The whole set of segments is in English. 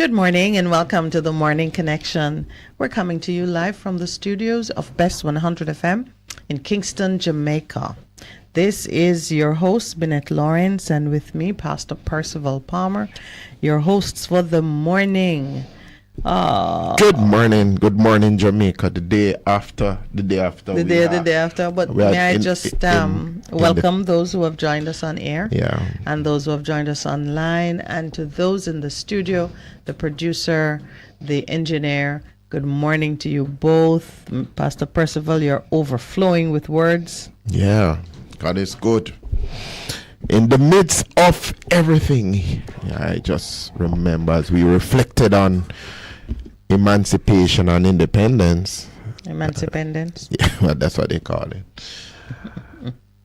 Good morning and welcome to the Morning Connection. We're coming to you live from the studios of Bess 100 FM in Kingston, Jamaica. This is your host, Minett Lawrence, and with me, Pastor Percival Palmer, your hosts for the morning. Good morning, Jamaica. The day after. But may I just welcome those who have joined us on air, and those who have joined us online, and to those in the studio, the producer, the engineer. Good morning to you both, Pastor Percival. You're overflowing with words. Yeah, God is good. In the midst of everything, I just remember as we reflected on emancipation and independence. Emancipendence? Yeah, well, that's what they call it.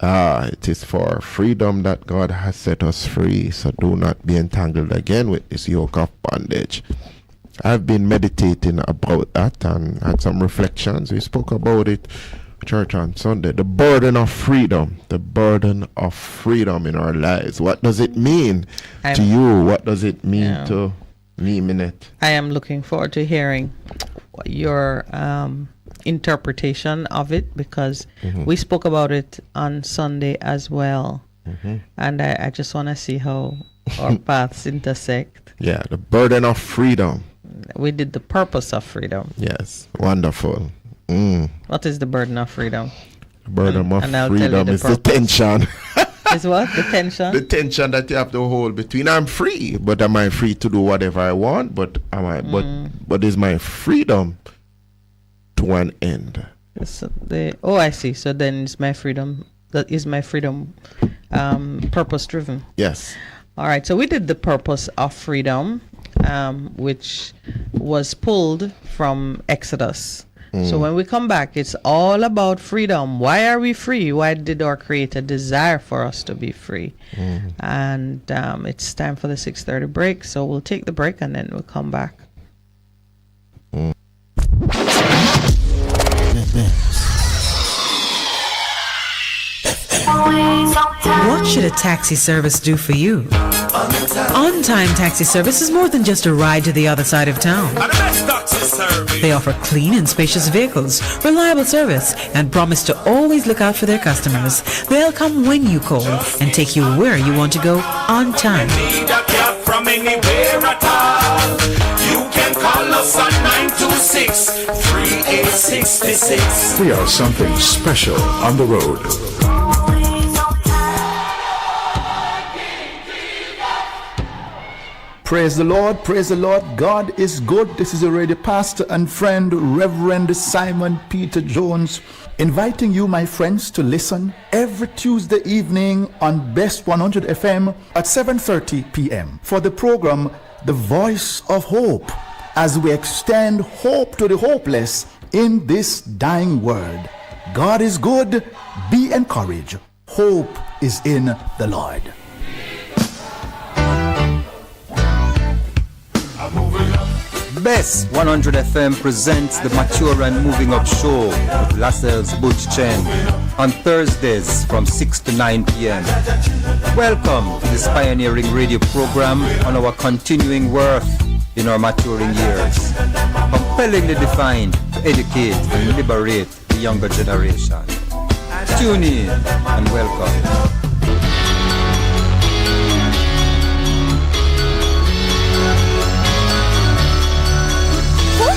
It is for freedom that God has set us free, so do not be entangled again with this yoke of bondage. I've been meditating about that and had some reflections. We spoke about it church on Sunday. The burden of freedom in our lives. What does it mean to you? What does it mean to me, Minett? I am looking forward to hearing your interpretation of it, because we spoke about it on Sunday as well. And I just want to see how our paths intersect. Yeah, the burden of freedom. We did the purpose of freedom. Yes, wonderful. What is the burden of freedom? The burden of freedom is the tension. Is what? The tension? The tension that you have to hold between I'm free, but am I free to do whatever I want? But am I but is my freedom to an end? I see. So then is my freedom purpose driven? Yes. All right. So we did the purpose of freedom, which was pulled from Exodus. So when we come back, it's all about freedom. Why are we free? Why did our Creator desire for us to be free? And it's time for the 6:30 break. So we'll take the break and then we'll come back. What should a taxi service do for you? On-time taxi service is more than just a ride to the other side of town. They offer clean and spacious vehicles, reliable service, and promise to always look out for their customers. They'll come when you call and take you where you want to go on time. From anywhere at all, you can call us on 926-3866. We are something special on the road. Praise the Lord, praise the Lord. God is good. This is already pastor and friend, Reverend Simon Peter Jones, inviting you, my friends, to listen every Tuesday evening on Best 100 FM at 7:30 p.m. for the program, The Voice of Hope, as we extend hope to the hopeless in this dying world. God is good. Be encouraged. Hope is in the Lord. Bess 100 FM presents the Mature and Moving Up Show with Lascelles Butch Chen on Thursdays from 6 to 9 p.m. Welcome to this pioneering radio program on our continuing worth in our maturing years, compellingly defined to educate and liberate the younger generation. Tune in and welcome.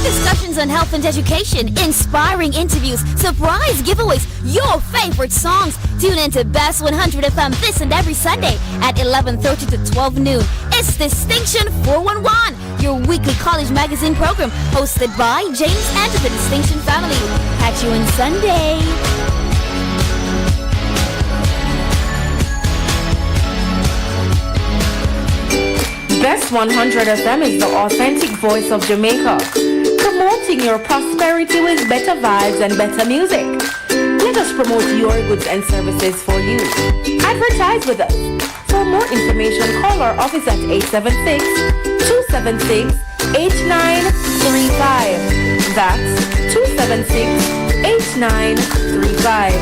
Discussions on health and education, inspiring interviews, surprise giveaways, your favorite songs. Tune in to Best 100 FM this and every Sunday at 11:30 to 12 noon. It's Distinction 411, your weekly college magazine program hosted by James and the Distinction family. Catch you on Sunday. Best 100 FM is the authentic voice of Jamaica, promoting your prosperity with better vibes and better music. Let us promote your goods and services for you. Advertise with us. For more information, call our office at 876-276-8935. That's 276-8935.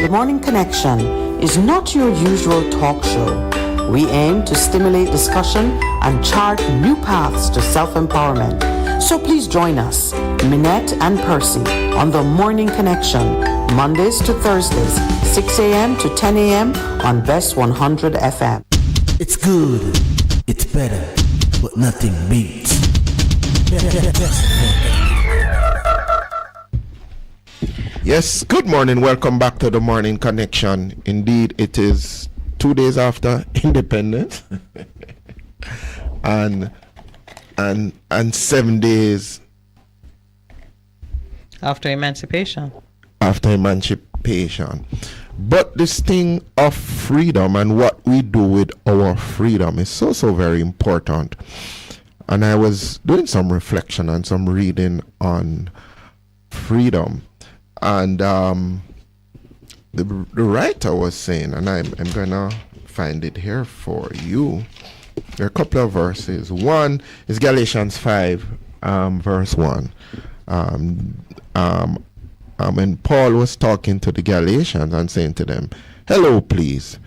The Morning Connection is not your usual talk show. We aim to stimulate discussion and chart new paths to self-empowerment. So please join us, Minett and Percy, on the Morning Connection, Mondays to Thursdays, 6 a.m. to 10 a.m. on Bess 100 FM. It's good, it's better, but nothing beats. Yes, good morning. Welcome back to the Morning Connection. Indeed, it is 2 days after independence and 7 days after emancipation. But this thing of freedom and what we do with our freedom is so very important. And I was doing some reflection and some reading on freedom. And the writer was saying, and I'm going to find it here for you. There are a couple of verses. One is Galatians 5, verse 1. When Paul was talking to the Galatians and saying to them, hello, please.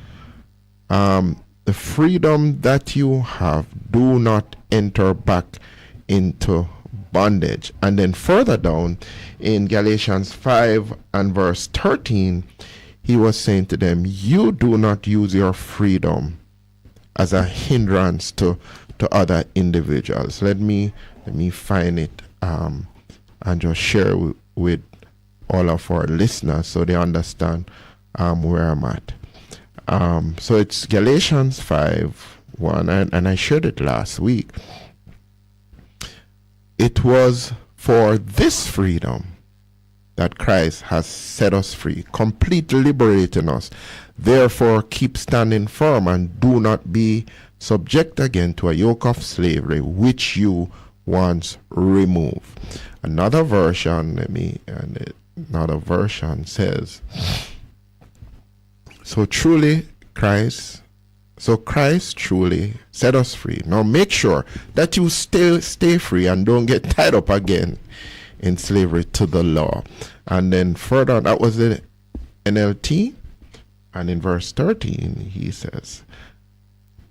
The freedom that you have, do not enter back into bondage. And then further down in Galatians 5 and verse 13, he was saying to them, you do not use your freedom as a hindrance to other individuals. Let me find it and just share with all of our listeners so they understand where I'm at. So it's Galatians 5:1, and I shared it last week. It was for this freedom that Christ has set us free, completely liberating us. Therefore, keep standing firm and do not be subject again to a yoke of slavery, which you once removed. Another version says, Christ truly set us free. Now make sure that you stay free and don't get tied up again in slavery to the law. And then further, that was the NLT. And in verse 13, he says,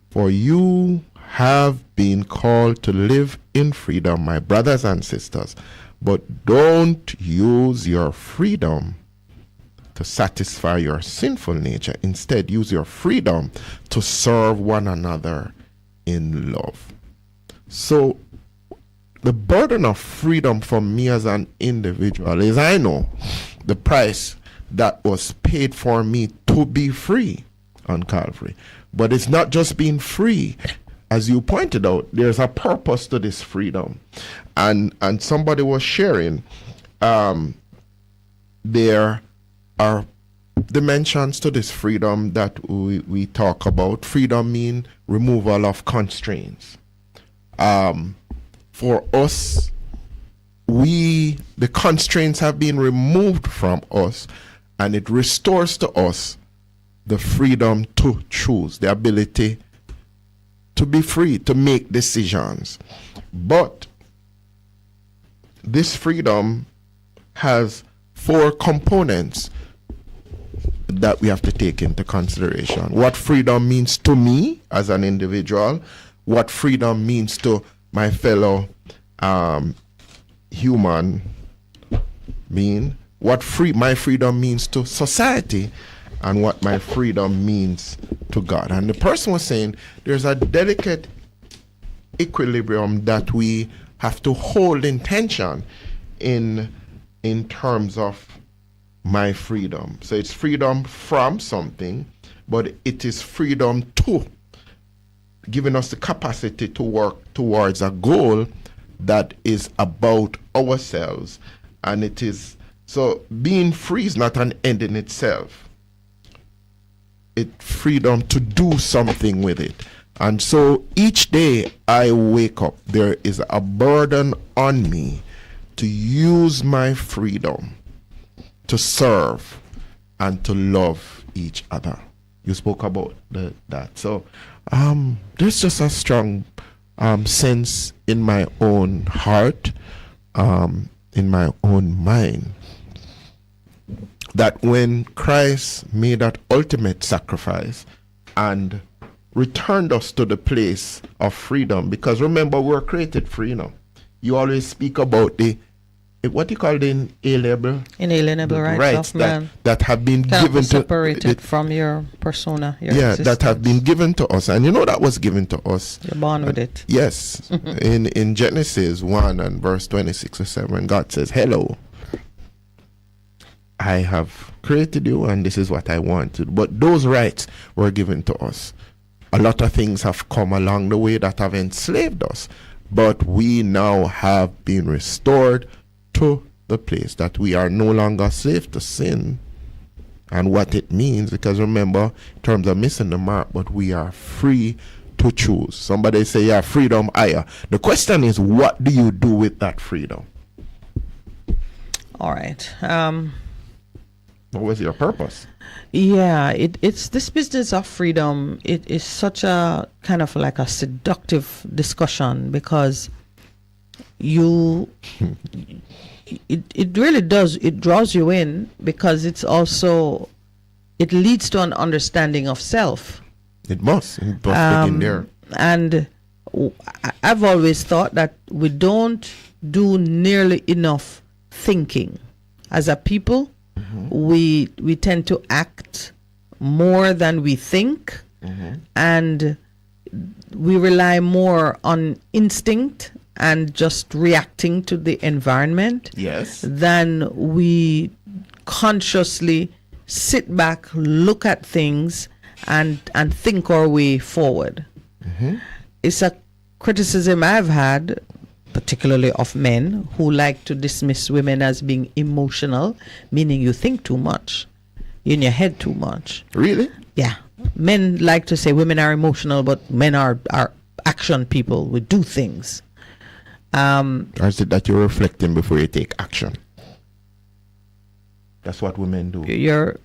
for you have been called to live in freedom, my brothers and sisters, but don't use your freedom to satisfy your sinful nature. Instead, use your freedom to serve one another in love. So the burden of freedom for me as an individual is I know the price that was paid for me to be free on Calvary. But it's not just being free. As you pointed out, there's a purpose to this freedom. And somebody was sharing, there are dimensions to this freedom that we talk about. Freedom means removal of constraints. For us, the constraints have been removed from us, and it restores to us the freedom to choose, the ability to be free, to make decisions. But this freedom has 4 components that we have to take into consideration. What freedom means to me as an individual, what freedom means to my fellow human being, what my freedom means to society, and what my freedom means to God. And the person was saying there's a delicate equilibrium that we have to hold in tension in terms of my freedom. So it's freedom from something, but it is freedom to, giving us the capacity to work towards a goal that is about ourselves. And it is, so being free is not an end in itself. It's freedom to do something with it. And so each day I wake up, there is a burden on me to use my freedom to serve and to love each other. You spoke about that. So there's just a strong sense in my own heart, in my own mind, that when Christ made that ultimate sacrifice and returned us to the place of freedom. Because remember, we're created free now. You always speak about what do you call the inalienable rights of man that have been can't given be separated from your persona, your existence. that have been given to us. And you know that was given to us. You're born with it. Yes. in Genesis 1 and verse 26 or 7, God says, hello, I have created you and this is what I wanted. But those rights were given to us. A lot of things have come along the way that have enslaved us. But we now have been restored to the place that we are no longer slave to sin and what it means, because remember, in terms of missing the mark, but we are free to choose. Somebody say, yeah, freedom higher. The question is, what do you do with that freedom? All right. What was your purpose? Yeah, it's this business of freedom. It is such a kind of like a seductive discussion, because it really does, it draws you in, because it leads to an understanding of self. It must begin there. And I've always thought that we don't do nearly enough thinking as a people. We tend to act more than we think, and we rely more on instinct and just reacting to the environment, than we consciously sit back, look at things, and think our way forward. It's a criticism I've had, particularly of men who like to dismiss women as being emotional, meaning you think too much, you're in your head too much. Really? Yeah. Men like to say women are emotional, but men are action people. We do things. Or is it that you're reflecting before you take action? That's what women do. You're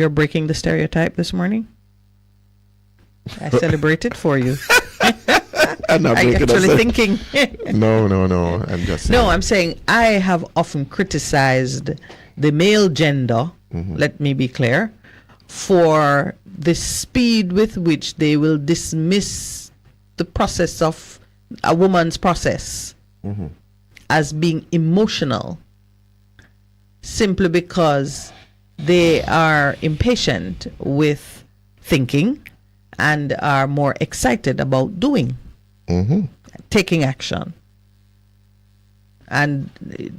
breaking the stereotype this morning. I celebrate it for you. I'm not actually thinking. No. I'm just saying. No, I'm saying I have often criticized the male gender, let me be clear, for the speed with which they will dismiss the process of a woman's process as being emotional, simply because they are impatient with thinking and are more excited about doing. Taking action. And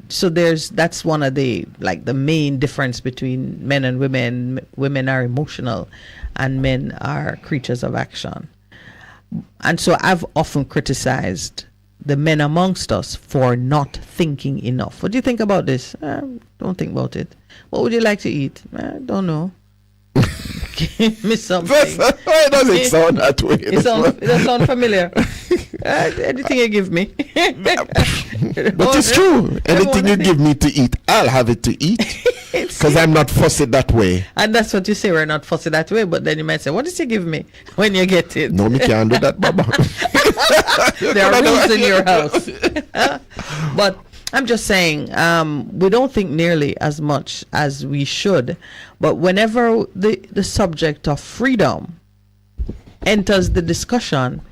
so that's one of the main difference between men and women. Women are emotional and men are creatures of action. And so I've often criticized the men amongst us for not thinking enough. What do you think about this? Don't think about it. What would you like to eat? Don't know. Give me something. Why does it sound that way? It does sound familiar. Anything you give me. But it's true. Anything you give me to eat, I'll have it to eat. Because I'm not fussy that way. And that's what you say, we're not fussy that way. But then you might say, what does he give me when you get it? No, me can't do that, Baba. There are rules in your house. But I'm just saying, we don't think nearly as much as we should. But whenever the subject of freedom enters the discussion,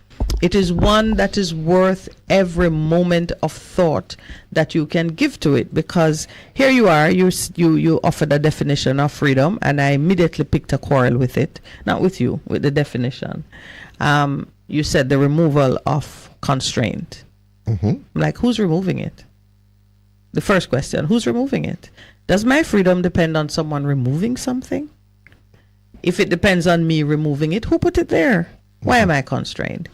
it is one that is worth every moment of thought that you can give to it. Because here you are, you offered a definition of freedom, and I immediately picked a quarrel with it. Not with you, with the definition. You said the removal of constraint. Like, who's removing it? The first question, who's removing it? Does my freedom depend on someone removing something? If it depends on me removing it, who put it there? Why am I constrained?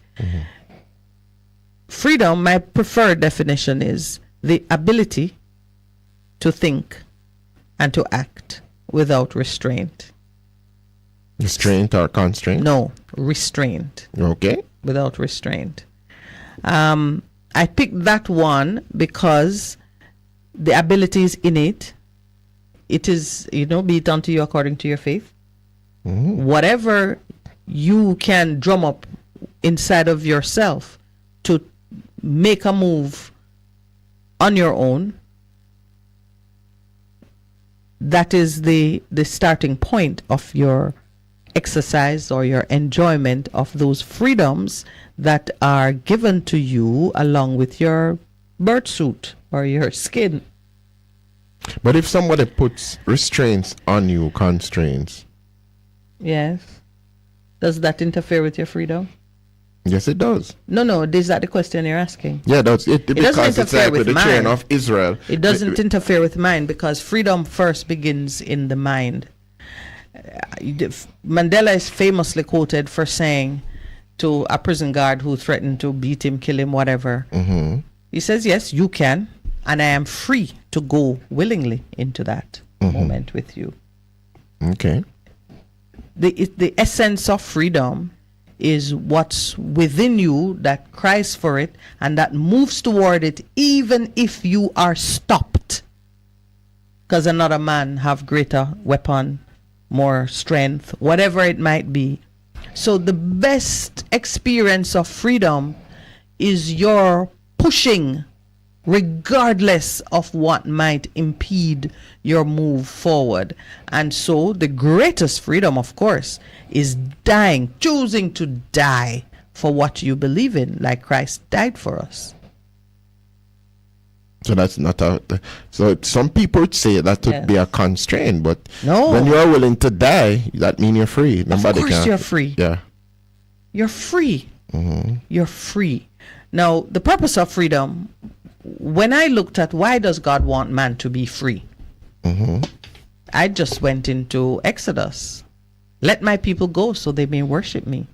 Freedom, my preferred definition, is the ability to think and to act without restraint. Restraint or constraint? No, restraint. Okay. Without restraint. I picked that one because the ability is innate. It is, be it unto you according to your faith. Whatever you can drum up inside of yourself to make a move on your own, that is the starting point of your exercise or your enjoyment of those freedoms that are given to you along with your birth suit or your skin. But if somebody puts restraints on you, constraints. Yes. Does that interfere with your freedom? Yes, it does. No, is that the question you're asking? Yeah, that's it. It doesn't Because it's like with the mine. children of Israel. It doesn't interfere with mine because freedom first begins in the mind. Mandela is famously quoted for saying to a prison guard who threatened to beat him, kill him, whatever. Mm-hmm. He says, yes, you can, and I am free to go willingly into that moment with you. Okay. The essence of freedom is what's within you that cries for it and that moves toward it even if you are stopped. Because another man have greater weapon, more strength, whatever it might be. So the best experience of freedom is your pushing regardless of what might impede your move forward. And so the greatest freedom, of course, is dying, choosing to die for what you believe in, like Christ died for us. So that's not so some people would say that would be a constraint, but no, when you are willing to die, that means you're free. Nobody of course you're free. Yeah. You're free. Mm-hmm. You're free. Now, the purpose of freedom, when I looked at why does God want man to be free, I just went into Exodus. Let my people go so they may worship me.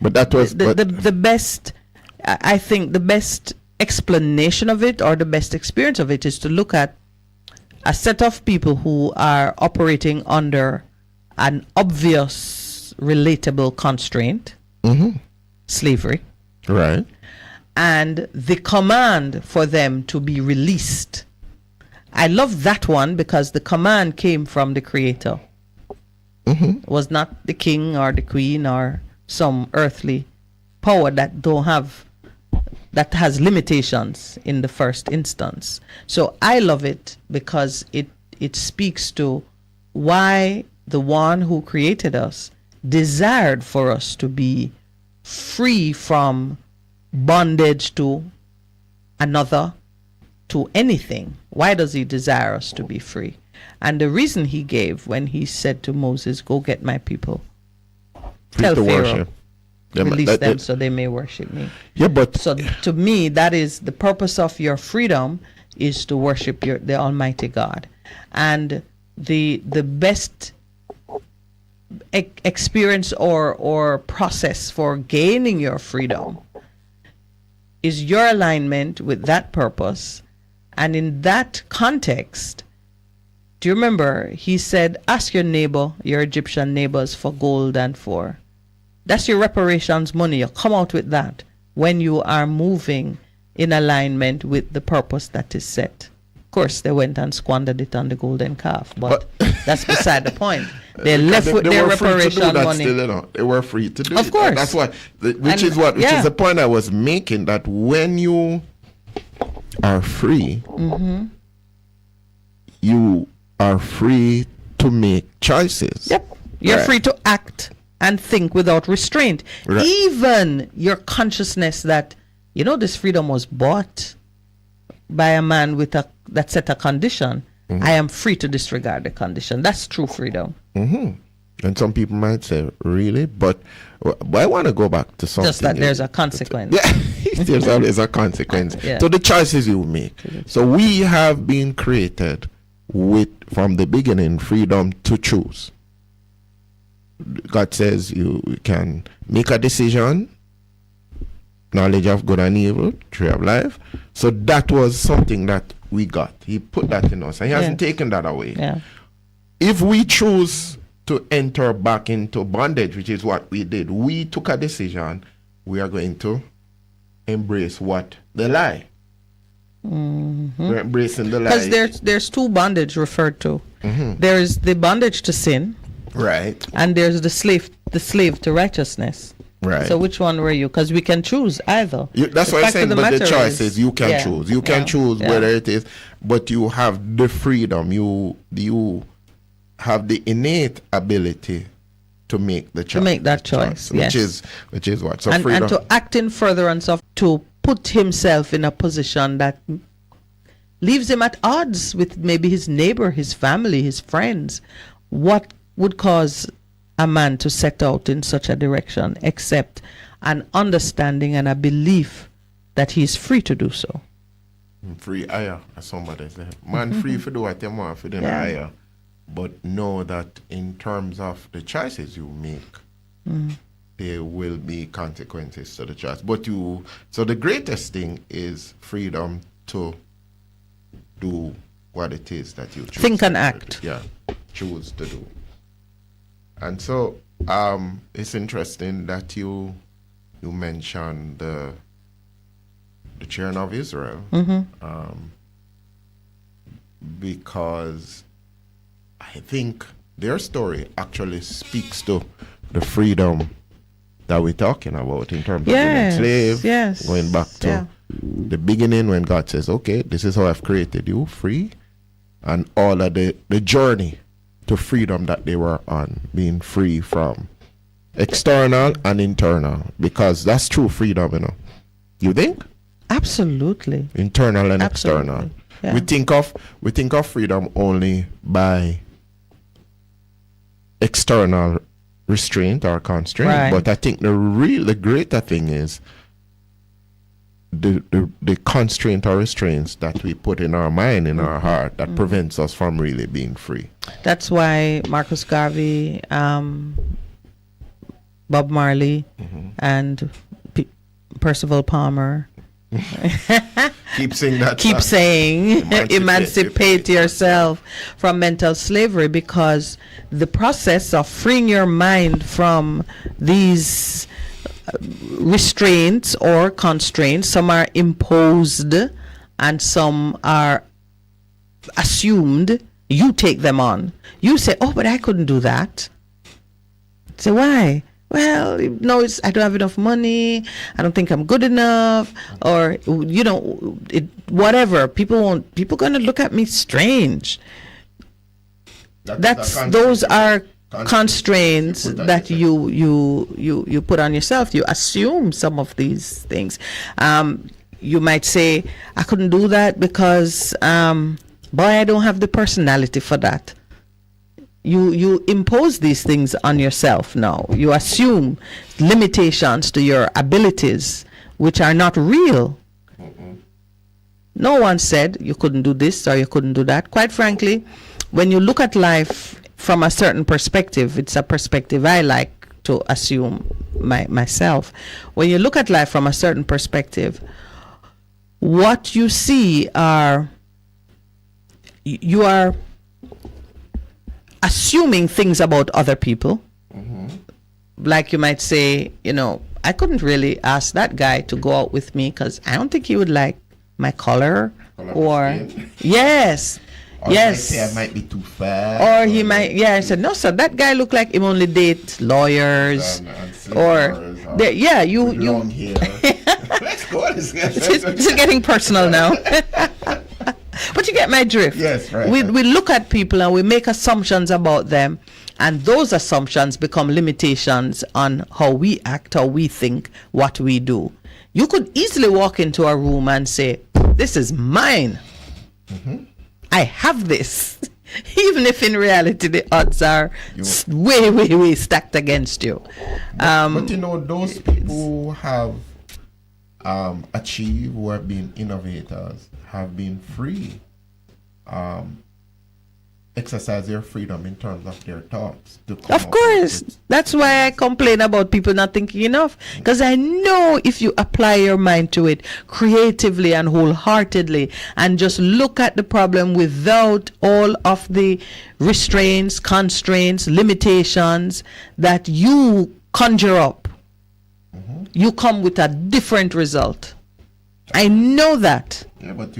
But that was the best, I think the best explanation of it or the best experience of it is to look at a set of people who are operating under an obvious relatable constraint, slavery. Right. And the command for them to be released. I love that one because the command came from the Creator. It was not the king or the queen or some earthly power that has limitations in the first instance. So I love it because it speaks to why the one who created us desired for us to be free from bondage to another, to anything. Why does he desire us to be free? And the reason he gave when he said to Moses, go get my people, tell Pharaoh, release them so they may worship me. Yeah, but so to me, that is the purpose of your freedom, is to worship the Almighty God. And the best experience or process for gaining your freedom is your alignment with that purpose. And in that context, do you remember he said, ask your neighbor, your Egyptian neighbors, for gold and for, that's your reparations money. You come out with that when you are moving in alignment with the purpose that is set. Of course, they went and squandered it on the golden calf, but that's beside the point. They left with their reparation money. Still, they were free to do it. Of course. That's why, which is the point I was making, that when you are free, you are free to make choices. Yep. You're free to act and think without restraint. Right. Even your consciousness that, this freedom was bought by a man that set a condition. I am free to disregard the condition. That's true freedom. And some people might say, really? But I want to go back to something. Just that there's a consequence. Yeah, there's always a consequence. Yeah. So the choices you make. So we have been created with, from the beginning, freedom to choose. God says you can make a decision, knowledge of good and evil, tree of life. So that was something that we got. He put that in us, and he hasn't taken that away. Yeah. If we choose to enter back into bondage, which is what we did, we took a decision, we are going to embrace what? The lie. We're embracing the lie. Because there's two bondage referred to. There is the bondage to sin. Right. And there's the slave to righteousness. Right. So which one were you? Because we can choose either. That's what I'm saying. But the choice is you can choose. You can choose whether it is, but you have the freedom. You have the innate ability to make the choice. To make that choice, yes. Which is what? So and freedom. And to act in furtherance of, to put himself in a position that leaves him at odds with maybe his neighbor, his family, his friends. What would cause a man to set out in such a direction except an understanding and a belief that he's free to do so? Free, as somebody said. Man free to do what you want for the higher. But know that in terms of the choices you make, there will be consequences to the choice. But so the greatest thing is freedom to do what it is that you choose. Think and act. Yeah, choose to do. And so it's interesting that you mentioned the children of Israel, because I think their story actually speaks to the freedom that we're talking about in terms of being enslaved, going back to the beginning when God says, okay, this is how I've created you, free, and all of the journey to freedom that they were on, being free from external and internal, because that's true freedom, you know. You think? Absolutely. Internal and external. Yeah. We think of freedom only by external restraint or constraint, but I think the greater thing is the constraint or restraints that we put in our mind, in our heart, that prevents us from really being free. That's why Marcus Garvey, Bob Marley, and Percival Palmer keep saying emancipate yourself from mental slavery, because the process of freeing your mind from these restraints or constraints, some are imposed and some are assumed, you take them on. You say, oh, but I couldn't do that. Say, why? Well, no, I don't have enough money. I don't think I'm good enough, or whatever. People gonna look at me strange. Those are constraints that you put on yourself. You assume some of these things. You might say, I couldn't do that because, boy, I don't have the personality for that. You impose these things on yourself now. You assume limitations to your abilities, which are not real. No one said you couldn't do this or you couldn't do that. Quite frankly, when you look at life from a certain perspective, it's a perspective I like to assume myself. When you look at life from a certain perspective, what you see you are assuming things about other people. Like you might say, I couldn't really ask that guy to go out with me because I don't think he would like my color or yes. Or yes. Say I might be too fat. Or he might, I said, no, sir, that guy look like him only date lawyers. You long hair. Let's go. It's getting personal now. But you get my drift. Yes, right. We look at people and we make assumptions about them, and those assumptions become limitations on how we act, how we think, what we do. You could easily walk into a room and say, this is mine. I have this. Even if in reality the odds are way, way, way stacked against you. But those people who have achieved, who have been innovators, have been free, exercise their freedom in terms of their thoughts. Of course. That's why I complain about people not thinking enough. Because I know if you apply your mind to it creatively and wholeheartedly and just look at the problem without all of the restraints, constraints, limitations that you conjure up, you come with a different result. I know that. Yeah, but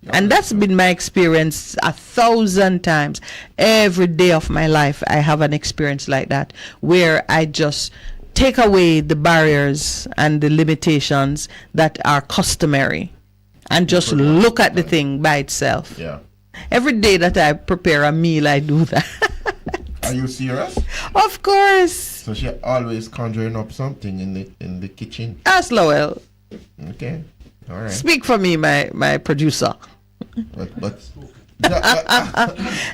and that's been my experience 1,000 times. Every day of my life, I have an experience like that, where I just take away the barriers and the limitations that are customary and just look at the thing by itself. Yeah. Every day that I prepare a meal, I do that. Are you serious? Of course. So she always conjuring up something in the kitchen. Ask Lowell. Okay. All right. Speak for me, my producer. But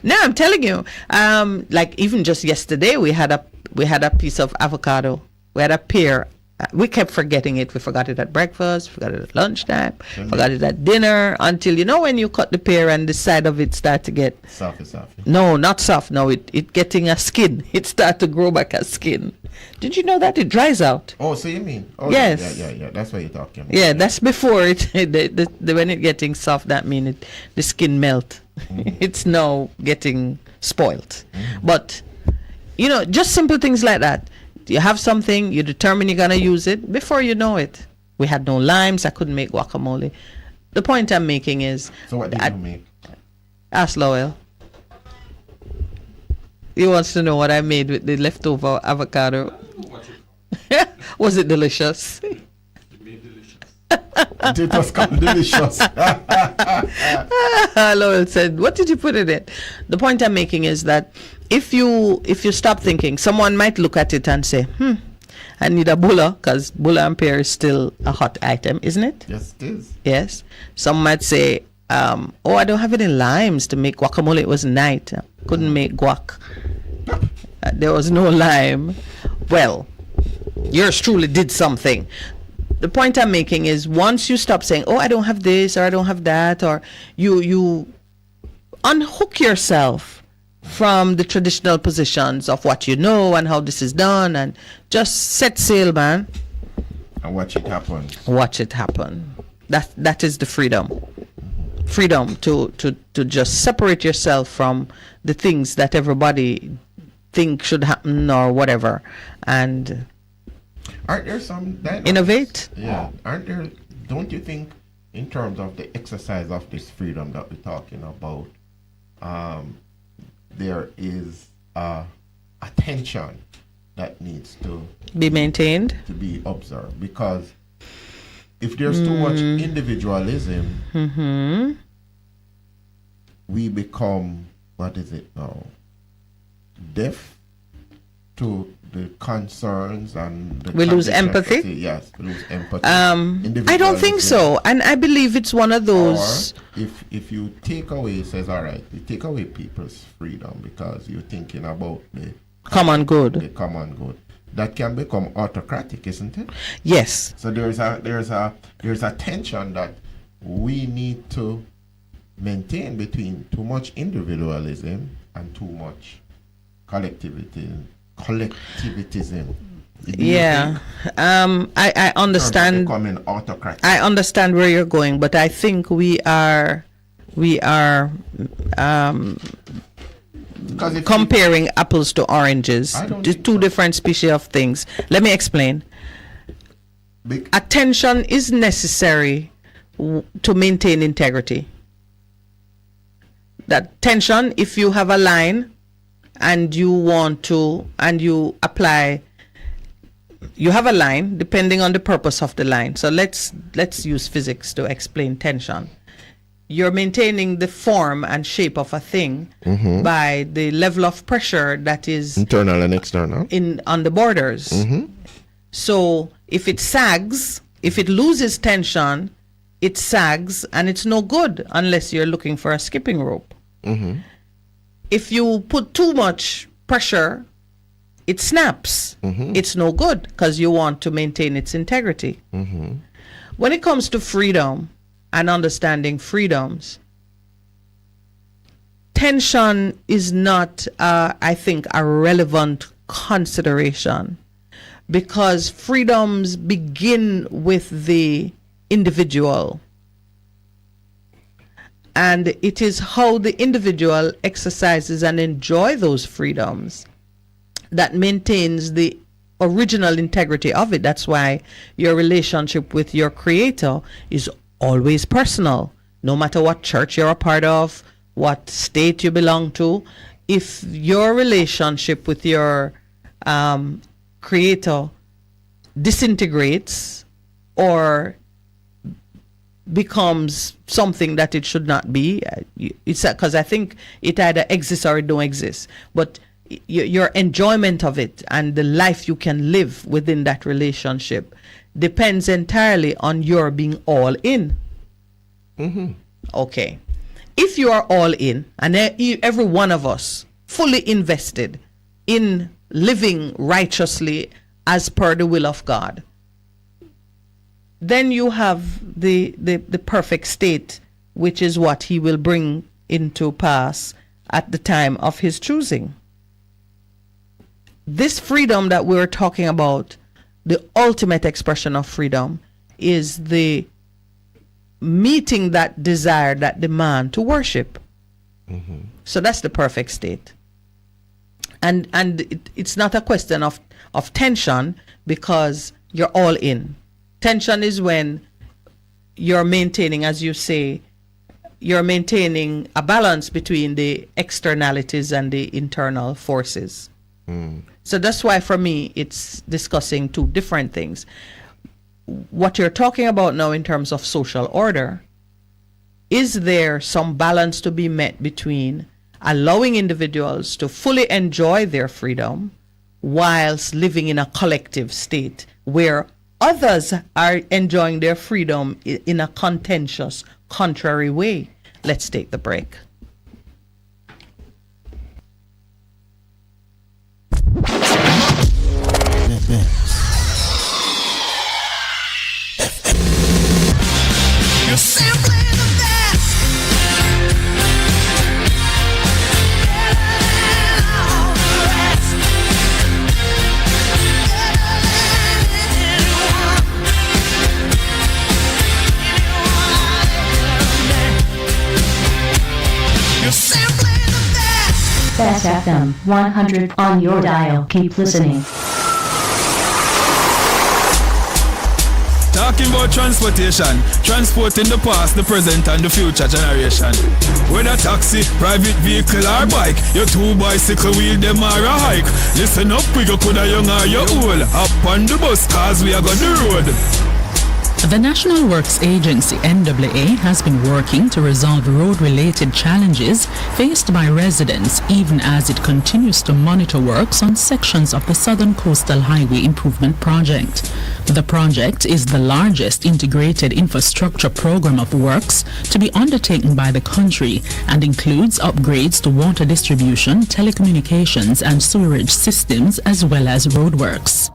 no, I'm telling you. Like even just yesterday, we had a piece of avocado. We had a pear. We kept forgetting it. We forgot it at breakfast, forgot it at lunchtime, forgot it at dinner, until when you cut the pear and the side of it start to get soft. No, not soft. No, it getting a skin. It start to grow back a skin. Did you know that it dries out? Oh, so you mean? Oh, yes. Yeah. That's what you're talking about. Yeah, that's before it. When it getting soft, that means the skin melt. It's now getting spoiled. But just simple things like that. You have something, you determine you're gonna use it. Before you know it, we had no limes. I couldn't make guacamole. The point I'm making is. So what did you make? Ask Lowell. He wants to know what I made with the leftover avocado. Was it delicious? It was delicious. Lowell said, "What did you put in it?" The point I'm making is that if you stop thinking, someone might look at it and say, I need a bulla, because bulla and pear is still a hot item, isn't it? Yes, it is. Yes. Some might say, I don't have any limes to make guacamole. It was night. I couldn't make guac. There was no lime. Well, yours truly did something. The point I'm making is once you stop saying, I don't have this or I don't have that, or you unhook yourself from the traditional positions of what you know and how this is done, and just set sail, man. And watch it happen. Watch it happen. That is the freedom. Freedom to just separate yourself from the things that everybody think should happen or whatever, and aren't there some innovate? Yeah. Aren't there? Don't you think, in terms of the exercise of this freedom that we're talking about, there is a tension that needs to be maintained, to be observed, because if there's too much individualism, we become, what is it now, deaf to the concerns, and we lose empathy. Yes, we lose empathy. I don't think so, and I believe it's one of those. Or if you take away, says, all right, you take away people's freedom because you're thinking about the common good. The common good. That can become autocratic, isn't it? Yes. So there's a tension that we need to maintain between too much individualism and too much collectivitism. Yeah, I understand. Becoming autocratic. I understand where you're going, but I think we are comparing apples to oranges. Two different species of things. Let me explain. Attention is necessary to maintain integrity. That tension, if you have a line and you want to, and you apply, you have a line depending on the purpose of the line. So let's use physics to explain tension. You're maintaining the form and shape of a thing by the level of pressure that is internal and external on the borders. So if it sags, if it loses tension, it sags, and it's no good unless you're looking for a skipping rope. If you put too much pressure, it snaps. It's no good because you want to maintain its integrity. When it comes to freedom and understanding freedoms, tension is not, I think, a relevant consideration, because freedoms begin with the individual. And it is how the individual exercises and enjoy those freedoms that maintains the original integrity of it. That's why your relationship with your creator is always personal, no matter what church you're a part of, what state you belong to. If your relationship with your creator disintegrates or becomes something that it should not be, it's because I think it either exists or it don't exist. But your enjoyment of it and the life you can live within that relationship depends entirely on your being all in. Okay. If you are all in, and every one of us fully invested in living righteously as per the will of God, then you have the perfect state, which is what he will bring into pass at the time of his choosing. This freedom that we're talking about, the ultimate expression of freedom, is the meeting that desire, that demand to worship. So that's the perfect state. And it's not a question of tension, because you're all in. Tension is when you're maintaining, as you say, you're maintaining a balance between the externalities and the internal forces. So that's why for me it's discussing two different things. What you're talking about now in terms of social order, is there some balance to be met between allowing individuals to fully enjoy their freedom whilst living in a collective state where others are enjoying their freedom in a contentious, contrary way? Let's take the break. You're simply the best. Better than all the rest. Better than anyone. You're simply the best. Best FM 100 on your dial. Keep listening. Talking about transportation, transporting the past, the present and the future generation. Whether taxi, private vehicle or bike, your two bicycle wheel them or a hike. Listen up, we go coulda young or you old. Up on the bus cause we are on the road. The National Works Agency, NWA, has been working to resolve road-related challenges faced by residents, even as it continues to monitor works on sections of the Southern Coastal Highway Improvement Project. The project is the largest integrated infrastructure program of works to be undertaken by the country and includes upgrades to water distribution, telecommunications and sewerage systems, as well as roadworks.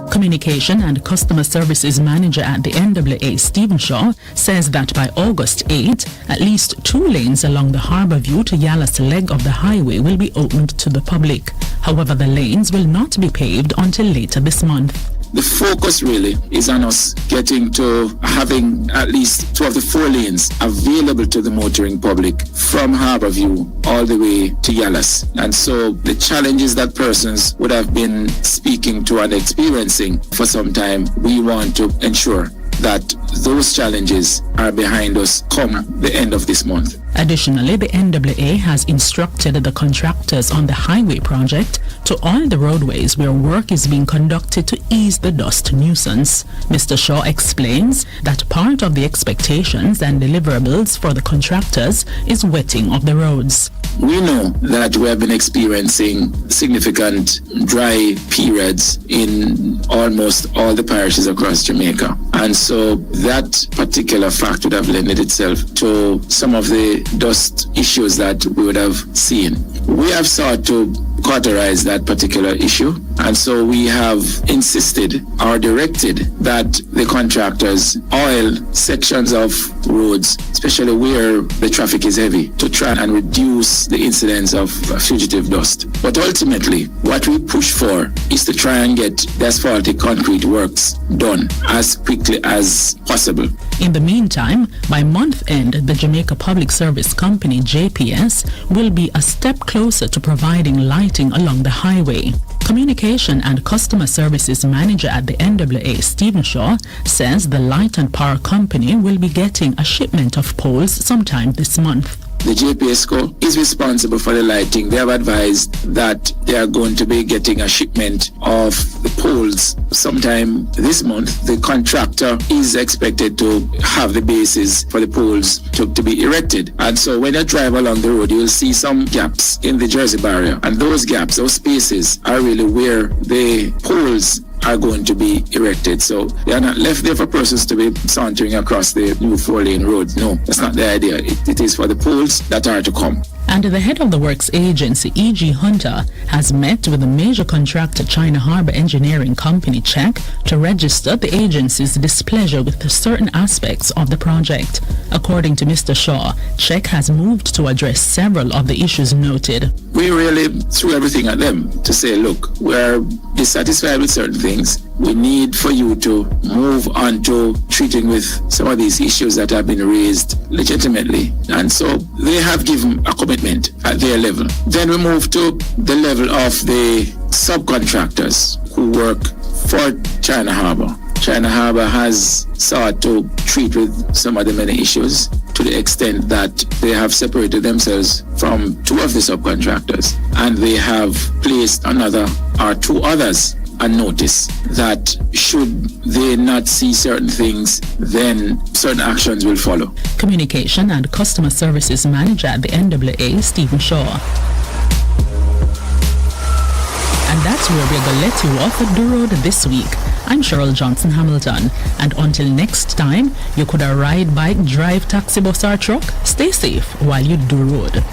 Communication and Customer Services Manager at the NWA, Stephen Shaw, says that by August 8, at least 2 lanes along the Harborview to Yallah's leg of the highway will be opened to the public. However, the lanes will not be paved until later this month. The focus really is on us getting to having at least 2 of the 4 lanes available to the motoring public from Harborview all the way to Yallah's. And so the challenges that persons would have been speaking to and experiencing for some time, we want to ensure that those challenges are behind us come the end of this month. Additionally, the NWA has instructed the contractors on the highway project to oil the roadways where work is being conducted to ease the dust nuisance. Mr. Shaw explains that part of the expectations and deliverables for the contractors is wetting of the roads. We know that we have been experiencing significant dry periods in almost all the parishes across Jamaica. And so that particular fact would have lended itself to some of the dust issues that we would have seen. We have sought to cauterize that particular issue, and so we have insisted or directed that the contractors oil sections of roads, especially where the traffic is heavy, to try and reduce the incidence of fugitive dust. But ultimately, what we push for is to try and get the asphaltic concrete works done as quickly as possible. In the meantime, by month end, the Jamaica Public Service Company, JPS, will be a step closer to providing lighting along the highway. Communication and Customer Services Manager at the NWA, Stephen Shaw, says the Light and Power Company will be getting a shipment of poles sometime this month. the JPSCO is responsible for the lighting. They have advised that they are going to be getting a shipment of the poles sometime this month. The contractor is expected to have the bases for the poles to be erected. And so when you drive along the road, you will see some gaps in the Jersey barrier. And those gaps, those spaces, are really where the poles are going to be erected. So they are not left there for persons to be sauntering across the new 4-lane road. No, that's not the idea. It is for the poles that are to come. And the head of the works agency, E.G. Hunter, has met with the major contractor China Harbor Engineering Company, CHEC, to register the agency's displeasure with certain aspects of the project. According to Mr. Shaw, CHEC has moved to address several of the issues noted. We really threw everything at them to say, look, we're dissatisfied with certain things. We need for you to move on to treating with some of these issues that have been raised legitimately. And so they have given a commitment at their level. Then we move to the level of the subcontractors who work for China Harbor. China Harbor has sought to treat with some of the many issues to the extent that they have separated themselves from 2 of the subcontractors, and they have placed another or 2 others a notice that should they not see certain things, then certain actions will follow. Communication and Customer Services Manager at the NAA, Stephen Shaw. And that's where we're going to let you off at the road this week. I'm Cheryl Johnson Hamilton, and until next time, you could ride, bike, drive, taxi, bus or truck. Stay safe while you do road.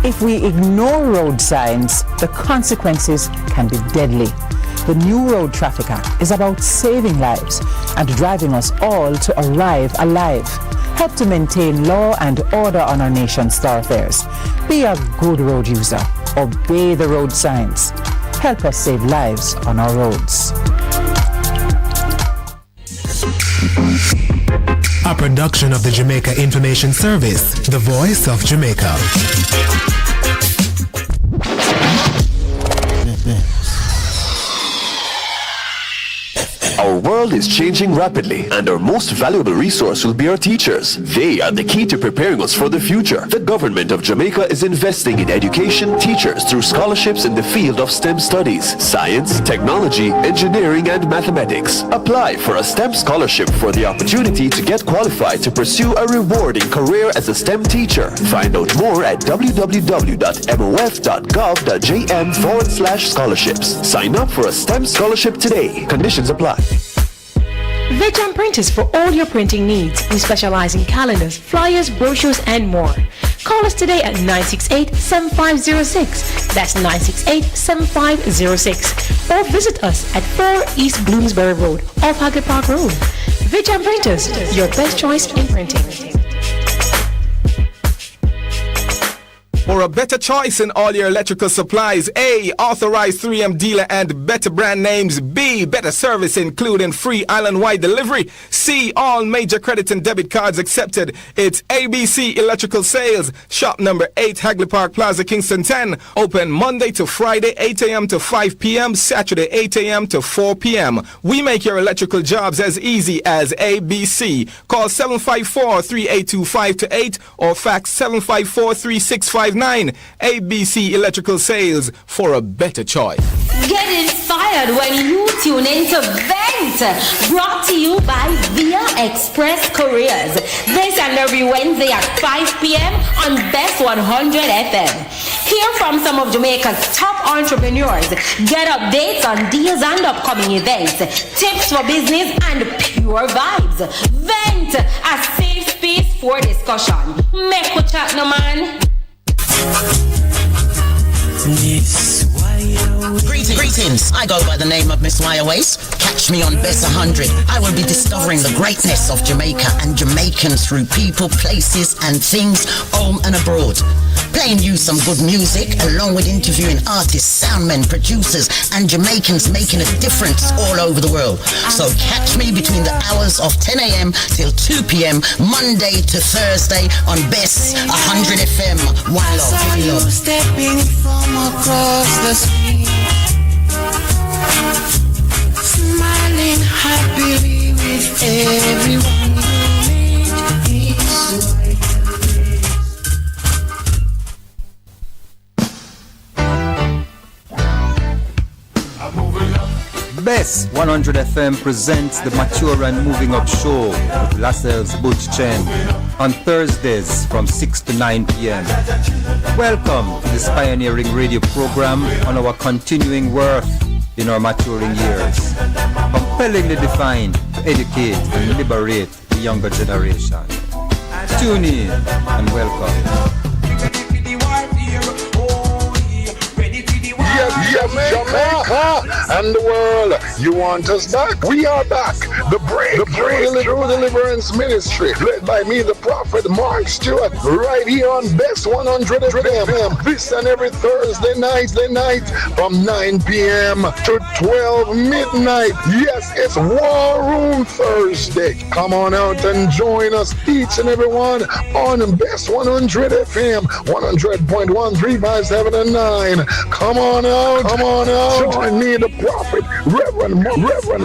If we ignore road signs, the consequences can be deadly. The new Road Traffic Act is about saving lives and driving us all to arrive alive. Help to maintain law and order on our nation's thoroughfares. Be a good road user. Obey the road signs. Help us save lives on our roads. A production of the Jamaica Information Service, the voice of Jamaica. Our world is changing rapidly, and our most valuable resource will be our teachers. They are the key to preparing us for the future. The government of Jamaica is investing in education teachers through scholarships in the field of STEM studies, science, technology, engineering, and mathematics. Apply for a STEM scholarship for the opportunity to get qualified to pursue a rewarding career as a STEM teacher. Find out more at www.mof.gov.jm/scholarships. Sign up for a STEM scholarship today. Conditions apply. Veg & Print is for all your printing needs. We specialize in calendars, flyers, brochures, and more. Call us today at 968-7506. That's 968-7506. Or visit us at 4 East Bloomsbury Road, off Hagley Park Road. Veg & Printers, your best choice in printing. For a better choice in all your electrical supplies, A, authorized 3M dealer and better brand names. B, better service including free island-wide delivery. C, all major credit and debit cards accepted. It's ABC Electrical Sales. Shop number 8, Hagley Park Plaza, Kingston 10. Open Monday to Friday, 8 a.m. to 5 p.m. Saturday, 8 a.m. to 4 p.m. We make your electrical jobs as easy as ABC. Call 754-3825-8 or fax 754-3659. ABC Electrical Sales, for a better choice. Get inspired when you tune into Vent, brought to you by Via Express Couriers. This and every Wednesday at 5 p.m. on Best 100 FM. Hear from some of Jamaica's top entrepreneurs. Get updates on deals and upcoming events, tips for business, and pure vibes. Vent, a safe space for discussion. Make a chat, no man. Greetings. I go by the name of Miss Wire Waist. Catch me on Bess 100. I will be discovering the greatness of Jamaica and Jamaicans through people, places, and things, home and abroad. Playing you some good music, along with interviewing artists, soundmen, producers, and Jamaicans making a difference all over the world. So catch me between the hours of 10 a.m. till 2 p.m. Monday to Thursday on Bess 100 FM. One love. I saw you stepping from across the street, smiling happy. Everyone will make peace. Bess 100 FM presents the Mature and Moving Up Show with Lascelles Butch Chen on Thursdays from 6 to 9 p.m. Welcome to this pioneering radio program on our continuing worth in our maturing years. Compellingly defined to educate and liberate the younger generation. Tune in and welcome. Yes, Jamaica and the world, you want us back? We are back. The Breakthrough Deliverance Ministry, led by me, the Prophet Mark Stewart, right here on Bess 100 FM. This and every Thursday night from 9 p.m. to 12 midnight. Yes, it's War Room Thursday. Come on out and join us, each and every one, on Bess 100 FM, 100.1, 3, 5, 7, and 9. Come on out. Join me, the Prophet, Reverend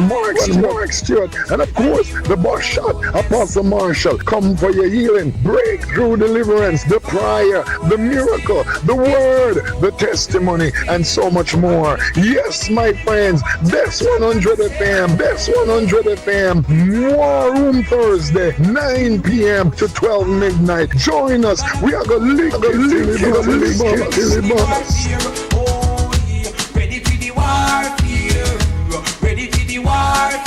Mark Stewart, and of course, the boss shot, Apostle Marshall. Come for your healing, breakthrough, deliverance, the prayer, the miracle, the word, the testimony, and so much more. Yes, my friends, Bess 100 FM, Bess 100 FM, War Room Thursday, 9 p.m. to 12 midnight. Join us. We are going to lick it.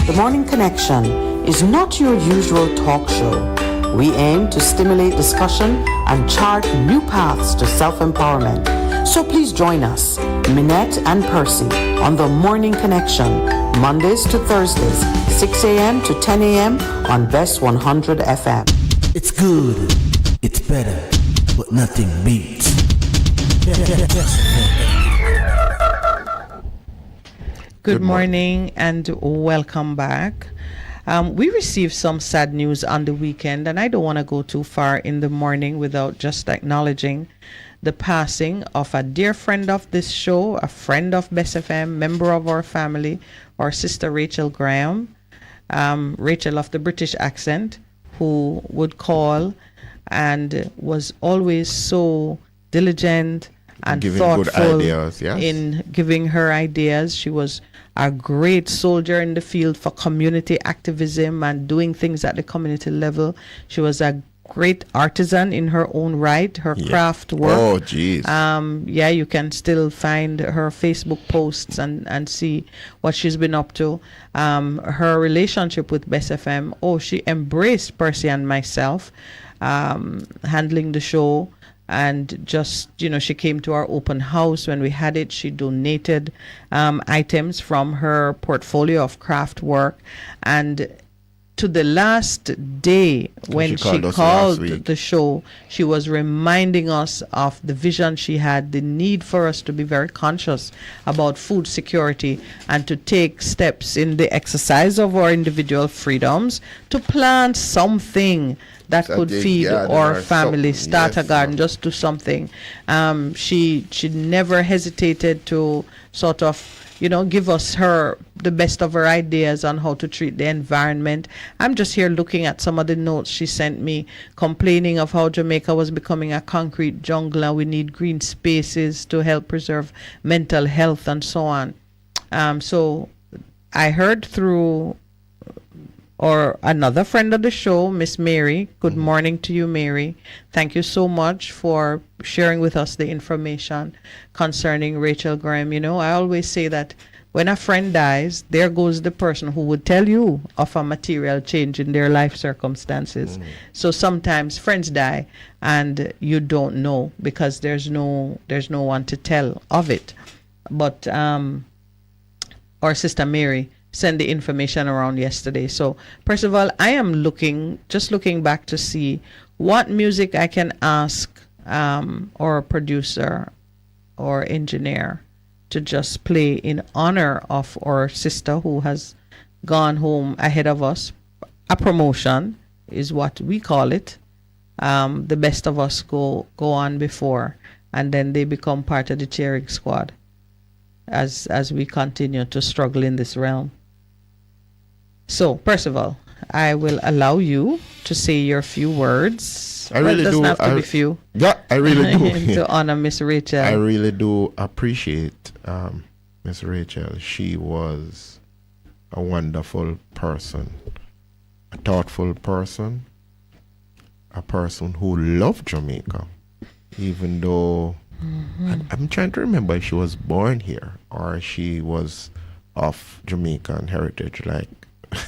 The Morning Connection is not your usual talk show. We aim to stimulate discussion and chart new paths to self-empowerment. So please join us, Minett and Percy, on The Morning Connection, Mondays to Thursdays, 6 a.m. to 10 a.m. on Bess 100 FM. It's good, it's better, but nothing beats. Good morning and welcome back. We received some sad news on the weekend, and I don't want to go too far in the morning without just acknowledging the passing of a dear friend of this show, a friend of Bess FM, member of our family, our sister Rachel Graham, Rachel of the British accent, who would call and was always so diligent and giving thoughtful good ideas, yes. in giving her ideas. She was a great soldier in the field for community activism and doing things at the community level. She was a great artisan in her own right, her craft work. Oh, geez. Yeah, you can still find her Facebook posts and see what she's been up to. Her relationship with Bess FM, she embraced Percy and myself, handling the show. And just, she came to our open house when we had it. She donated items from her portfolio of craft work. And to the last day when she called the show, she was reminding us of the vision she had, the need for us to be very conscious about food security and to take steps in the exercise of our individual freedoms to plant something that could feed our family, start a garden, just do something. She never hesitated to sort of, give us the best of her ideas on how to treat the environment. I'm just here looking at some of the notes she sent me, complaining of how Jamaica was becoming a concrete jungle and we need green spaces to help preserve mental health and so on. So I heard through another friend of the show, Miss Mary. Good morning to you, Mary. Thank you so much for sharing with us the information concerning Rachel Graham. I always say that when a friend dies, there goes the person who would tell you of a material change in their life circumstances. So sometimes friends die and you don't know because there's no one to tell of it. But our sister Mary send the information around yesterday. So Percival, I am looking back to see what music I can ask or producer or engineer to just play in honor of our sister who has gone home ahead of us. A promotion is what we call it. The best of us go on before, and then they become part of the cheering squad as we continue to struggle in this realm. So, Percival, I will allow you to say your few words. I really it doesn't do. have to be few. Yeah, I really do. To honor Miss Rachel. I really do appreciate Miss Rachel. She was a wonderful person, a thoughtful person, a person who loved Jamaica, even though I'm trying to remember if she was born here or she was of Jamaican heritage, like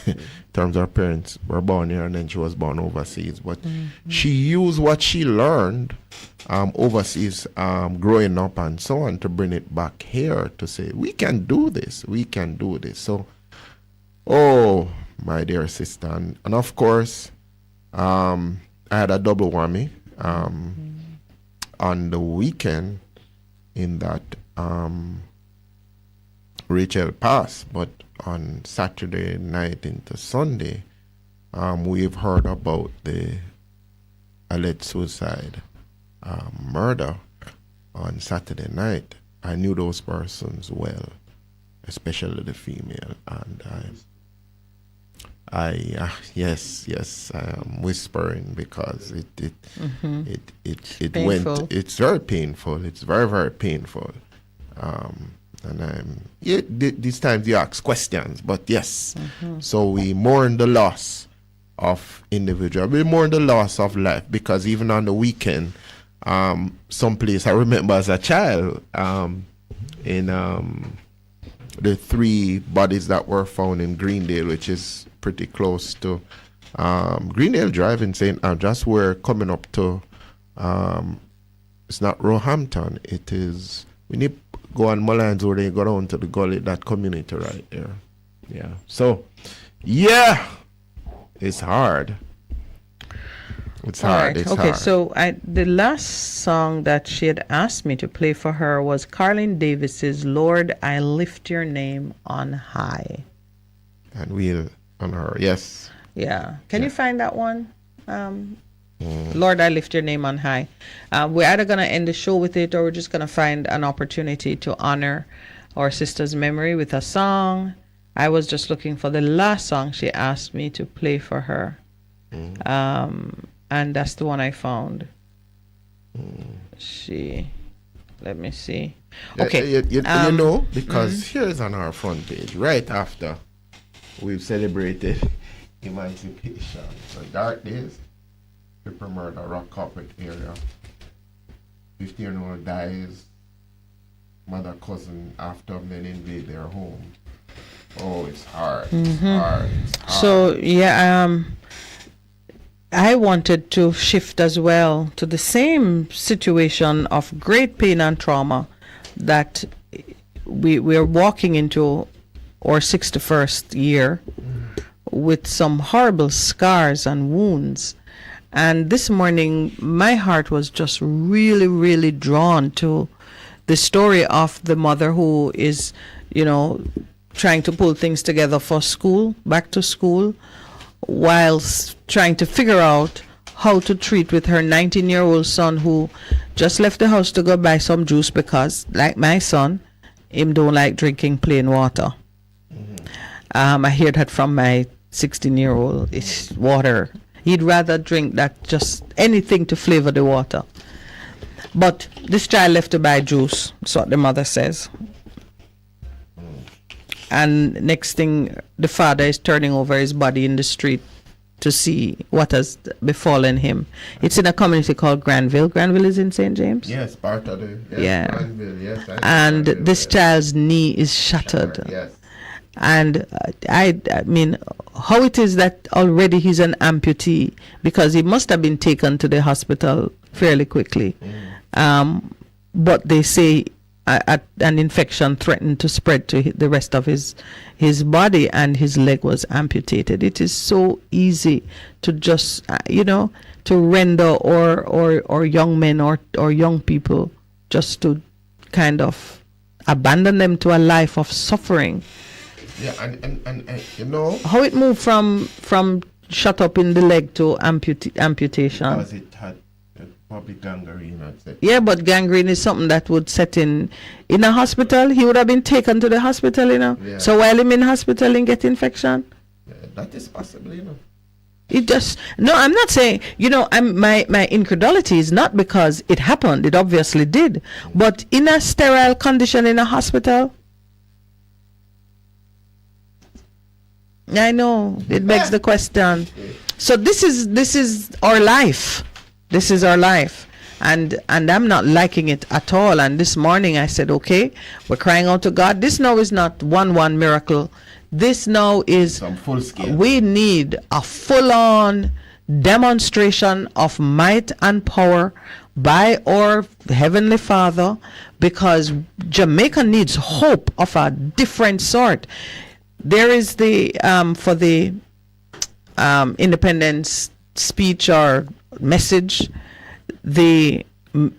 in terms of her parents were born here and then she was born overseas. But she used what she learned overseas, growing up and so on, to bring it back here to say, we can do this, we can do this. So, oh, my dear sister. And of course, I had a double whammy on the weekend in that Rachel passed, but on Saturday night into Sunday, we've heard about the alleged suicide murder on Saturday night. I knew those persons well, especially the female, and yes, I am whispering because it went. It's very painful. It's very, very painful. And these times you ask questions, but yes. So we mourn the loss of individual. We mourn the loss of life, because even on the weekend, someplace I remember as a child, in the 3 bodies that were found in Greendale, which is pretty close to Greendale Drive in St. Andrews. We're coming up to it's not Roehampton, it is, we need go on Mullines where they go down to the gully, that community right there. Yeah. So yeah, it's hard. It's hard. Right. It's okay, hard. so the last song that she had asked me to play for her was Carlin Davis's Lord, I Lift Your Name on High. And we'll on her, yes. Yeah. Can you find that one? Lord, I Lift Your Name on High. We're either going to end the show with it, or we're just going to find an opportunity to honor our sister's memory with a song. I was just looking for the last song she asked me to play for her. And that's the one I found. Let me see. Okay. You know, because here's on our front page, right after we've celebrated emancipation. So Dark Days, triple murder, Rock Carpet area. 15-year-old dies, mother, cousin, after men invade their home. Oh, it's hard. It's hard. It's hard. So, yeah, I wanted to shift as well to the same situation of great pain and trauma that we're walking into our 61st year with some horrible scars and wounds. And this morning, my heart was just really, really drawn to the story of the mother who is, trying to pull things together for school, back to school, whilst trying to figure out how to treat with her 19-year-old son who just left the house to go buy some juice because, like my son, him don't like drinking plain water. I hear that from my 16-year-old. It's water. He'd rather drink that, just anything to flavor the water. But this child left to buy juice, that's what the mother says. And next thing, the father is turning over his body in the street to see what has befallen him. It's in a community called Granville. Granville is in St. James? Yes, part of the... Yes, yeah. Granville, yes. And Granville, this child's knee is shattered. Yes. And I mean, how it is that already he's an amputee, because he must have been taken to the hospital fairly quickly. But they say an infection threatened to spread to the rest of his body, and his leg was amputated. It is so easy to just, to render or young men or young people just to kind of abandon them to a life of suffering. Yeah, and how it moved from shut up in the leg to amputation. Because it had probably gangrene. Yeah, but gangrene is something that would set in a hospital. He would have been taken to the hospital, Yeah. So while him in hospital and get infection, That is possible, you know. It just no. I'm not saying. My incredulity is not because it happened. It obviously did, but in a sterile condition in a hospital. I know it begs the question. So this is our life. This is our life, and I'm not liking it at all. And this morning I said, okay, we're crying out to God. This now is not one miracle. This now is some full scale. We need a full-on demonstration of might and power by our Heavenly Father, because Jamaica needs hope of a different sort. There is the for the independence speech or message, the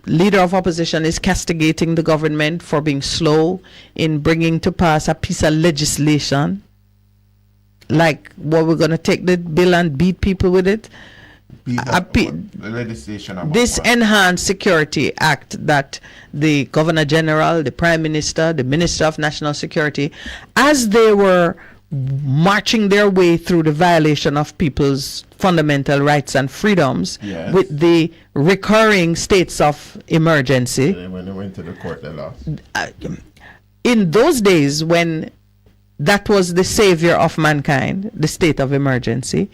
leader of opposition is castigating the government for being slow in bringing to pass a piece of legislation, like what we're going to take the bill and beat people with it. Legislation this Enhanced Security Act that the Governor General, the Prime Minister, the Minister of National Security, as they were marching their way through the violation of people's fundamental rights and freedoms, yes, with the recurring states of emergency. When they went to the court, they lost. In those days, when that was the savior of mankind, the state of emergency,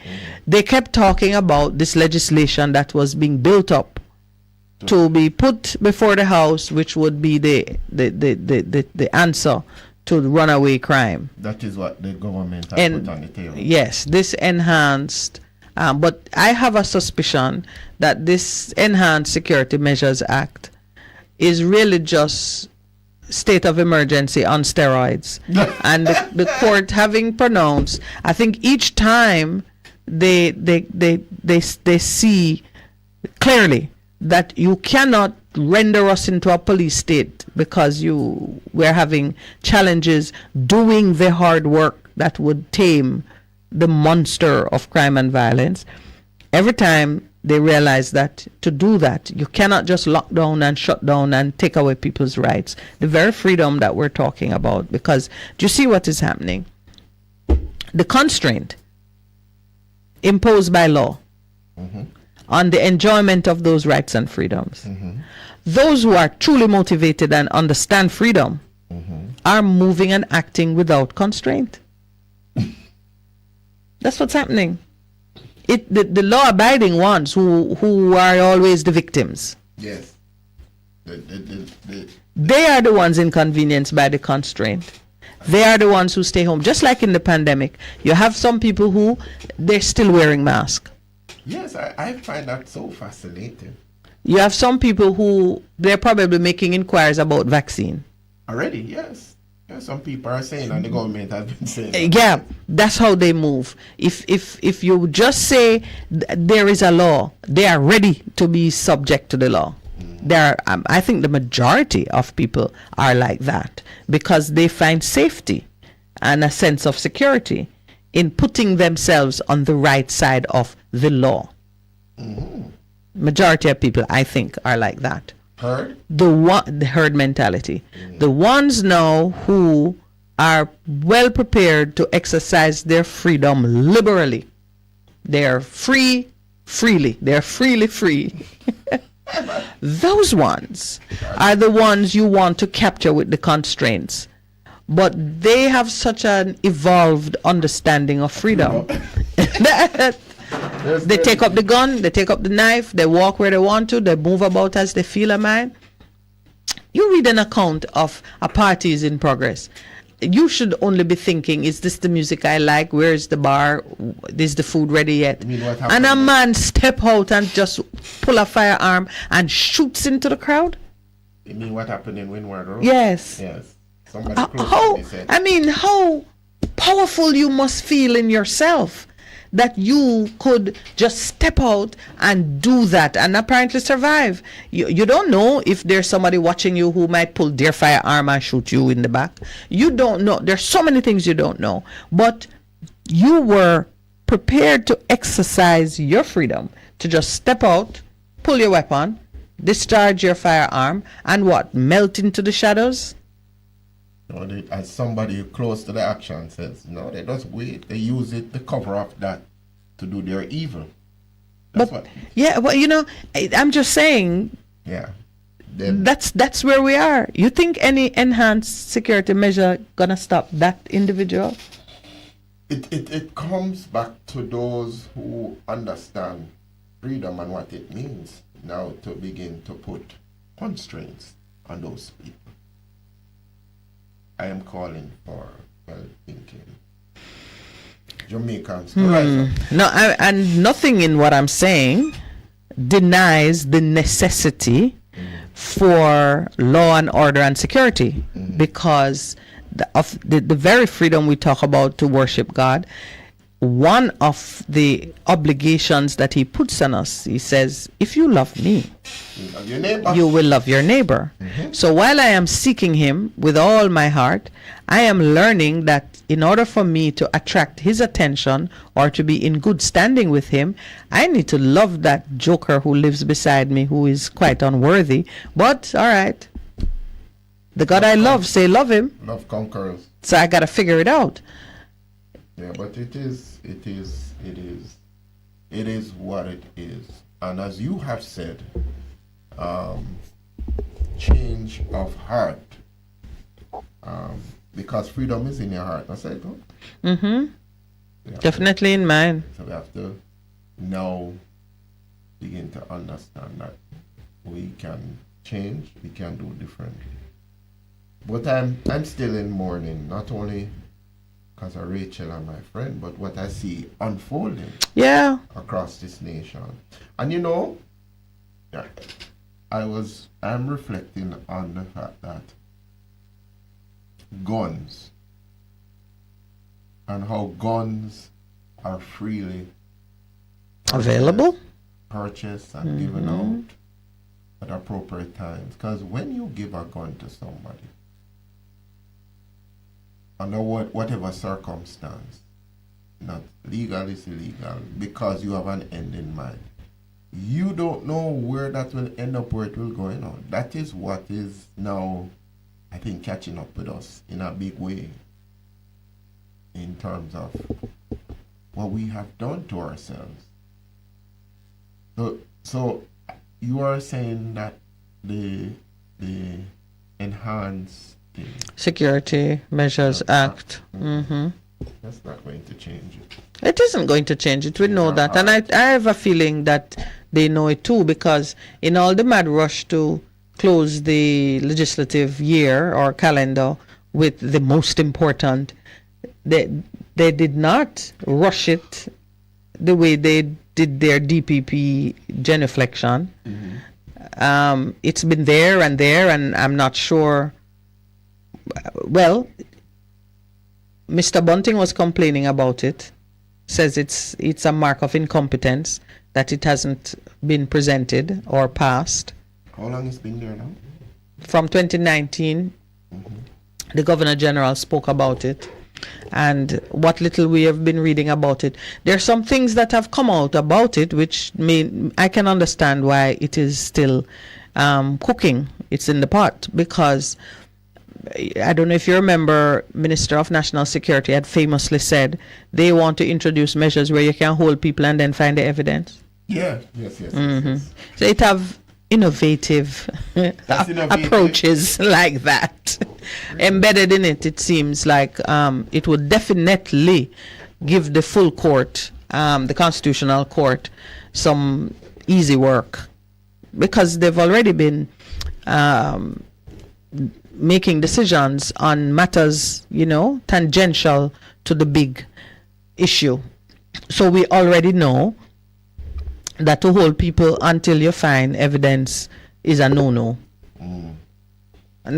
they kept talking about this legislation that was being built up to be put before the House, which would be the answer to runaway crime. That is what the government has put on the table. Yes, this enhanced, but I have a suspicion that this Enhanced Security Measures Act is really just state of emergency on steroids. And the court having pronounced, I think each time they see clearly that you cannot render us into a police state because we're having challenges doing the hard work that would tame the monster of crime and violence. Every time they realize that to do that, you cannot just lock down and shut down and take away people's rights, the very freedom that we're talking about. Because do you see what is happening? The constraint imposed by law on the enjoyment of those rights and freedoms. Those who are truly motivated and understand freedom are moving and acting without constraint. That's what's happening. The law-abiding ones who are always the victims. Yes. They are the ones inconvenienced by the constraint. They are the ones who stay home. Just like in the pandemic, you have some people who they're still wearing masks. Yes, I find that so fascinating. You have some people who they're probably making inquiries about vaccine. Already, yes. Yeah, some people are saying, and the government has been saying that. Yeah, that's how they move. If you just say there is a law, they are ready to be subject to the law. I think the majority of people are like that because they find safety and a sense of security in putting themselves on the right side of the law. Majority of people, I think, are like that. Herd? The herd mentality. The ones now who are well prepared to exercise their freedom liberally. They are freely. They're freely free. Those ones are the ones you want to capture with the constraints. But they have such an evolved understanding of freedom. They take up the gun, they take up the knife, they walk where they want to, they move about as they feel a mind. You read an account of a party is in progress. You should only be thinking, is this the music I like? Where is the bar? Is the food ready yet? And a man step out and just pull a firearm and shoots into the crowd? You mean what happened in Windward Road? Yes. Yes. Somebody how powerful you must feel in yourself that you could just step out and do that and apparently survive. You don't know if there's somebody watching you who might pull their firearm and shoot you in the back. You don't know. There's so many things you don't know. But you were prepared to exercise your freedom to just step out, pull your weapon, discharge your firearm, and what? Melt into the shadows? As somebody close to the action says, no, they just wait. They use it to cover up that, to do their evil. Yeah, well, I'm just saying. Yeah. That's where we are. You think any enhanced security measure gonna stop that individual? It comes back to those who understand freedom and what it means now to begin to put constraints on those people. I am calling for thinking Jamaicans to rise up. No, and nothing in what I'm saying denies the necessity for law and order and security, because of the very freedom we talk about to worship God, one of the obligations that he puts on us, he says, if you love me, you will love your neighbor. So while I am seeking him with all my heart, I am learning that in order for me to attract his attention or to be in good standing with him, I need to love that joker who lives beside me, who is quite unworthy. But all right, the God I love, say love him. Love conquers. So I got to figure it out. Yeah, but it is what it is. And as you have said, change of heart, because freedom is in your heart. I said, Definitely in mine. So we have to now begin to understand that we can change, we can do differently. But I'm still in mourning, not only because of Rachel and my friend, but what I see unfolding across this nation. And I'm reflecting on the fact that guns and how guns are freely available, purchased and given out at appropriate times. Because when you give a gun to somebody, under whatever circumstance, not legal is illegal, because you have an end in mind, you don't know where that will end up, where it will go. That is what is now, I think, catching up with us in a big way in terms of what we have done to ourselves. So you are saying that the enhanced Security Measures Act. That's not going to change it. It isn't going to change it. We know that. And I have a feeling that they know it too, because in all the mad rush to close the legislative year or calendar with the most important, they did not rush it the way they did their DPP genuflection. It's been there, and I'm not sure. Well, Mr. Bunting was complaining about it, says it's a mark of incompetence that it hasn't been presented or passed. How long has it been there now? From 2019, the Governor General spoke about it, and what little we have been reading about it, there are some things that have come out about it which I can understand why it is still cooking. It's in the pot, because I don't know if you remember, Minister of National Security had famously said they want to introduce measures where you can hold people and then find the evidence. Yeah, yes. So it have innovative approaches like that embedded in it. It seems like it would definitely give the full court, the Constitutional Court, some easy work, because they've already been making decisions on matters, tangential to the big issue. So we already know that to hold people until you find evidence is a no-no. And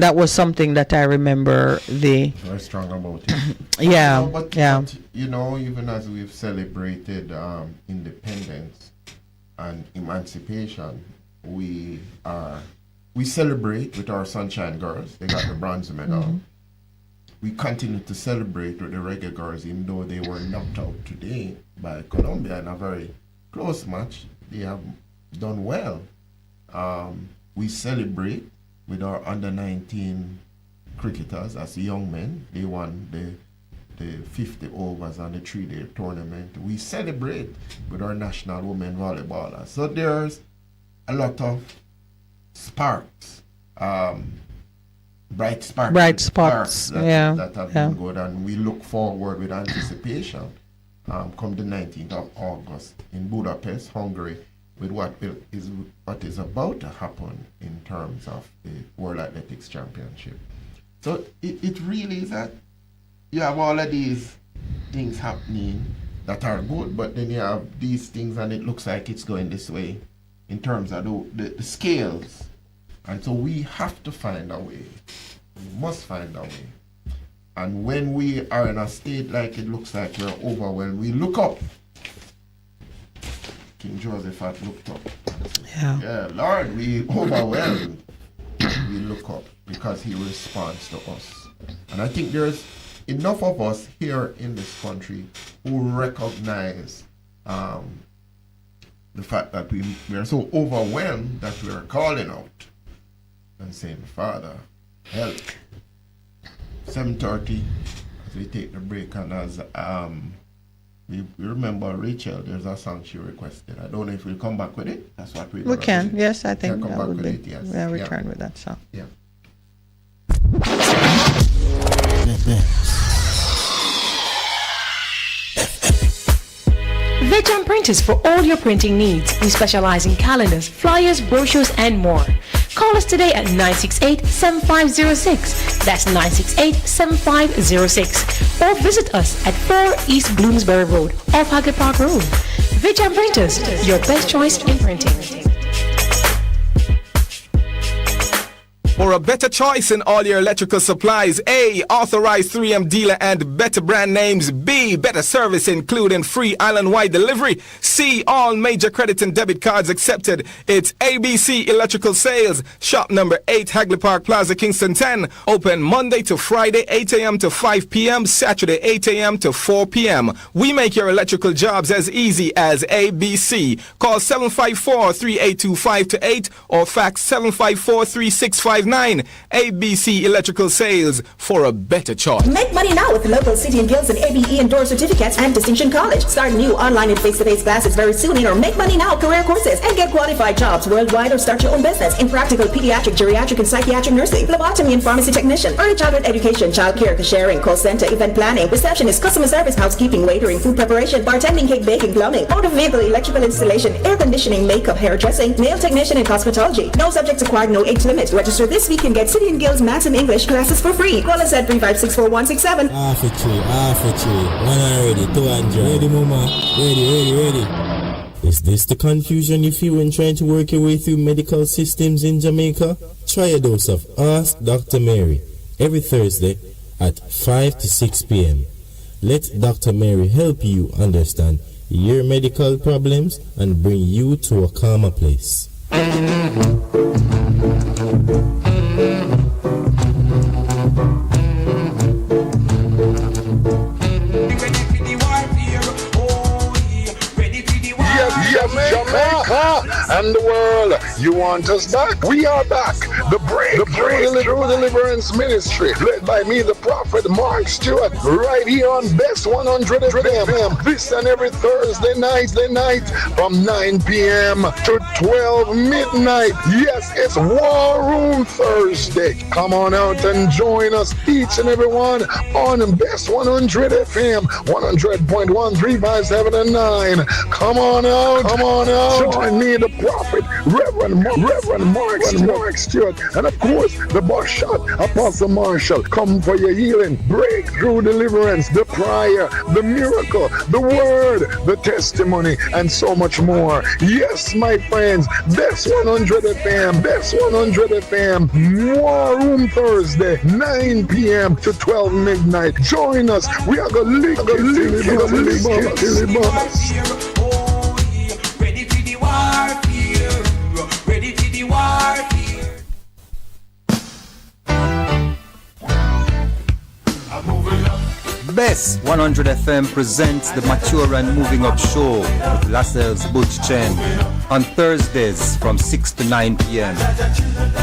that was something that I remember very strong about it. But even as we've celebrated independence and emancipation, we celebrate with our Sunshine Girls. They got the bronze medal. We continue to celebrate with the Reggae Girls, even though they were knocked out today by Colombia in a very close match. They have done well. We celebrate with our under-19 cricketers, as young men. They won the 50 overs and the 3-day tournament. We celebrate with our national women volleyballers. So there's a lot of sparks, bright sparks that have been good, and we look forward with anticipation come the 19th of August in Budapest, Hungary, with what is about to happen in terms of the World Athletics Championship. So it really is that you have all of these things happening that are good, but then you have these things and it looks like it's going this way in terms of the scales. And so we have to find a way. We must find a way. And when we are in a state like it looks like we're overwhelmed, we look up. King Joseph had looked up. Yeah, Lord, we overwhelmed. We look up because he responds to us. And I think there's enough of us here in this country who recognize the fact that we are so overwhelmed that we are calling out and saying, Father, help. 7:30 as we take the break, and as we remember Rachel, there's a song she requested. I don't know if we'll come back with it. That's what we can. Yes, I think come that back would with be. it, yes. We'll return with that song. Yeah. Veteran Printers for all your printing needs. We specialize in calendars, flyers, brochures, and more. Call us today at 968-7506. That's 968-7506. Or visit us at 4 East Bloomsbury Road, off Hagley Park Road. Veteran Printers, your best choice in printing. For a better choice in all your electrical supplies, A, authorized 3M dealer and better brand names. B, better service including free island-wide delivery. C, all major credit and debit cards accepted. It's ABC Electrical Sales, shop number 8, Hagley Park Plaza, Kingston 10. Open Monday to Friday, 8 a.m. to 5 p.m., Saturday, 8 a.m. to 4 p.m. We make your electrical jobs as easy as ABC. Call 754-3825-8 or fax 754-3659. ABC Electrical Sales, for a better choice. Make money now with local City and Guilds and ABE endorsed certificates and Distinction College. Start new online and face-to-face classes very soon in our Make Money Now career courses and get qualified jobs worldwide or start your own business in practical pediatric, geriatric, and psychiatric nursing, phlebotomy and pharmacy technician, early childhood education, child care, cashiering, call center, event planning, receptionist, customer service, housekeeping, waitering, food preparation, bartending, cake baking, plumbing, motor vehicle, electrical installation, air conditioning, makeup, hairdressing, nail technician, and cosmetology. No subjects acquired, no age limit. Register this week and get City and Guilds Maths and English classes for free. Call us at 3564167. Half a tree. 100, 200. Ready, mama. Ready. Is this the confusion you feel when trying to work your way through medical systems in Jamaica? Try a dose of Ask Dr. Mary every Thursday at 5 to 6 p.m. Let Dr. Mary help you understand your medical problems and bring you to a calmer place. Jamaica and the world, you want us back? We are back. The True Deliverance Ministry, led by me, the Prophet Mark Stewart, right here on Bess 100 FM. This and every Thursday night from 9 p.m. to 12 midnight. Yes, it's War Room Thursday. Come on out and join us, each and every one, on Bess 100 FM, 100.1, 357 and 9. Come on out. Join me, the Prophet, Reverend Mark Stewart, and of course, the boss shot, Apostle Marshall. Come for your healing, breakthrough, deliverance, the prayer, the miracle, the word, the testimony, and so much more. Yes, my friends, Bess 100 FM, Bess 100 FM, War Room Thursday, 9 p.m. to 12 midnight. Join us. We are going to lick it. Ready for the war here. I'm moving up. Bess 100 FM presents the Mature and Moving Up Show with Lascelles Butch Chen on Thursdays from 6 to 9 p.m.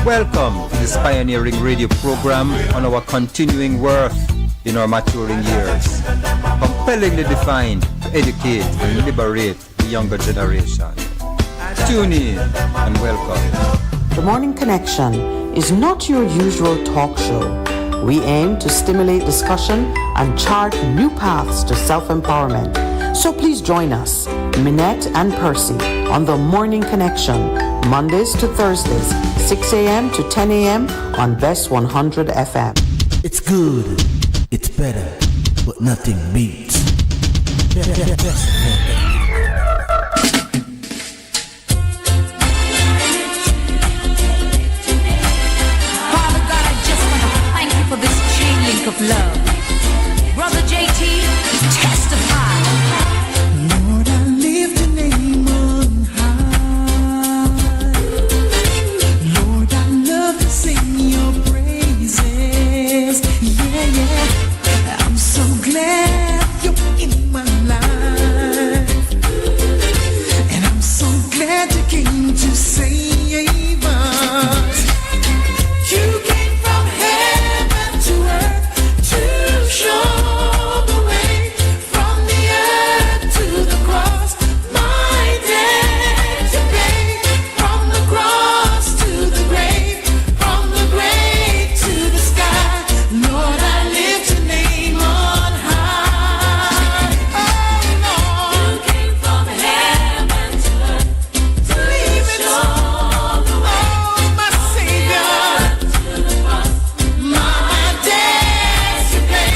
Welcome to this pioneering radio program on our continuing worth in our maturing years. Compellingly defined to educate and liberate the younger generation. Tune in and welcome. The Morning Connection is not your usual talk show. We aim to stimulate discussion and chart new paths to self-empowerment. So please join us, Minett and Percy, on The Morning Connection, Mondays to Thursdays, 6 a.m. to 10 a.m. on Bess 100 FM. It's good, it's better, but nothing beats. Of love. Brother JT, testify. Lord, I lift your name on high. Lord, I love to sing your praises. Yeah, yeah. I'm so glad you're in my life. And I'm so glad you came to save us. You came from heaven to earth. Show the way from the earth to the cross. My debt to pay. From the cross to the grave. From the grave to the sky. Lord, I lift your name on high. Oh Lord, you came from heaven to earth to leave it all the way. Oh my Savior, to the cross. My debt to pay.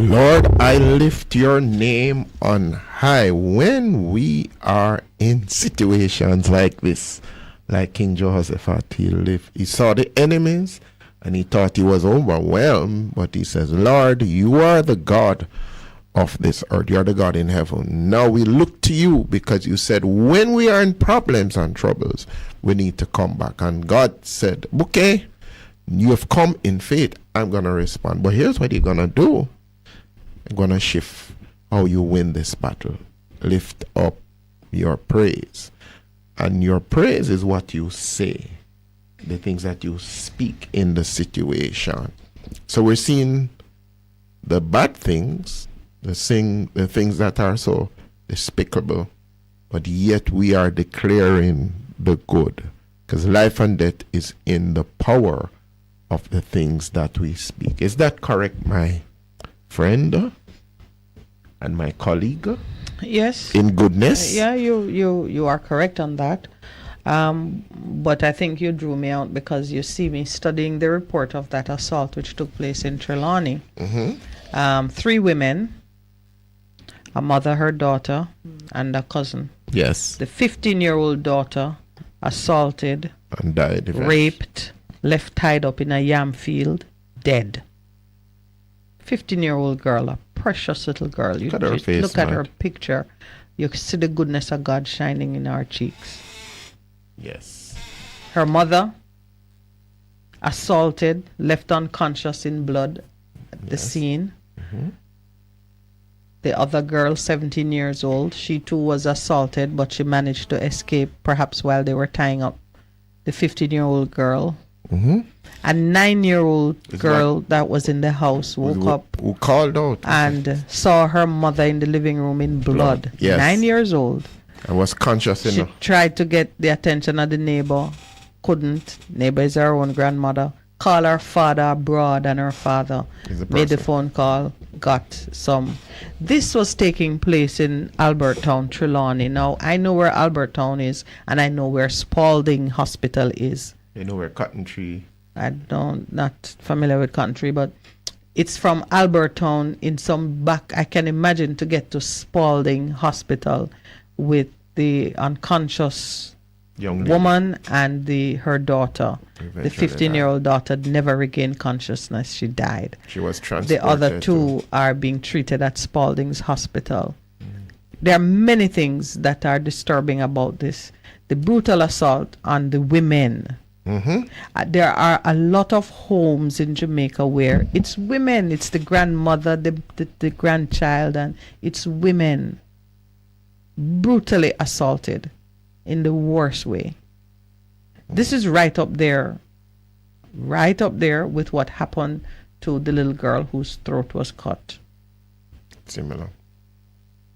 Lord, I lift your name on high. When we are in situations like this, like King Jehoshaphat, he saw the enemies and he thought he was overwhelmed, but he says, Lord, you are the God of this earth. You are the God in heaven. Now we look to you because you said when we are in problems and troubles, we need to come back. And God said, okay, you have come in faith. I'm going to respond. But here's what you're going to do. I'm going to shift how you win this battle. Lift up your praise. And your praise is what you say, the things that you speak in the situation. So we're seeing the bad things the things that are so despicable, but yet we are declaring the good, because life and death is in the power of the things that we speak. Is that correct, my friend and my colleague? Yes. In goodness? Yeah, you are correct on that. But I think you drew me out because you see me studying the report of that assault which took place in Trelawney. 3 women, a mother, her daughter, and a cousin. Yes. The 15-year-old daughter assaulted, and died, raped, left tied up in a yam field, dead. 15-year-old girl, a precious little girl. You Look at her face, look at man. her picture, you see the goodness of God shining in her cheeks. Yes. Her mother assaulted, left unconscious in blood at the scene. The other girl, 17 years old, she too was assaulted, but she managed to escape, perhaps while they were tying up the 15-year-old girl. A 9-year-old girl that was in the house woke up, who called out and saw her mother in the living room in blood. Yes. 9 years old. I was conscious She enough. tried to get the attention of the neighbor, couldn't. Neighbor is her own grandmother. Call her father abroad, and her father made the phone call, got some. This was taking place in Albertown, Trelawney. Now, I know where Albertown is, and I know where Spalding Hospital is. You know where Cotton Tree? Not familiar with country, but it's from Albertown in some back. I can imagine to get to Spalding Hospital with the unconscious young lady, woman and her daughter. Eventually The 15-year-old daughter never regained consciousness. She died. She was transported. The other 2 are being treated at Spalding's Hospital. There are many things that are disturbing about this. The brutal assault on the women. There are a lot of homes in Jamaica where it's women, it's the grandmother, the grandchild, and it's women brutally assaulted in the worst way. This is right up there with what happened to the little girl whose throat was cut. Similar.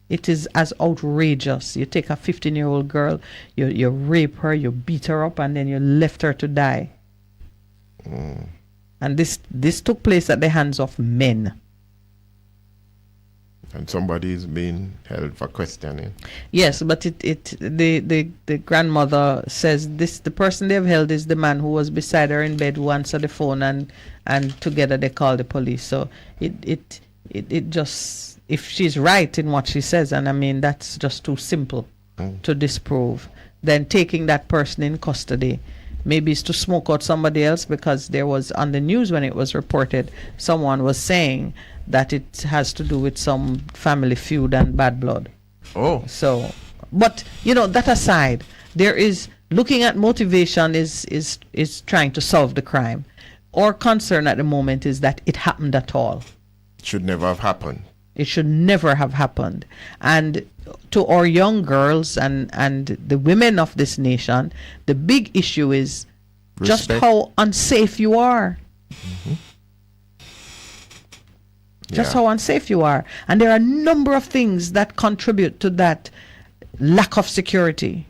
It is as outrageous. You take a 15-year-old girl, you rape her, you beat her up, and then you left her to die. And this took place at the hands of men. And somebody is being held for questioning. Yes, but the grandmother says the person they've held is the man who was beside her in bed, who answered the phone, and together they called the police. So it just, if she's right in what she says, and I mean that's just too simple to disprove, then taking that person in custody, maybe it's to smoke out somebody else, because there was on the news when it was reported, someone was saying that it has to do with some family feud and bad blood. So, but that aside, there is looking at motivation is trying to solve the crime. Our concern at the moment is that it happened at all. It should never have happened. It should never have happened. And to our young girls and the women of this nation, the big issue is just how unsafe you are. Just how unsafe you are. And there are a number of things that contribute to that lack of security.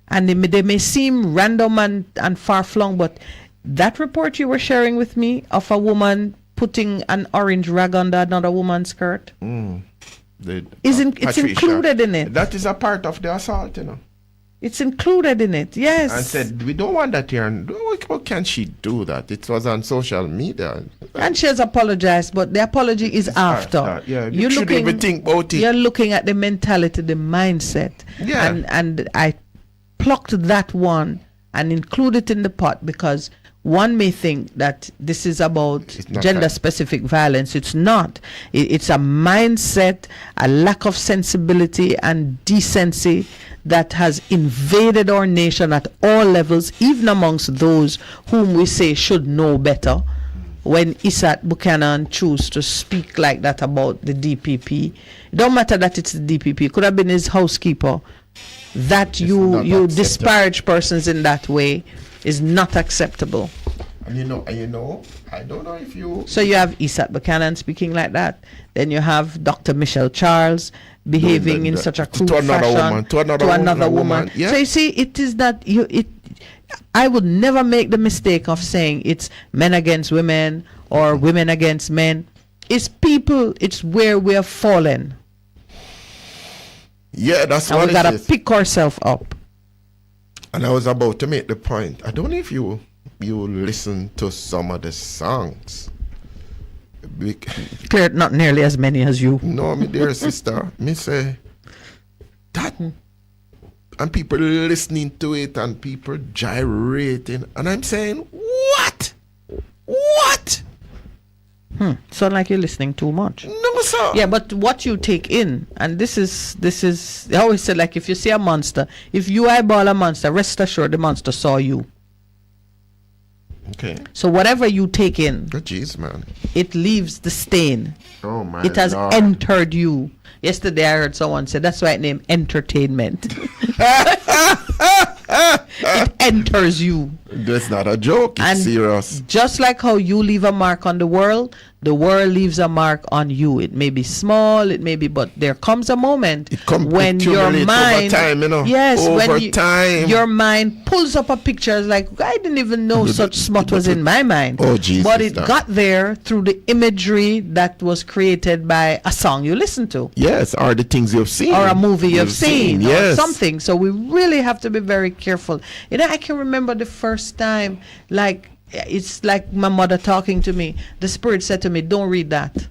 And they may seem random and far-flung, but that report you were sharing with me of a woman putting an orange rag under another woman's skirt, it's included in it. That is a part of the assault, It's included in it, yes. And said, we don't want that here. And how can she do that? It was on social media. And she has apologized, but the apology is after. Yeah, you should even think about it. You're looking at the mentality, the mindset. Yeah. And I plucked that one and included it in the pot, because one may think that this is about gender-specific violence. It's not. It's a mindset, a lack of sensibility and decency that has invaded our nation at all levels, even amongst those whom we say should know better. When Isat Buchanan choose to speak like that about the DPP, it don't matter that it's the DPP. It could have been his housekeeper. That you disparage persons in that way is not acceptable. And you know, I don't know if you. So you have Isaac Buchanan speaking like that. Then you have Dr. Michelle Charles behaving in such a crude fashion to another woman. Yeah. So you see, it is that I would never make the mistake of saying it's men against women or women against men. It's people. It's where we're fallen. Yeah, that's and what we gotta pick ourselves up. And I was about to make the point. I don't know if you listen to some of the songs. Clear, not nearly as many as you. No, my dear sister, me say that, and people listening to it and people gyrating, and I'm saying, what? Sound like you're listening too much. No, sir. Yeah, but what you take in, and this is, I always say, like, if you see a monster, if you eyeball a monster, rest assured the monster saw you. Okay. So whatever you take in, jeez, man, it leaves the stain. Oh my! It has Lord. entered you. Yesterday I heard someone say that's why it named entertainment. It enters you. That's not a joke. It's serious. Just like how you leave a mark on the world leaves a mark on you. It may be small, it may be, but there comes a moment when your mind, over time, you know. Yes, over when time, your mind pulls up a picture. It's like, I didn't even know such smut was in my mind. Oh, Jesus! But it got there through the imagery that was created by a song you listened to. Yes, or the things you've seen, or a movie you've seen, yes, or something. So we really have to be very careful. You know, I can remember the first time, like, it's like my mother talking to me. The Spirit said to me, don't read that.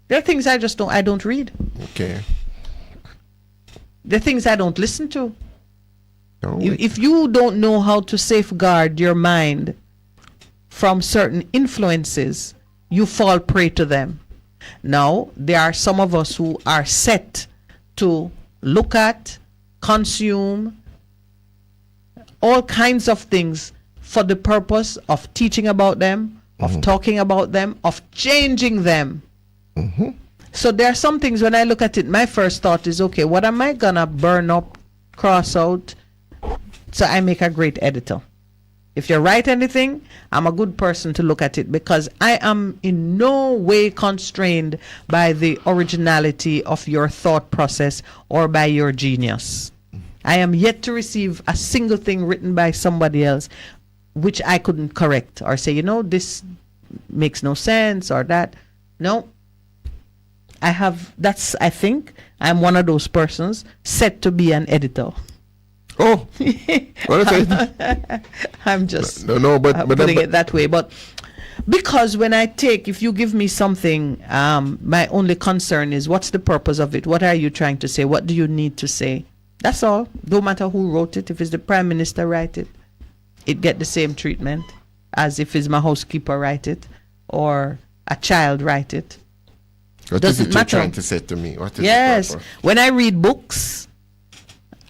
There are things I don't read. Okay. There are things I don't listen to. If you don't know how to safeguard your mind from certain influences, you fall prey to them. Now, there are some of us who are set to look at, consume all kinds of things for the purpose of teaching about them, of talking about them, of changing them. So there are some things when I look at it, my first thought is, okay, what am I gonna burn up, cross out, so I make a great editor? If you write anything, I'm a good person to look at it because I am in no way constrained by the originality of your thought process or by your genius. I am yet to receive a single thing written by somebody else which I couldn't correct or say, this makes no sense or that. No. I think I'm one of those persons set to be an editor. Oh, what is it? I'm just but putting it that way. But because if you give me something, my only concern is what's the purpose of it? What are you trying to say? What do you need to say? That's all. No matter who wrote it. If it's the Prime Minister write it, it get the same treatment as if it's my housekeeper write it or a child write it. What is it you're trying to say to me? What is yes. When I read books,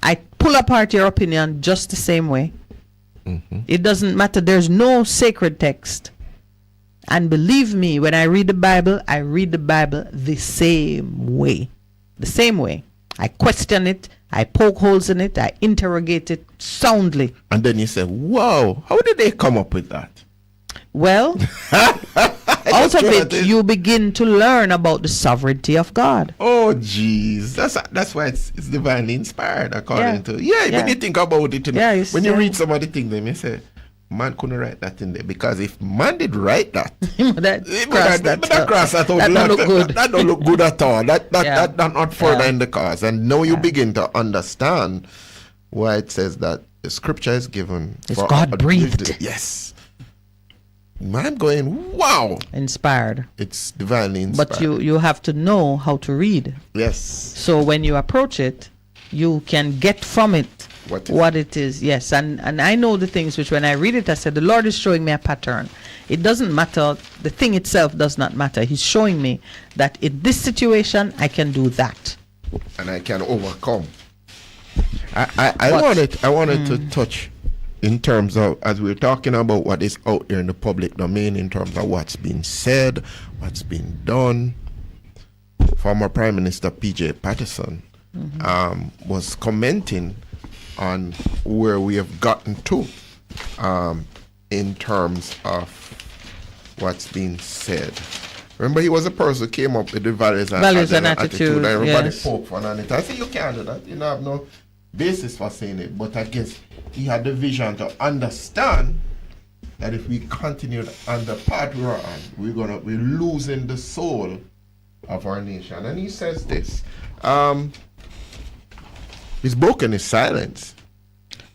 I pull apart your opinion just the same way. It doesn't matter. There's no sacred text. And believe me, when I read the Bible the same way. The same way. I question it. I poke holes in it. I interrogate it soundly. And then you say, wow, how did they come up with that? Well, out of it, you begin to learn about the sovereignty of God. Oh, jeez. That's why it's divinely inspired, according to... Yeah, when you think about it, when you read some of the things, they may say, man couldn't write that in there. Because if man did write that, that don't look good. That don't look good at all. That not further in the cause. And now you begin to understand why it says that the scripture is given. It's God breathed. Yes. I'm going, wow. Inspired. It's divinely inspired. But you have to know how to read. Yes. So when you approach it, you can get from it what it is. Yes. And I know the things which when I read it, I said, the Lord is showing me a pattern. It doesn't matter. The thing itself does not matter. He's showing me that in this situation, I can do that. And I can overcome. I wanted to touch in terms of, as we're talking about what is out there in the public domain, in terms of what's been said, what's been done. Former Prime Minister P.J. Patterson was commenting on where we have gotten to in terms of what's being said. Remember, he was a person who came up with the values and attitude. And everybody spoke fun on it. I say, you can't do that. You don't have no basis for saying it. But I guess he had the vision to understand that if we continued on the path we're on, we're losing the soul of our nation. And he says this. He's broken his silence.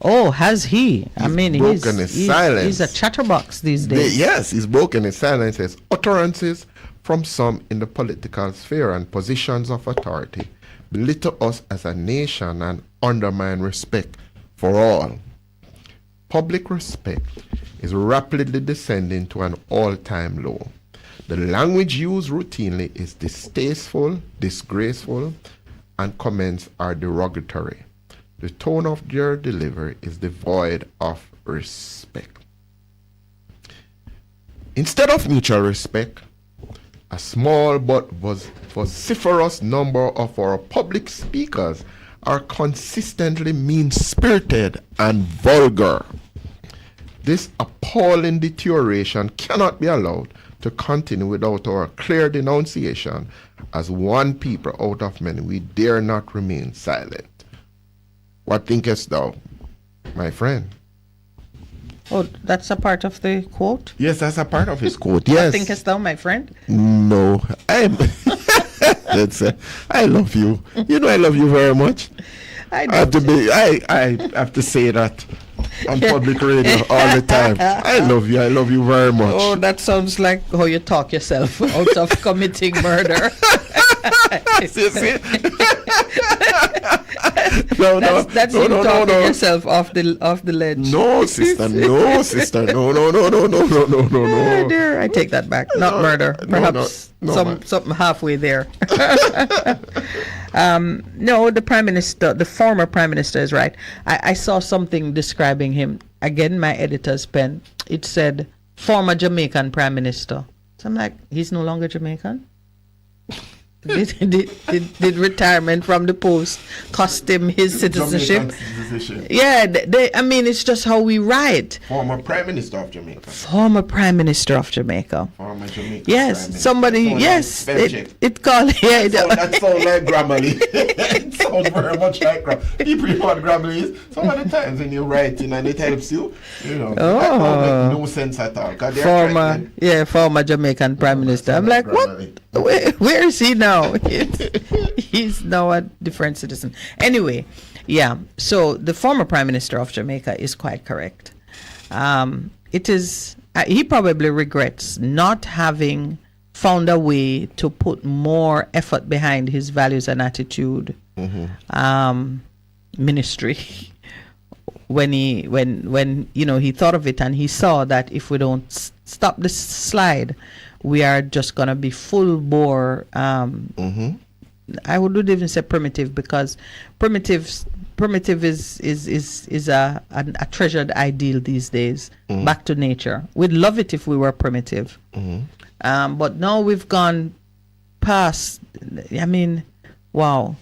Oh, has he? He's silence. He's a chatterbox these days. Yes, he's broken his silence. His utterances from some in the political sphere and positions of authority belittle us as a nation and undermine respect for all. Public respect is rapidly descending to an all-time low. The language used routinely is distasteful, disgraceful, and comments are derogatory. The tone of their delivery is devoid of respect. Instead of mutual respect, a small but vociferous number of our public speakers are consistently mean-spirited and vulgar. This appalling deterioration cannot be allowed to continue without our clear denunciation. As one people out of many, we dare not remain silent. What thinkest thou, my friend? Oh, that's a part of the quote? Yes, that's a part of his quote. Yes. What thinkest thou, my friend? No, I love you. You know I love you very much. I have to say that on public radio all the time. I love you very much. Oh, that sounds like how you talk yourself out of committing murder. That's you talking yourself off the ledge. No, sister. No. Oh, dear, I take that back. Not murder. Perhaps something halfway there. No, the former prime minister is right. I saw something describing him. Again, my editor's pen. It said former Jamaican prime minister. So I'm like, he's no longer Jamaican? Did retirement from the post cost him his citizenship? Yeah, it's just how we write. Former Prime Minister of Jamaica. Former Prime Minister of Jamaica. Former Jamaican. Yes, somebody. Yes, it called. Yeah, that sounds like Grammarly. It sounds very much like Grammarly. People know what Grammarly is. Some of the times when you're writing and it helps you, that don't make no sense at all. Former Jamaican Prime Minister. I'm like, what? Where is he now? He's now a different citizen. Anyway, yeah. So the former Prime Minister of Jamaica is quite correct. It is. He probably regrets not having found a way to put more effort behind his values and attitude ministry. When he thought of it and he saw that if we don't stop this slide, we are just gonna be full bore. I would even say primitive, because primitive is a treasured ideal these days. Back to nature. We'd love it if we were primitive, but now we've gone past. Wow,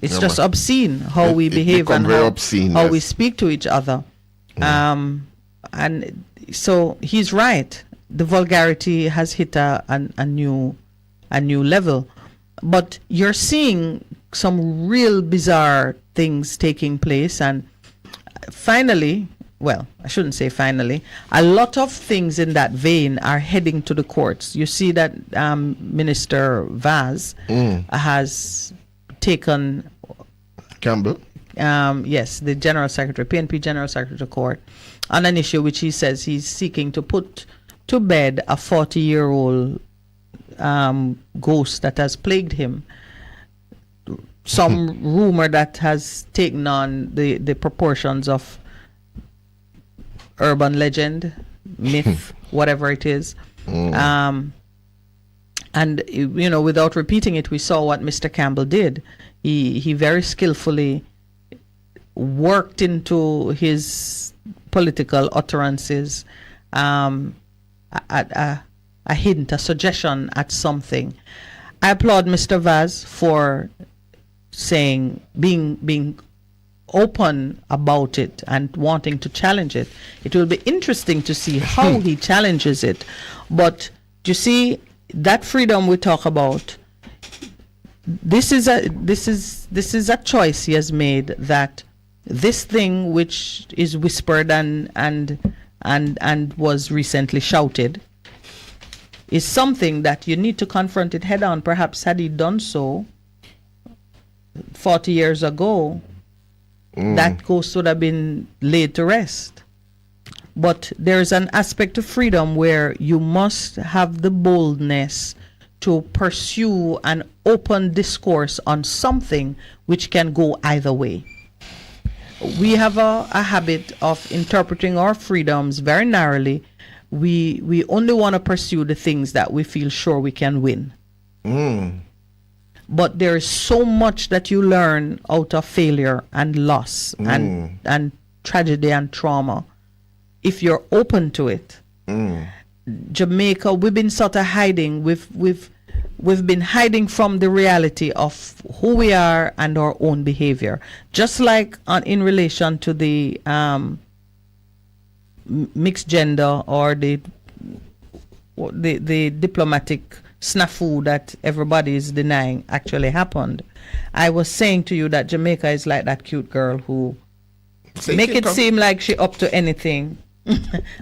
it's just obscene how we behave and how we speak to each other. And so he's right. The vulgarity has hit a new level, but you're seeing some real bizarre things taking place. And finally, well, I shouldn't say finally, a lot of things in that vein are heading to the courts. You see that Minister Vaz has taken Campbell. Yes, the General Secretary, PNP General Secretary to court on an issue which he says he's seeking to put to bed a 40-year-old ghost that has plagued him. Some rumor that has taken on the proportions of urban legend, myth, whatever it is. And without repeating it, we saw what Mr. Campbell did. He very skillfully worked into his political utterances a hint, a suggestion at something. I applaud Mr. Vaz for being open about it and wanting to challenge it. It will be interesting to see how he challenges it. But you see, that freedom we talk about, this is a choice he has made, that this thing which is whispered and was recently shouted is something that you need to confront it head on. Perhaps had he done so 40 years ago, that ghost would have been laid to rest. But there's an aspect of freedom where you must have the boldness to pursue an open discourse on something which can go either way. We have a habit of interpreting our freedoms very narrowly. We only want to pursue the things that we feel sure we can win. But there is so much that you learn out of failure and loss and tragedy and trauma if you're open to it. Jamaica, we've been sort of hiding. We've been hiding from the reality of who we are and our own behavior. Just like in relation to the mixed gender or the diplomatic snafu that everybody is denying actually happened. I was saying to you that Jamaica is like that cute girl who make it seem like she up to anything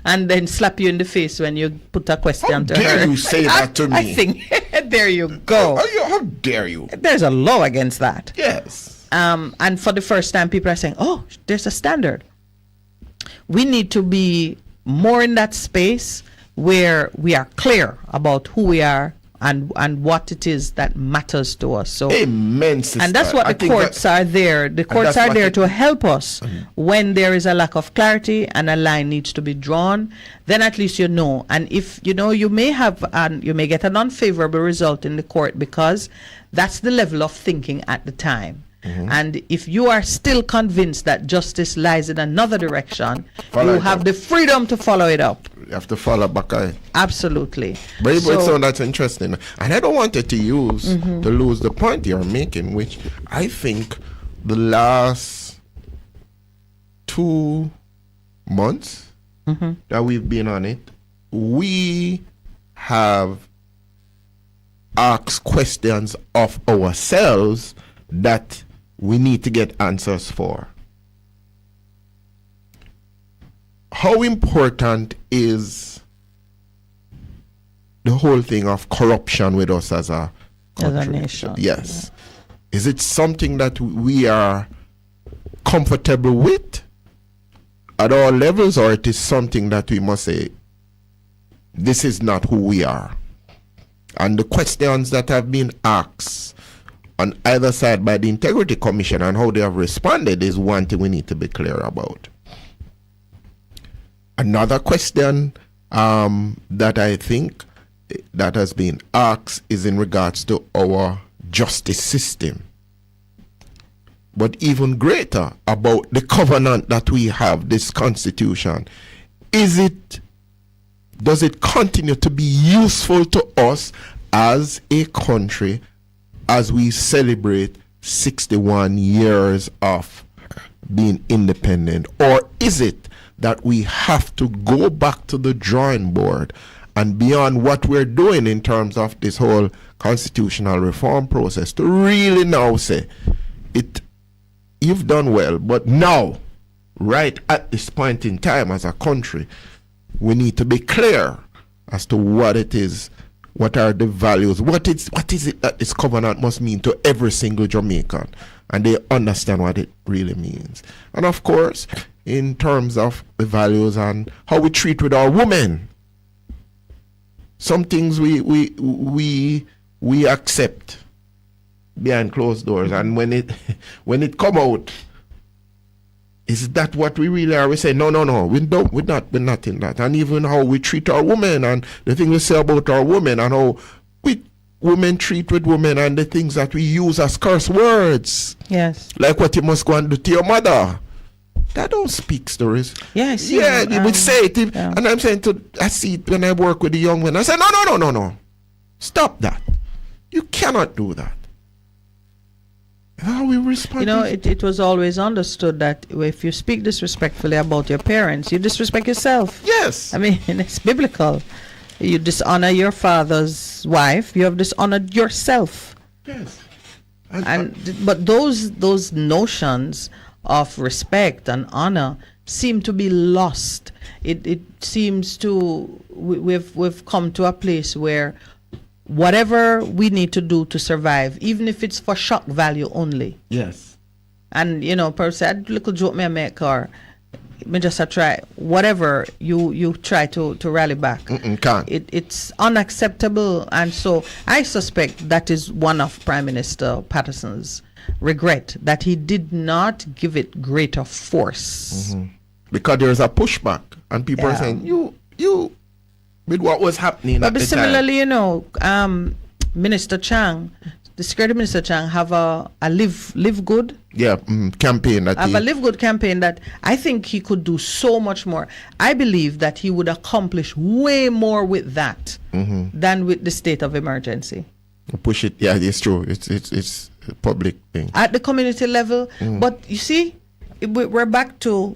and then slap you in the face when you put a question to her. How dare you say that to me? I think, there you go. How dare you? There's a law against that. Yes. And for the first time, people are saying, oh, there's a standard. We need to be more in that space where we are clear about who we are and what it is that matters to us. So, amen, sister. And that's what the courts are there. The courts are there to help us when there is a lack of clarity and a line needs to be drawn. Then at least you know. And if you know, you may get an unfavorable result in the court because that's the level of thinking at the time. And if you are still convinced that justice lies in another direction, you have the freedom to follow it up. You have to follow back. Absolutely. But so that's interesting. And I don't want it to lose the point you're making, which I think the last 2 months that we've been on it, we have asked questions of ourselves that we need to get answers for. How important is the whole thing of corruption with us as a country? As a nation. Yes. Yeah. Is it something that we are comfortable with at all levels, or it is something that we must say, this is not who we are? And the questions that have been asked on either side by the Integrity Commission and how they have responded is one thing we need to be clear about. Another question that I think that has been asked is in regards to our justice system. But even greater about the covenant that we have, this constitution. Does it continue to be useful to us as a country as we celebrate 61 years of being independent? Or is it that we have to go back to the drawing board and beyond what we're doing in terms of this whole constitutional reform process to really now say, you've done well, but now, right at this point in time as a country, we need to be clear as to what it is. What are the values? What is it that this covenant must mean to every single Jamaican? And they understand what it really means. And of course, in terms of the values and how we treat with our women, some things we accept behind closed doors, and when it come out, is that what we really are? We say no, we're not in that. And even how we treat our women and the thing we say about our women and how women treat with women and the things that we use as curse words. Yes. Like what you must go and do to your mother. That don't speak stories. Yes. Yeah, you would say it. Yeah. And I'm saying I see it when I work with the young men. I say, no. Stop that. You cannot do that. How we respond? You know, it was always understood that if you speak disrespectfully about your parents, you disrespect yourself. Yes. I mean, it's biblical. You dishonor your father's wife, you have dishonored yourself. Yes. But those notions of respect and honor seem to be lost. It seems to we've come to a place where whatever we need to do to survive, even if it's for shock value only. Yes. And you know, per se, little joke me make or me just a try whatever you try to rally back. Can't. It's unacceptable, and so I suspect that is one of Prime Minister Patterson's regret, that he did not give it greater force. Because there's a pushback, and people are saying you with what was happening at the similarly, time. you know, Minister Chang, the Security Minister Chang, have a live good. Campaign that have a live good campaign that I think he could do so much more. I believe that he would accomplish way more with that than with the state of emergency. Push it, it's true. It's a public thing at the community level. But you see, we're back to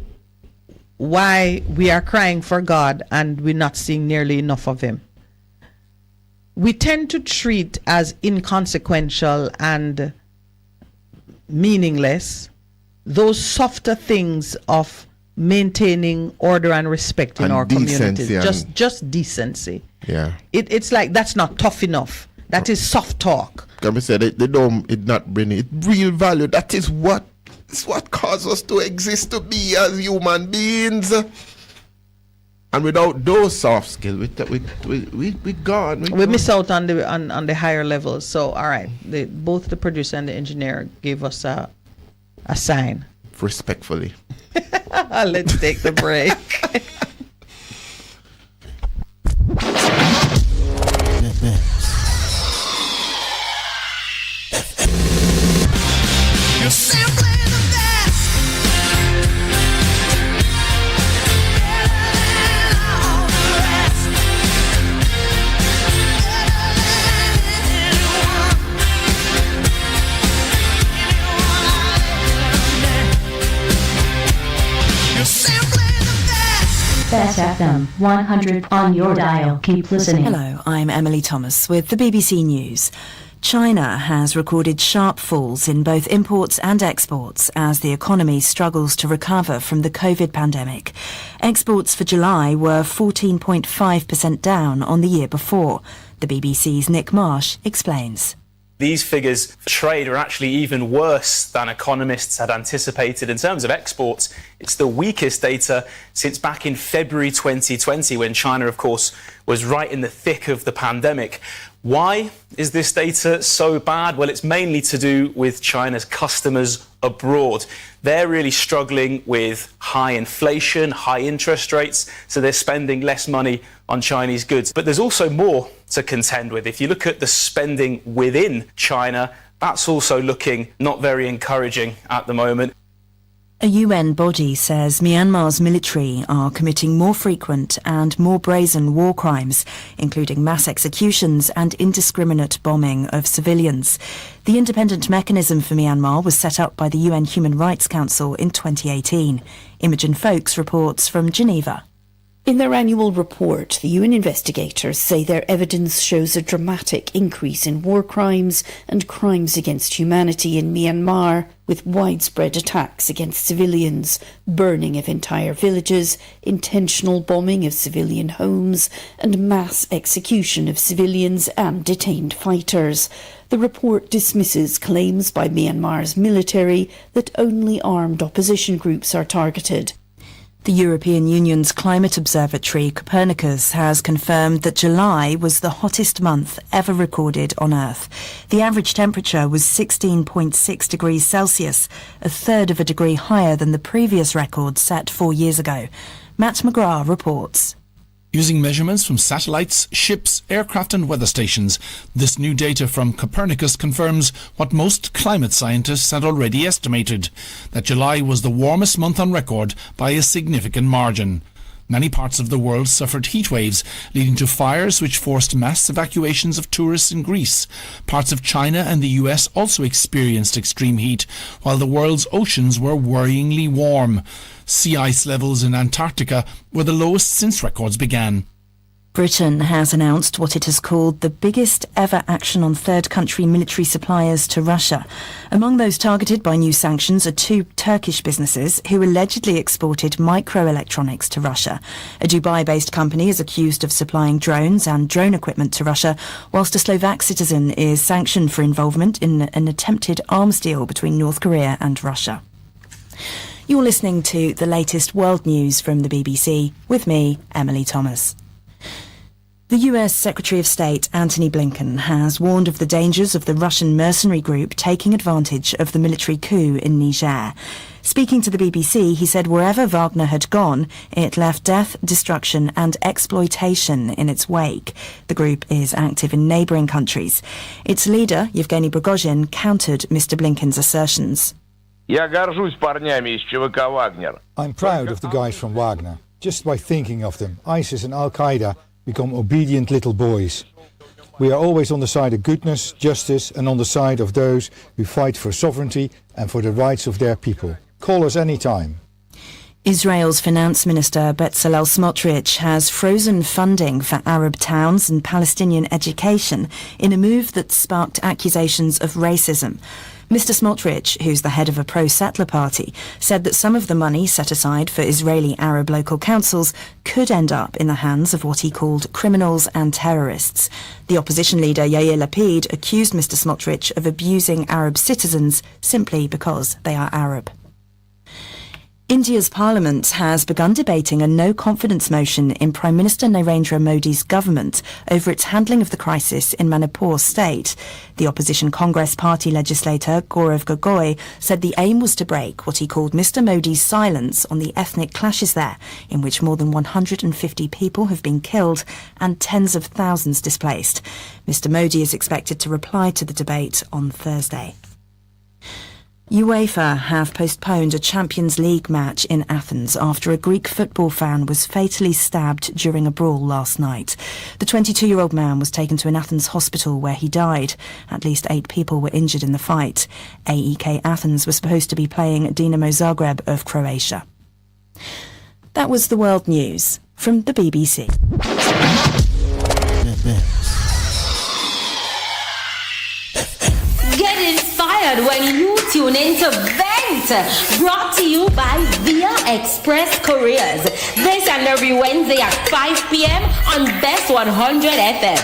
why we are crying for God and we're not seeing nearly enough of him. We tend to treat as inconsequential and meaningless those softer things of maintaining order and respect in our communities. Just decency. Yeah. It's like that's not tough enough. That is soft talk. Can we say they don't not bring it real value? That is what caused us to exist, to be as human beings. And without those soft skills, we gone. We miss out on the higher levels. So all right, both the producer and the engineer gave us a sign. Respectfully. Let's take the break. You're simply the best. Better than all the rest. Better than anyone. You're simply the best. Best FM 100 on your dial. Keep listening. Hello, I'm Emily Thomas with the BBC News. China has recorded sharp falls in both imports and exports as the economy struggles to recover from the COVID pandemic. Exports for July were 14.5% down on the year before. The BBC's Nick Marsh explains. These figures for trade are actually even worse than economists had anticipated. In terms of exports, it's the weakest data since back in February 2020, when China, of course, was right in the thick of the pandemic. Why is this data so bad? Well, it's mainly to do with China's customers abroad. They're really struggling with high inflation, high interest rates, so they're spending less money on Chinese goods. But there's also more to contend with. If you look at the spending within China, that's also looking not very encouraging at the moment. A UN body says Myanmar's military are committing more frequent and more brazen war crimes, including mass executions and indiscriminate bombing of civilians. The independent mechanism for Myanmar was set up by the UN Human Rights Council in 2018. Imogen Folks reports from Geneva. In their annual report, the UN investigators say their evidence shows a dramatic increase in war crimes and crimes against humanity in Myanmar, with widespread attacks against civilians, burning of entire villages, intentional bombing of civilian homes, and mass execution of civilians and detained fighters. The report dismisses claims by Myanmar's military that only armed opposition groups are targeted. The European Union's climate observatory, Copernicus, has confirmed that July was the hottest month ever recorded on Earth. The average temperature was 16.6 degrees Celsius, a third of a degree higher than the previous record set 4 years ago. Matt McGrath reports. Using measurements from satellites, ships, aircraft and weather stations, this new data from Copernicus confirms what most climate scientists had already estimated, that July was the warmest month on record by a significant margin. Many parts of the world suffered heat waves, leading to fires which forced mass evacuations of tourists in Greece. Parts of China and the US also experienced extreme heat, while the world's oceans were worryingly warm. Sea ice levels in Antarctica were the lowest since records began. Britain has announced what it has called the biggest ever action on third country military suppliers to Russia. Among those targeted by new sanctions are 2 Turkish businesses who allegedly exported microelectronics to Russia. A Dubai-based company is accused of supplying drones and drone equipment to Russia, whilst a Slovak citizen is sanctioned for involvement in an attempted arms deal between North Korea and Russia. You're listening to the latest world news from the BBC with me, Emily Thomas. The US Secretary of State Antony Blinken has warned of the dangers of the Russian mercenary group taking advantage of the military coup in Niger. Speaking to the BBC, he said wherever Wagner had gone, it left death, destruction and exploitation in its wake. The group is active in neighbouring countries. Its leader, Yevgeny Prigozhin, countered Mr. Blinken's assertions. I'm proud of the guys from Wagner. Just by thinking of them, ISIS and Al-Qaeda become obedient little boys. We are always on the side of goodness, justice and on the side of those who fight for sovereignty and for the rights of their people. Call us anytime. Israel's finance minister Bezalel Smotrich has frozen funding for Arab towns and Palestinian education in a move that sparked accusations of racism. Mr. Smotrich, who's the head of a pro-settler party, said that some of the money set aside for Israeli Arab local councils could end up in the hands of what he called criminals and terrorists. The opposition leader Yair Lapid accused Mr. Smotrich of abusing Arab citizens simply because they are Arab. India's parliament has begun debating a no-confidence motion in Prime Minister Narendra Modi's government over its handling of the crisis in Manipur state. The opposition Congress party legislator Gaurav Gogoi said the aim was to break what he called Mr. Modi's silence on the ethnic clashes there, in which more than 150 people have been killed and tens of thousands displaced. Mr. Modi is expected to reply to the debate on Thursday. UEFA have postponed a Champions League match in Athens after a Greek football fan was fatally stabbed during a brawl last night. The 22-year-old man was taken to an Athens hospital where he died. At least 8 people were injured in the fight. AEK Athens was supposed to be playing Dinamo Zagreb of Croatia. That was the world news from the BBC. Get inspired when you tune into Vent, brought to you by Via Express Couriers. This and every Wednesday at 5 p.m. on Best 100 FM.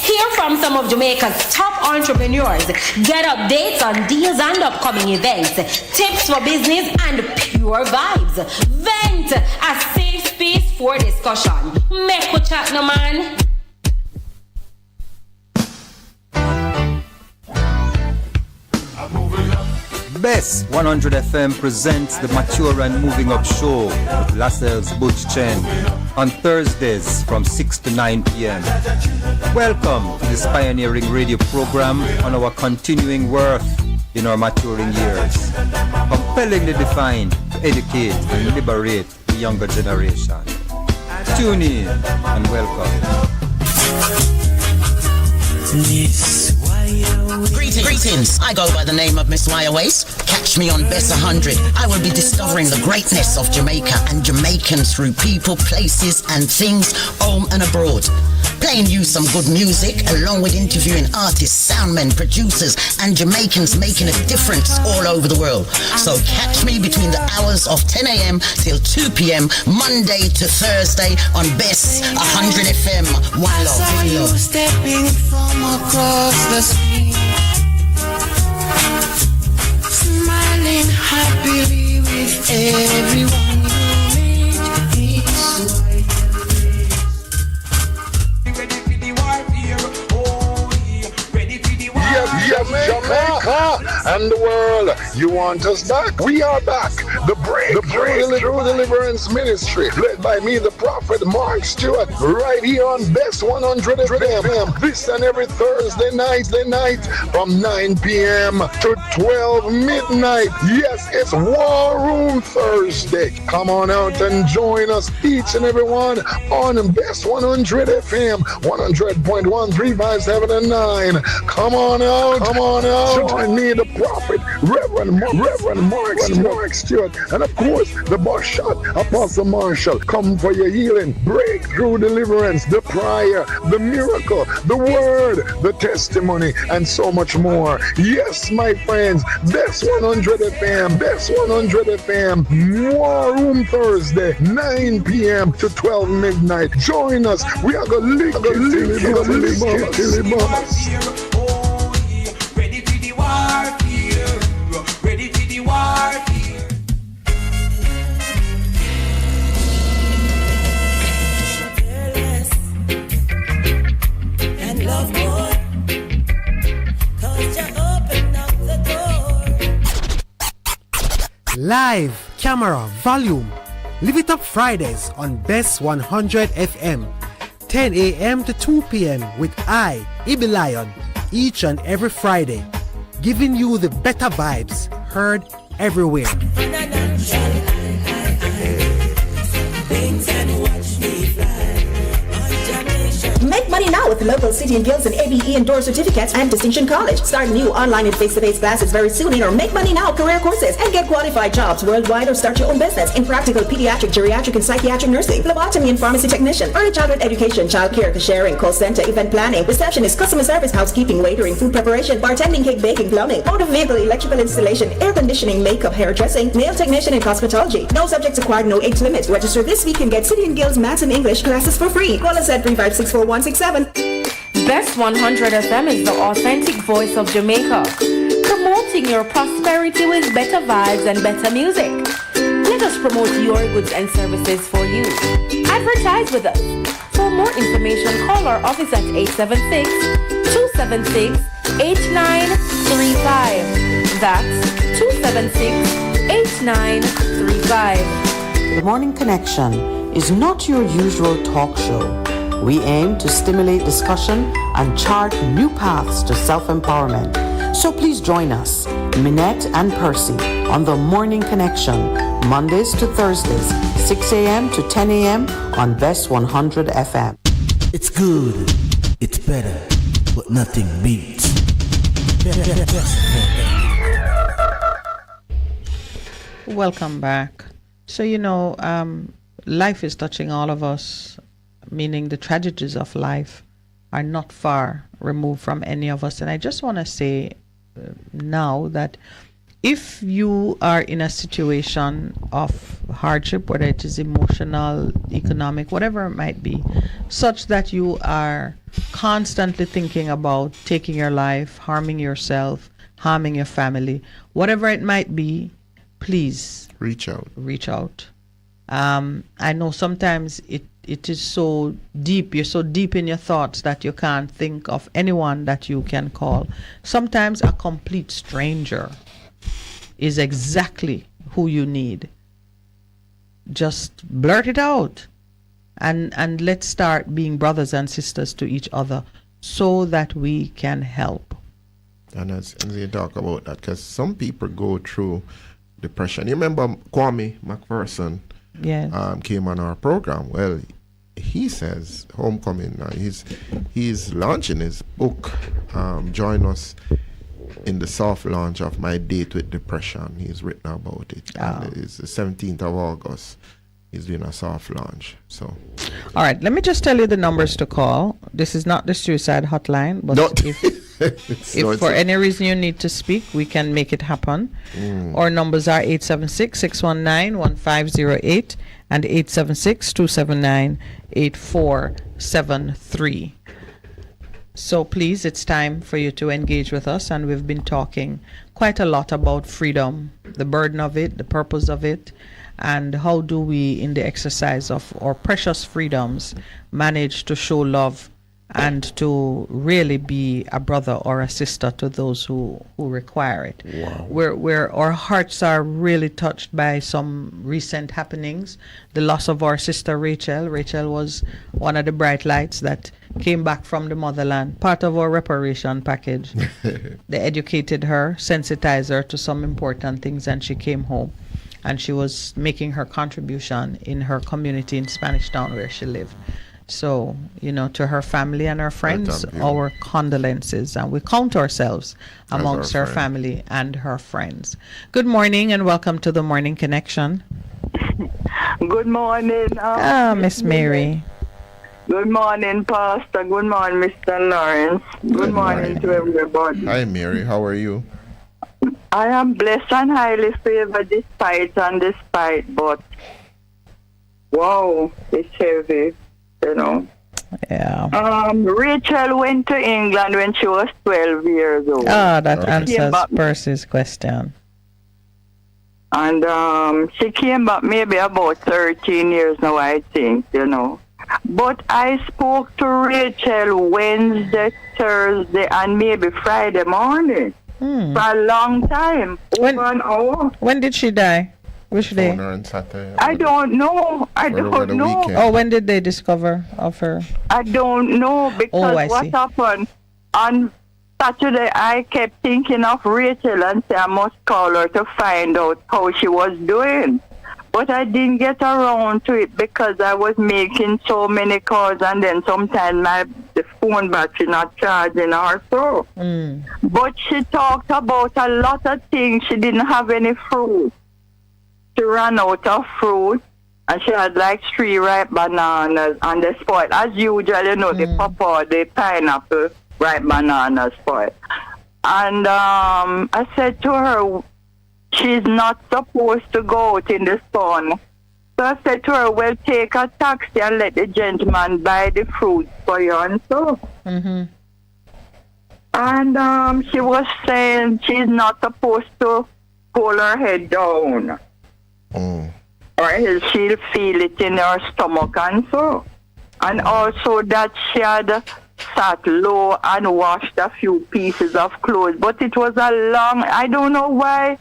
Hear from some of Jamaica's top entrepreneurs. Get updates on deals and upcoming events, tips for business and pure vibes. Vent, a safe space for discussion. Make we chat, no man. Bess 100 FM presents the Mature and Moving Up Show with Lascelles Butch Chen on Thursdays from 6 to 9 p.m. Welcome to this pioneering radio program on our continuing worth in our maturing years. Compellingly defined to educate and liberate the younger generation. Tune in and welcome. Greetings. I go by the name of Miss Wire Waist. Catch me on Bess 100. I will be discovering the greatness of Jamaica and Jamaicans through people, places and things, home and abroad. Playing you some good music along with interviewing artists, soundmen, producers and Jamaicans making a difference all over the world. So catch me between the hours of 10 a.m. till 2 p.m. Monday to Thursday on Bess 100 FM. One love. I saw you stepping from across the street, smiling happily with everyone you meet. Jamaica, and the world. You want us back? We are back. The Breakthrough Deliverance Ministry, led by me, the prophet Mark Stewart, right here on Best 100 FM. This and every Thursday night, from 9 p.m. to 12 midnight. Yes, it's War Room Thursday. Come on out and join us, each and every one, on Best 100 FM, 100.1, 357 and 9. Come on out. Join me, the prophet, Reverend Mark Stewart, and of course, the boss shot, Apostle Marshall. Come for your healing, breakthrough, deliverance, the prayer, the miracle, the word, the testimony, and so much more. Yes, my friends, Best 100 FM, Best 100 FM, War Room Thursday, 9 p.m. to 12 midnight. Join us. We are going to lick it. Ready for the warfare. Ready for the warfare. Fearless and love more. 'Cause you open up the door. Live, camera, volume. Live It Up Fridays on Best 100 FM. 10 a.m. to 2 p.m. with I, Ibi Lion, each and every Friday, giving you the better vibes heard everywhere. Make money now with local City and Guilds and ABE endorsed certificates and Distinction College. Start new online and face-to-face classes very soon in or make money now career courses and get qualified jobs worldwide or start your own business in practical pediatric, geriatric, and psychiatric nursing, phlebotomy and pharmacy technician, early childhood education, child care, cashiering, call center, event planning, receptionist, customer service, housekeeping, waitering, food preparation, bartending, cake baking, plumbing, motor vehicle, electrical installation, air conditioning, makeup, hairdressing, nail technician, and cosmetology. No subjects acquired, no age limit. Register this week and get City and Guilds Maths and English classes for free. Call us at 3564167. Best 100 FM is the authentic voice of Jamaica, promoting your prosperity with better vibes and better music. Let us promote your goods and services for you. Advertise with us. For more information, call our office at 876-276-8935. That's 276-8935. The Morning Connection is not your usual talk show. We aim to stimulate discussion and chart new paths to self-empowerment. So please join us, Minett and Percy, on the Morning Connection, Mondays to Thursdays, 6 a.m. to 10 a.m. on Best 100 FM. It's good, it's better, but nothing beats. Welcome back. So, life is touching all of us, meaning the tragedies of life are not far removed from any of us. And I just want to say now that if you are in a situation of hardship, whether it is emotional, economic, whatever it might be, such that you are constantly thinking about taking your life, harming yourself, harming your family, whatever it might be, please reach out. I know sometimes it is so deep, you're so deep in your thoughts that you can't think of anyone that you can call. Sometimes a complete stranger is exactly who you need. Just blurt it out and let's start being brothers and sisters to each other so that we can help. And as you talk about that, because some people go through depression. You remember Kwame McPherson? Yes. Came on our program. Well, he says Homecoming. He's launching his book. Join us in the soft launch of My Date with Depression. He's written about it. And it's the 17th of August. He's doing a soft launch. So, all right. Let me just tell you the numbers to call. This is not the suicide hotline, but if for any reason you need to speak, we can make it happen. Our numbers are 876-619-1508 and 876-279-8473. So please, it's time for you to engage with us, and we've been talking quite a lot about freedom, the burden of it, the purpose of it, and how do we, in the exercise of our precious freedoms, manage to show love and to really be a brother or a sister to those who require it. Wow. Where our hearts are really touched by some recent happenings. The loss of our sister Rachel. Rachel was one of the bright lights that came back from the motherland, part of our reparation package. They educated her, sensitized her to some important things, and she came home. And she was making her contribution in her community in Spanish Town where she lived. So, to her family and her friends, our condolences. And we count ourselves amongst her family and her friends. Good morning and welcome to the Morning Connection. Good morning. Miss Mary. Good morning, Pastor. Good morning, Mr. Lawrence. Good morning to everybody. Hi, Mary. How are you? I am blessed and highly favored despite, but wow, it's heavy, Yeah. Rachel went to England when she was 12 years old. That answers Percy's question. And she came back maybe about 13 years now, I think, But I spoke to Rachel Wednesday, Thursday, and maybe Friday morning for a long time, over an hour. When did she die? Which day? I don't know. I don't know. Oh, when did they discover of her? I don't know because what happened on Saturday, I kept thinking of Rachel and say I must call her to find out how she was doing. But I didn't get around to it because I was making so many calls, and then sometimes the phone battery not charging or so. But she talked about a lot of things. She didn't have any fruit. She ran out of fruit, and she had like 3 ripe bananas, and they spoiled. As usual, the papa, the pineapple, ripe bananas spoiled. And I said to her, she's not supposed to go out in the sun. So I said to her, well, take a taxi and let the gentleman buy the fruits for you and so. And she was saying she's not supposed to pull her head down. Or else she'll feel it in her stomach and so. And also that she had sat low and washed a few pieces of clothes. But it was a long, I don't know why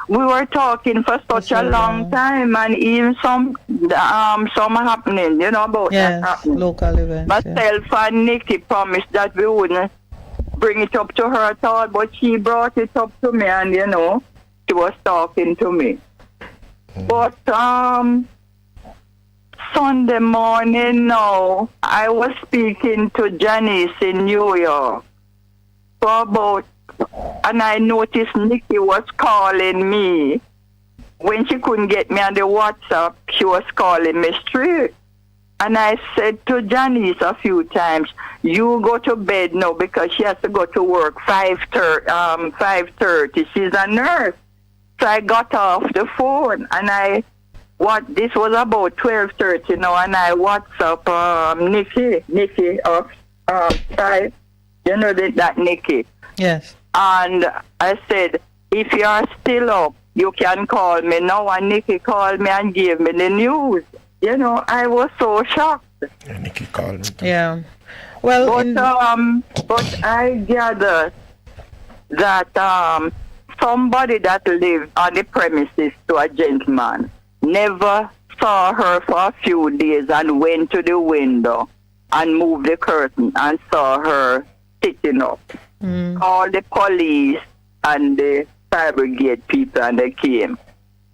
we were talking for such a long time, and even some happening, about that happening. Local events. Myself and Nikki promised that we wouldn't bring it up to her at all, but she brought it up to me, and she was talking to me. But Sunday morning now, I was speaking to Janice in New York and I noticed Nikki was calling me. When she couldn't get me on the WhatsApp, she was calling me straight. And I said to Janice a few times, you go to bed now because she has to go to work 5:30. She's a nurse. So I got off the phone and this was about 12:30 now, and I WhatsApp Nikki of 5, that Nikki. Yes. And I said, if you are still up, you can call me now. And Nikki called me and gave me the news. I was so shocked. And Nikki called me. Yeah. Well, but I gathered that somebody that lived on the premises to a gentleman never saw her for a few days and went to the window and moved the curtain and saw her sitting up. Called the police and the fire brigade people, and they came.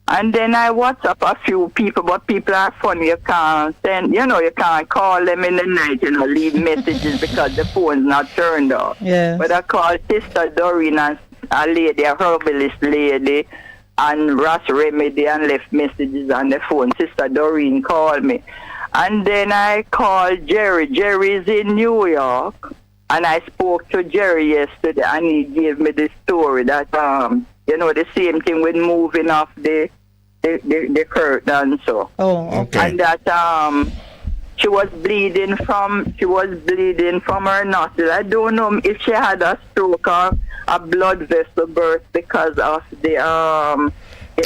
And then I WhatsApp a few people, but people are funny. You can't send, you can't call them in the night, leave messages because the phone's not turned off. Yeah. But I called Sister Doreen and a lady, a herbalist lady, and Ross Remedy, and left messages on the phone. Sister Doreen called me. And then I called Jerry. Jerry's in New York. And I spoke to Jerry yesterday, and he gave me the story that, the same thing with moving off the curtain, so. Oh, okay. And that she was bleeding from her nostril. I don't know if she had a stroke or a blood vessel burst because of the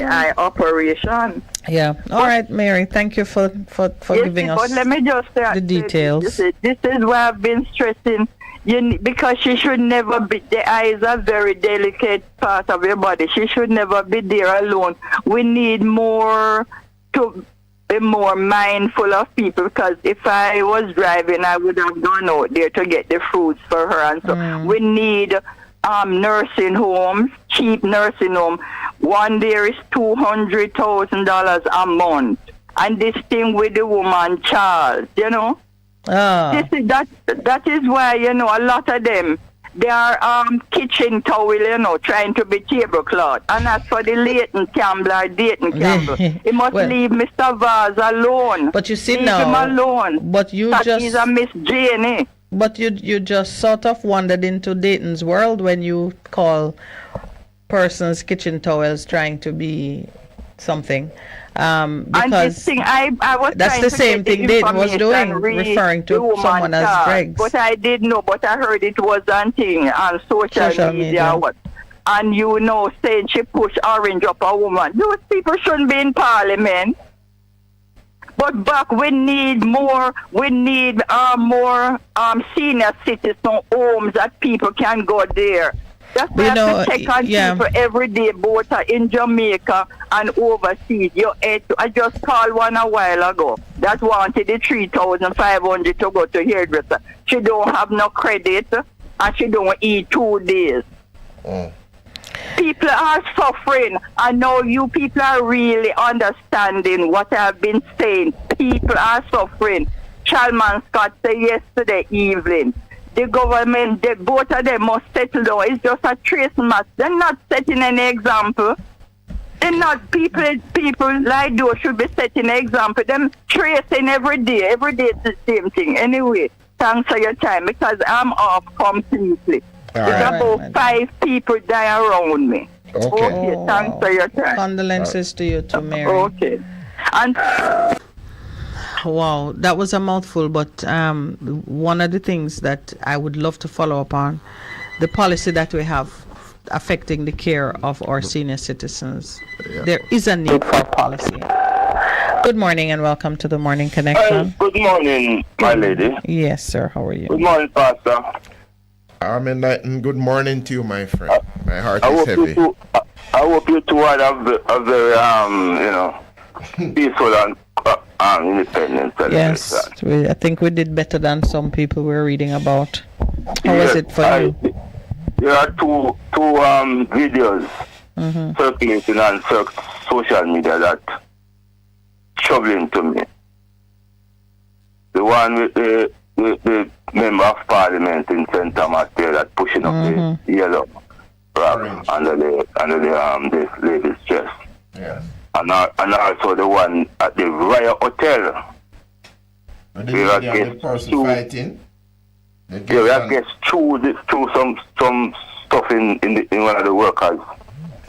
eye operation. Yeah. All right, Mary. Thank you for giving us but let me just say, the details. This is why I've been stressing. Because she should never be. The eye is a very delicate part of your body. She should never be there alone. We need more to be more mindful of people. Because if I was driving, I would have gone out there to get the fruits for her. And so we need nursing homes, cheap nursing home. One there is $200,000 a month, and this thing with the woman Charles, that is why a lot of them, they are kitchen towel, trying to be tablecloth. And as for the Leighton Campbell or Dayton Campbell, he must leave Mr. Vaz alone. But you see leave now, him alone. But you he's a Miss Janie. But you just sort of wandered into Dayton's world when you call persons kitchen towels trying to be something. Because and this thing, I was that's the same thing Dayton was doing, referring to someone as dregs. But I didn't know, but I heard it was on social media. What? And saying she pushed orange up a woman. Those people shouldn't be in parliament. But back, we need more more senior citizen homes that people can go there. That's why I have to check on people every day, both in Jamaica and overseas. I just called one a while ago that wanted the 3,500 to go to hairdresser. She don't have no credit and she don't eat 2 days. People are suffering. I know you people are really understanding what I've been saying. People are suffering. Chalman Scott said yesterday evening, the government, both of them must settle down. It's just a trace match. They're not setting any example. They're not people like those should be setting an example. Them tracing every day. Every day it's the same thing. Anyway, thanks for your time because I'm off completely. There's about 5 people die around me. Okay, thanks for your time. Condolences to you too, Mary. Okay. And wow, that was a mouthful, but one of the things that I would love to follow up on, the policy that we have affecting the care of our senior citizens. There is a need for policy. Good morning and welcome to the Morning Connection. Good morning, my lady. Yes, sir. How are you? Good morning, Pastor. I'm enlightened. Good morning to you, my friend. My heart is heavy. I hope you two are a very, peaceful and independent. Yes, I think we did better than some people we're reading about. How was it for you? There are two videos circulating on social media that troubling to me. The one with the member of parliament in St. Thomas there that pushing up the yellow rag under this lady's chest. Yeah. And also the one at the Riot Hotel. The person fighting. We have guessed through some stuff in one of the workers'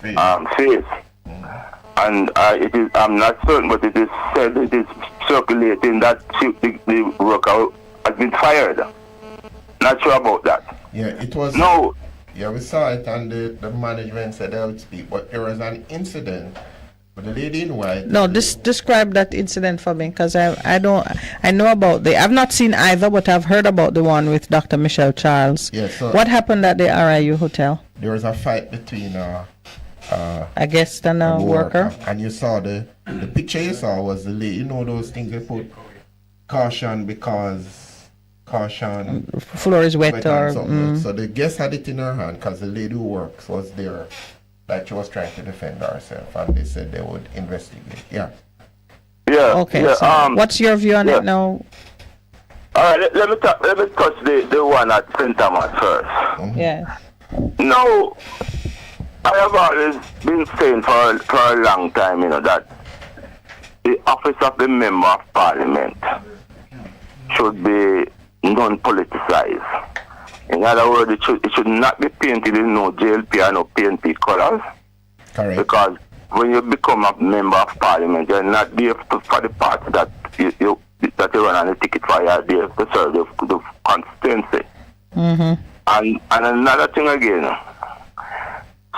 face. And I'm not certain, but it is said it is circulating that the worker has been fired. Not sure about that. Yeah, it was. No. Yeah, we saw it, and the management said they would speak, but there was an incident with the lady in white. No, describe that incident for me, because I know about I've not seen either, but I've heard about the one with Dr. Michelle Charles. Yeah, so what happened at the RIU hotel? There was a fight between a guest and a worker. And you saw the picture you saw was the lady. You know those things they put caution floor is wet or so the guest had it in her hand because the lady who works was there, like she was trying to defend herself, and they said they would investigate. Yeah. Okay. Yeah, so what's your view on it now? All right. Let me touch the one at St. Thomas first. Yes. No, I have always been saying for a long time, that the office of the member of parliament should be non-politicized. In other words, it should not be painted in no JLP or no PNP colors. Correct. Because when you become a member of parliament, you're not there for the party that you run on the ticket for. You're there to serve the constituency. And another thing again,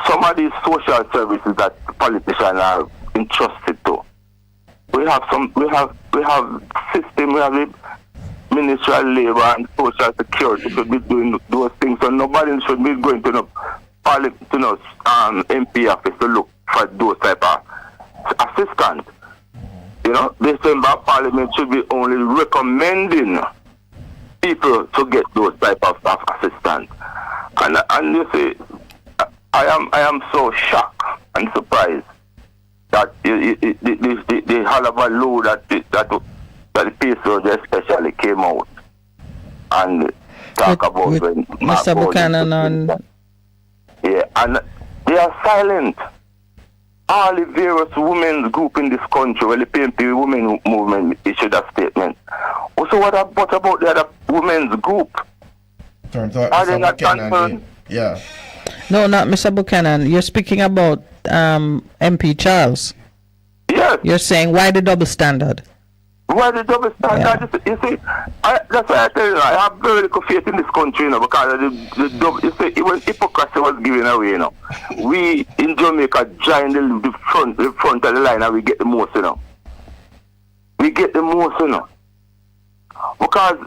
some of these social services that politicians are entrusted to. We have system, we have the Ministry of Labour and Social Security should be doing those things, so nobody should be going to MP office to look for those type of assistance. You know, this member of Parliament should be only recommending people to get those type of assistance. And you see, I am so shocked and surprised that the hell of a load that the PSO especially came out and talk about when Mr. Buchanan and and they are silent. All the various women's group in this country, well, the PMP women movement issued a statement. Also, what about the other women's group? Are they not concerned? Yeah. No, not Mr. Buchanan. You're speaking about MP Charles. Yes. You're saying why the double standard? Why the double standard? Yeah. You see, that's why I tell you, I have very little faith in this country, because of the double. You see, when hypocrisy was given away, we in Jamaica join the front of the line, and we get the most, We get the most, because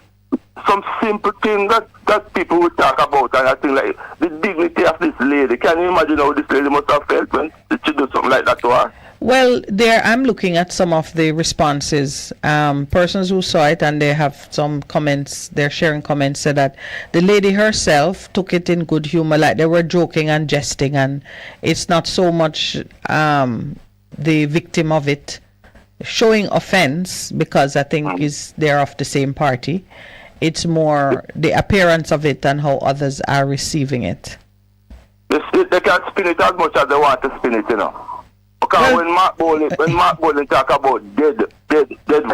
some simple thing that people will talk about, and I think like the dignity of this lady. Can you imagine how this lady must have felt when she do something like that to her? Well, there I'm looking at some of the responses. Persons who saw it, and they have some comments. They're sharing comments, said that the lady herself took it in good humor, like they were joking and jesting, and it's not so much the victim of it showing offense, because I think they're of the same party. It's more the appearance of it and how others are receiving it. They can spin it as much as they want to spin it, Because when Mark Bowling talk about dead voters,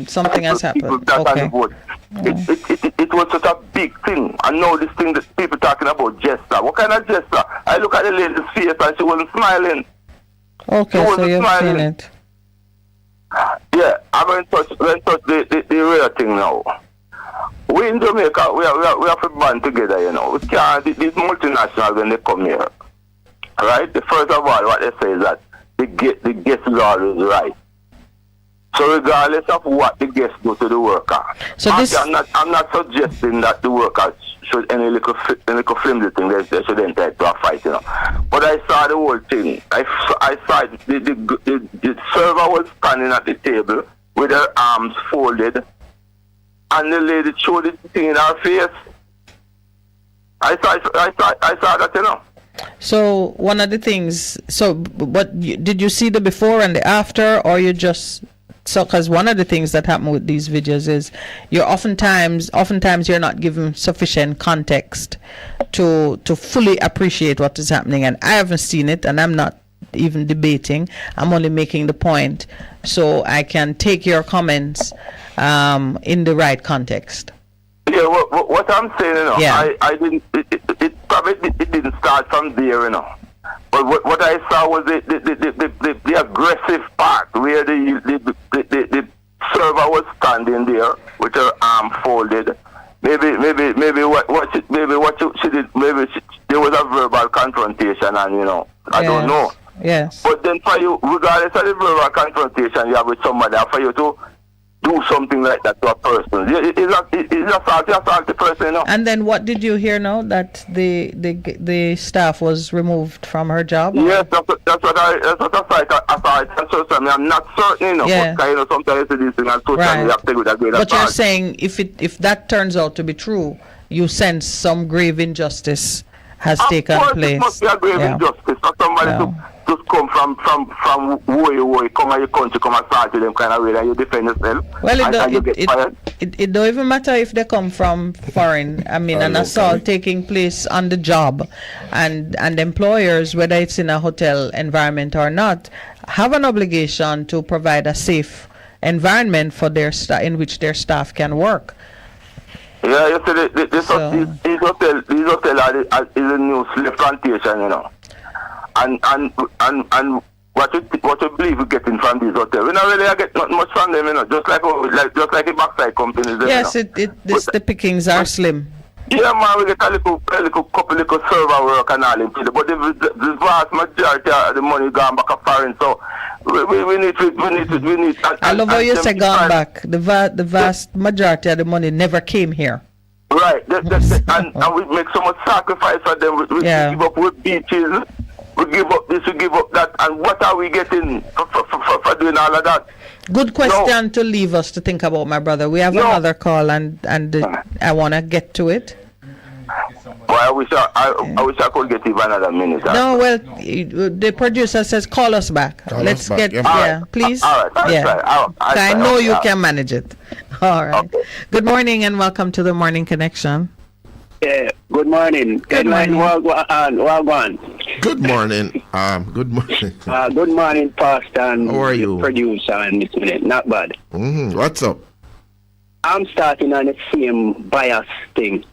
something has happened. Okay. It was such a big thing. I know this thing that people talking about gesture. What kind of gesture? I look at the lady's face and she wasn't smiling. Okay, so you've seen it. Yeah, I'm going to touch the real thing now. We in Jamaica, we have to band together, We can't, these multinationals, when they come here, right? First of all, what they say is that the guest is always right. So regardless of what the guests do to the worker, so I'm not suggesting that the workers should any little flimsy thing they should enter into a fight, But I saw the whole thing. I saw the server was standing at the table with her arms folded, and the lady showed the thing in her face. I saw that, So one of the things. So, what did you see the before and the after, or you just? So, because one of the things that happen with these videos is you're oftentimes you're not given sufficient context to fully appreciate what is happening. And I haven't seen it, and I'm not even debating. I'm only making the point so I can take your comments in the right context. Yeah, what I'm saying, I didn't. It probably didn't start from there, But what I saw was the aggressive part where the server was standing there with her arm folded. Maybe what she did. Maybe there was a verbal confrontation, and I don't know. Yes. But then for you, regardless of the verbal confrontation you have with somebody, for you to do something like that to a person, it's assault the person, And then what did you hear now? That the staff was removed from her job? Yes, that's what I saw. I'm not certain, but sometimes these things are social media have to with a great But you're saying if that turns out to be true, you sense some grave injustice has taken place. It must be a grave injustice for somebody to just come from way, come to your country, come and start to them kind of way, and you defend yourself. Well, it don't even matter if they come from foreign. I mean, an assault taking place on the job, and employers, whether it's in a hotel environment or not, have an obligation to provide a safe environment for their in which their staff can work. Yeah, you see, these hotel is a new slave plantation, And what you believe you're getting from these hotels. We don't really get not much from them, just like the backside companies. Yes, the pickings are slim. Yeah, man, we get a couple server work and all, but the vast majority of the money gone back to foreign, so we need. I love how you say gone back. The vast majority of the money never came here. Right, and we make so much sacrifice for them. We give up with beaches, we give up this, we give up that, and what are we getting for doing all of that? Good question to leave us to think about, my brother. We have another call, and I want to get to it. Well, I wish I could get even another minute. No, well, the producer says call us back. Let's get please. All right, I know you can manage it. All right. Okay. Good morning and welcome to the Morning Connection. Good morning. Good morning. Wagwan. Good morning. Good morning. Good morning, Pastor and how are you? Producer and Miss Minett. Not bad. What's up? I'm starting on the same bias thing.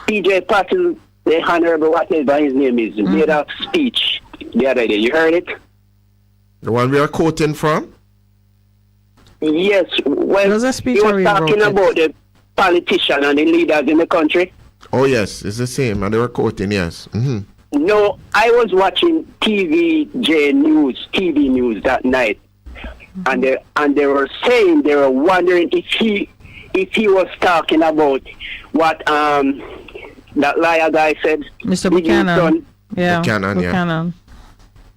PJ Patel, the Honorable whatever his name is, made a speech the other day. You heard it? The one we are quoting from? Yes. Well, he was talking about the politicians and the leaders in the country. Oh, yes. It's the same. And they were quoting, yes. No, I was watching TV news that night. And they were saying, they were wondering if he was talking about what that liar guy said. Mr. Buchanan. Buchanan.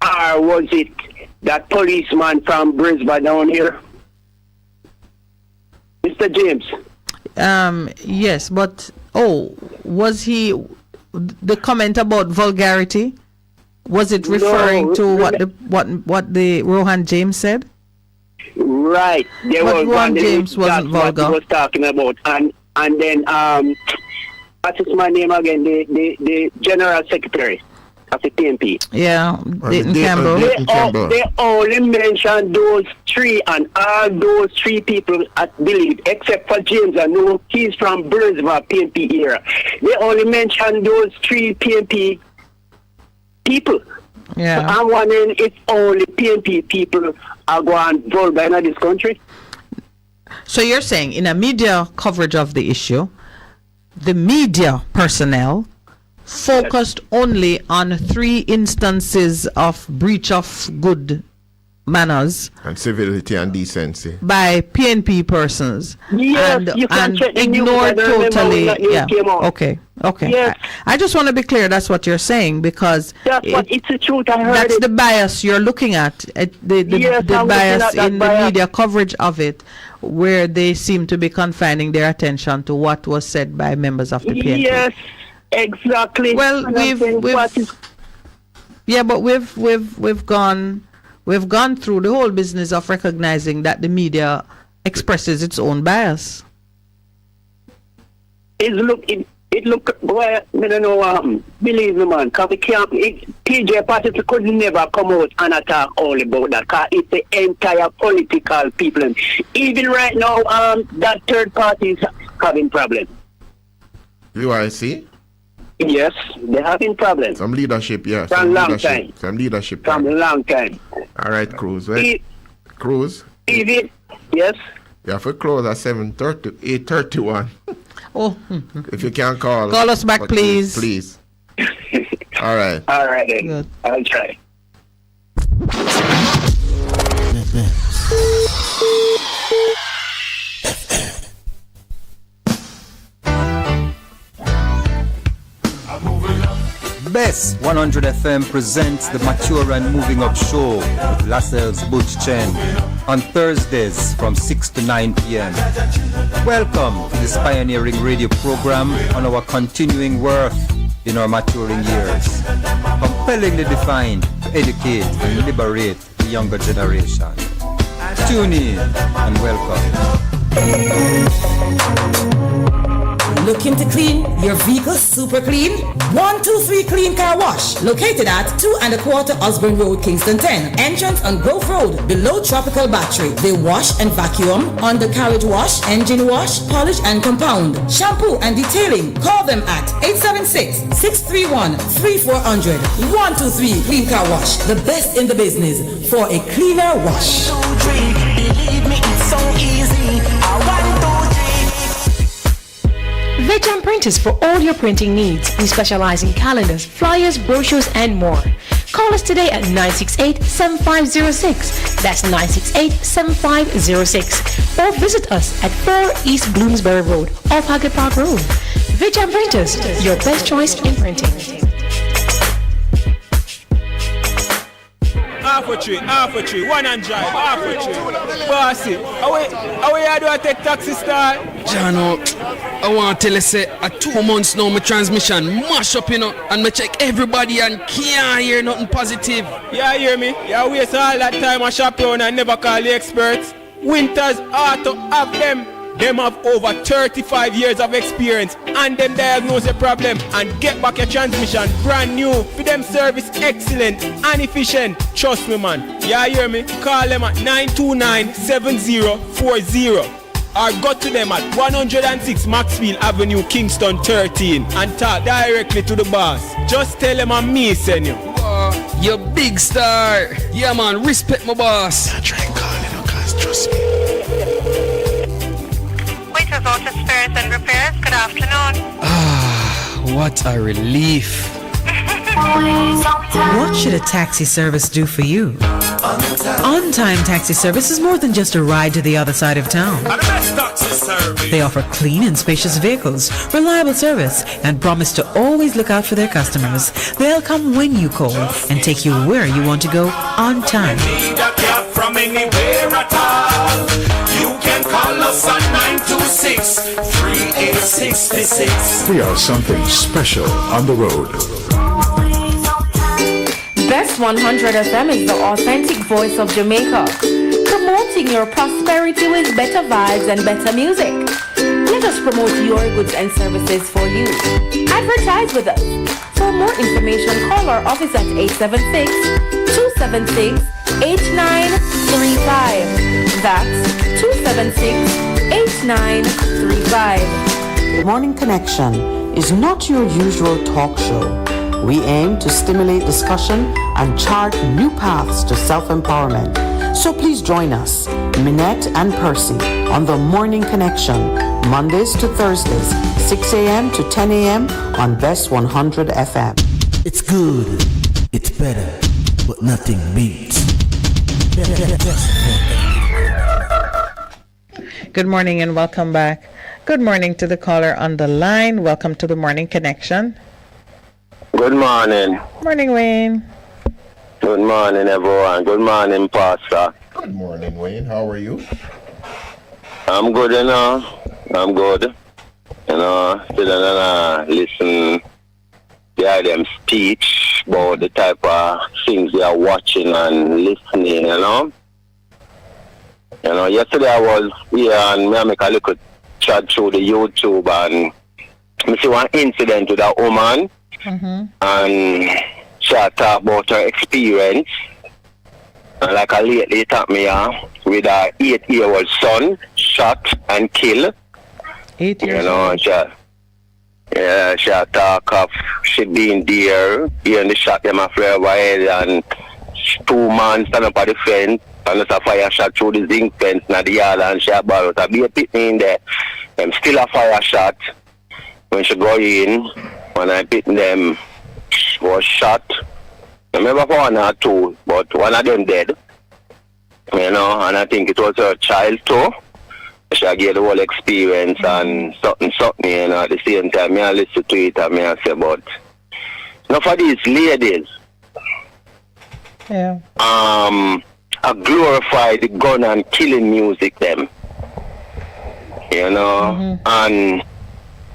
Or was it that policeman from Brisbane down here? Mr. James. Yes, but was he the comment about vulgarity? Was it referring to what the Rohan James said? Right. But Rohan James wasn't vulgar. What he was talking about, and then what is my name again? The General Secretary of the PNP. Yeah, Dayton Campbell. They only mentioned those three, and all those three people, I believe, except for James, I know he's from Brisbane PNP era. They only mentioned those three PNP people. Yeah. So I'm wondering if only PNP people are going vulgar in this country. So you're saying in a media coverage of the issue, the media personnel focused only on 3 instances of breach of good manners and civility and decency by PNP persons, yes, and ignored totally. Yeah. Okay. Yes. I just want to be clear. That's what you're saying, because it's the truth. I heard that's the bias you're looking at. The bias in the media coverage of it, where they seem to be confining their attention to what was said by members of the PNP. Yes. Exactly. Well, we've gone through the whole business of recognizing that the media expresses its own bias. It look. Well, I don't know. Believe me, man. Cause we can't. PJ Patel could never come out and attack all about that. Cause it's the entire political people. And even right now, that third party is having problems. UIC. Yes, they're having problems. Some leadership, yes. From long time. Some leadership. From long time. All right, Cruz. Cruz. Even, yes. You have to close at 7:30, 8:31. Oh. If you can call us back, please. Please. All right. All right, then. Good. I'll try. Bess 100 FM presents the Mature and Moving Up Show with Lascelles Butch Chen on Thursdays from 6 to 9 p.m. Welcome to this pioneering radio program on our continuing worth in our maturing years. Compellingly defined to educate and liberate the younger generation. Tune in and welcome. Looking to clean your vehicle super clean? 123 Clean Car Wash, located at 2 1/4 Osborne Road, Kingston 10. Entrance on Grove Road, below Tropical Battery. They wash and vacuum, undercarriage wash, engine wash, polish and compound, shampoo and detailing. Call them at 876-631-3400. 123 Clean Car Wash, the best in the business for a cleaner wash. 1, 2, 3, believe me, it's so easy. 1, 2, 3. Vejan Printers for all your printing needs. We specialize in calendars, flyers, brochures, and more. Call us today at 968-7506. That's 968-7506. Or visit us at 4 East Bloomsbury Road, off Haggard Park Road. Vejan Printers, your best choice in printing. Half a tree, 1 and drive, half a tree. Bossy, how you do I take taxi star? Jano, I want to tell you, say, at 2 months now, my transmission mash up, and me check everybody and can't hear nothing positive. Yeah, hear me? Yeah, waste all that time I shop around and never call the experts. Winters Auto have them. Them have over 35 years of experience and them diagnose the problem and get back your transmission brand new. For them service excellent and efficient. Trust me, man. Yeah, hear me? Call them at 929-7040 or go to them at 106 Maxfield Avenue, Kingston 13 and talk directly to the boss. Just tell them I'm me, send you. You big star. Yeah, man. Respect my boss. I try and call you, cause trust me. Auto Spares and Repairs, good afternoon. What a relief. What should a taxi service do for you? On-Time Taxi Service is more than just a ride to the other side of town. They offer clean and spacious vehicles, reliable service, and promise to always look out for their customers. They'll come when you call and take you where you want to go on time. From anywhere at all. You can call us on 926-3866. We are something special on the road. Best 100 FM is the authentic voice of Jamaica, promoting your prosperity with better vibes and better music. Let us promote your goods and services for you. Advertise with us. For more information, call our office at 876-276-8935. That's 276-8935. Morning Connection is not your usual talk show. We aim to stimulate discussion and chart new paths to self-empowerment. So please join us, Minett and Percy, on the Morning Connection, Mondays to Thursdays, 6 a.m. to 10 a.m. on Best 100 FM. It's good, it's better, but nothing beats. Good morning and welcome back. Good morning to the caller on the line. Welcome to the Morning Connection. Good morning. Morning, Wayne. Good morning, everyone. Good morning, Pastor. Good morning, Wayne. How are you? I'm good, I'm good. Still listen to them speech about the type of things they are watching and listening, yesterday I was here and I make a little chat through the YouTube and I see one incident with a woman and she talked about her experience. And like a lady it happened me with her 8-year-old son shot and killed. 8 years old. She talk of she being there, hearing the shot them off her head and 2 man stand up at the fence and there's a fire shot through the zinc fence in the yard and she borrowed a be a pit in there. Still a fire shot when she go in. When I pit them was shot. I remember 1 or 2, but one of them dead. And I think it was her child too. She get the whole experience and something, at the same time, I listen to it and I say, but enough of these ladies, I glorify the gun and killing music them. And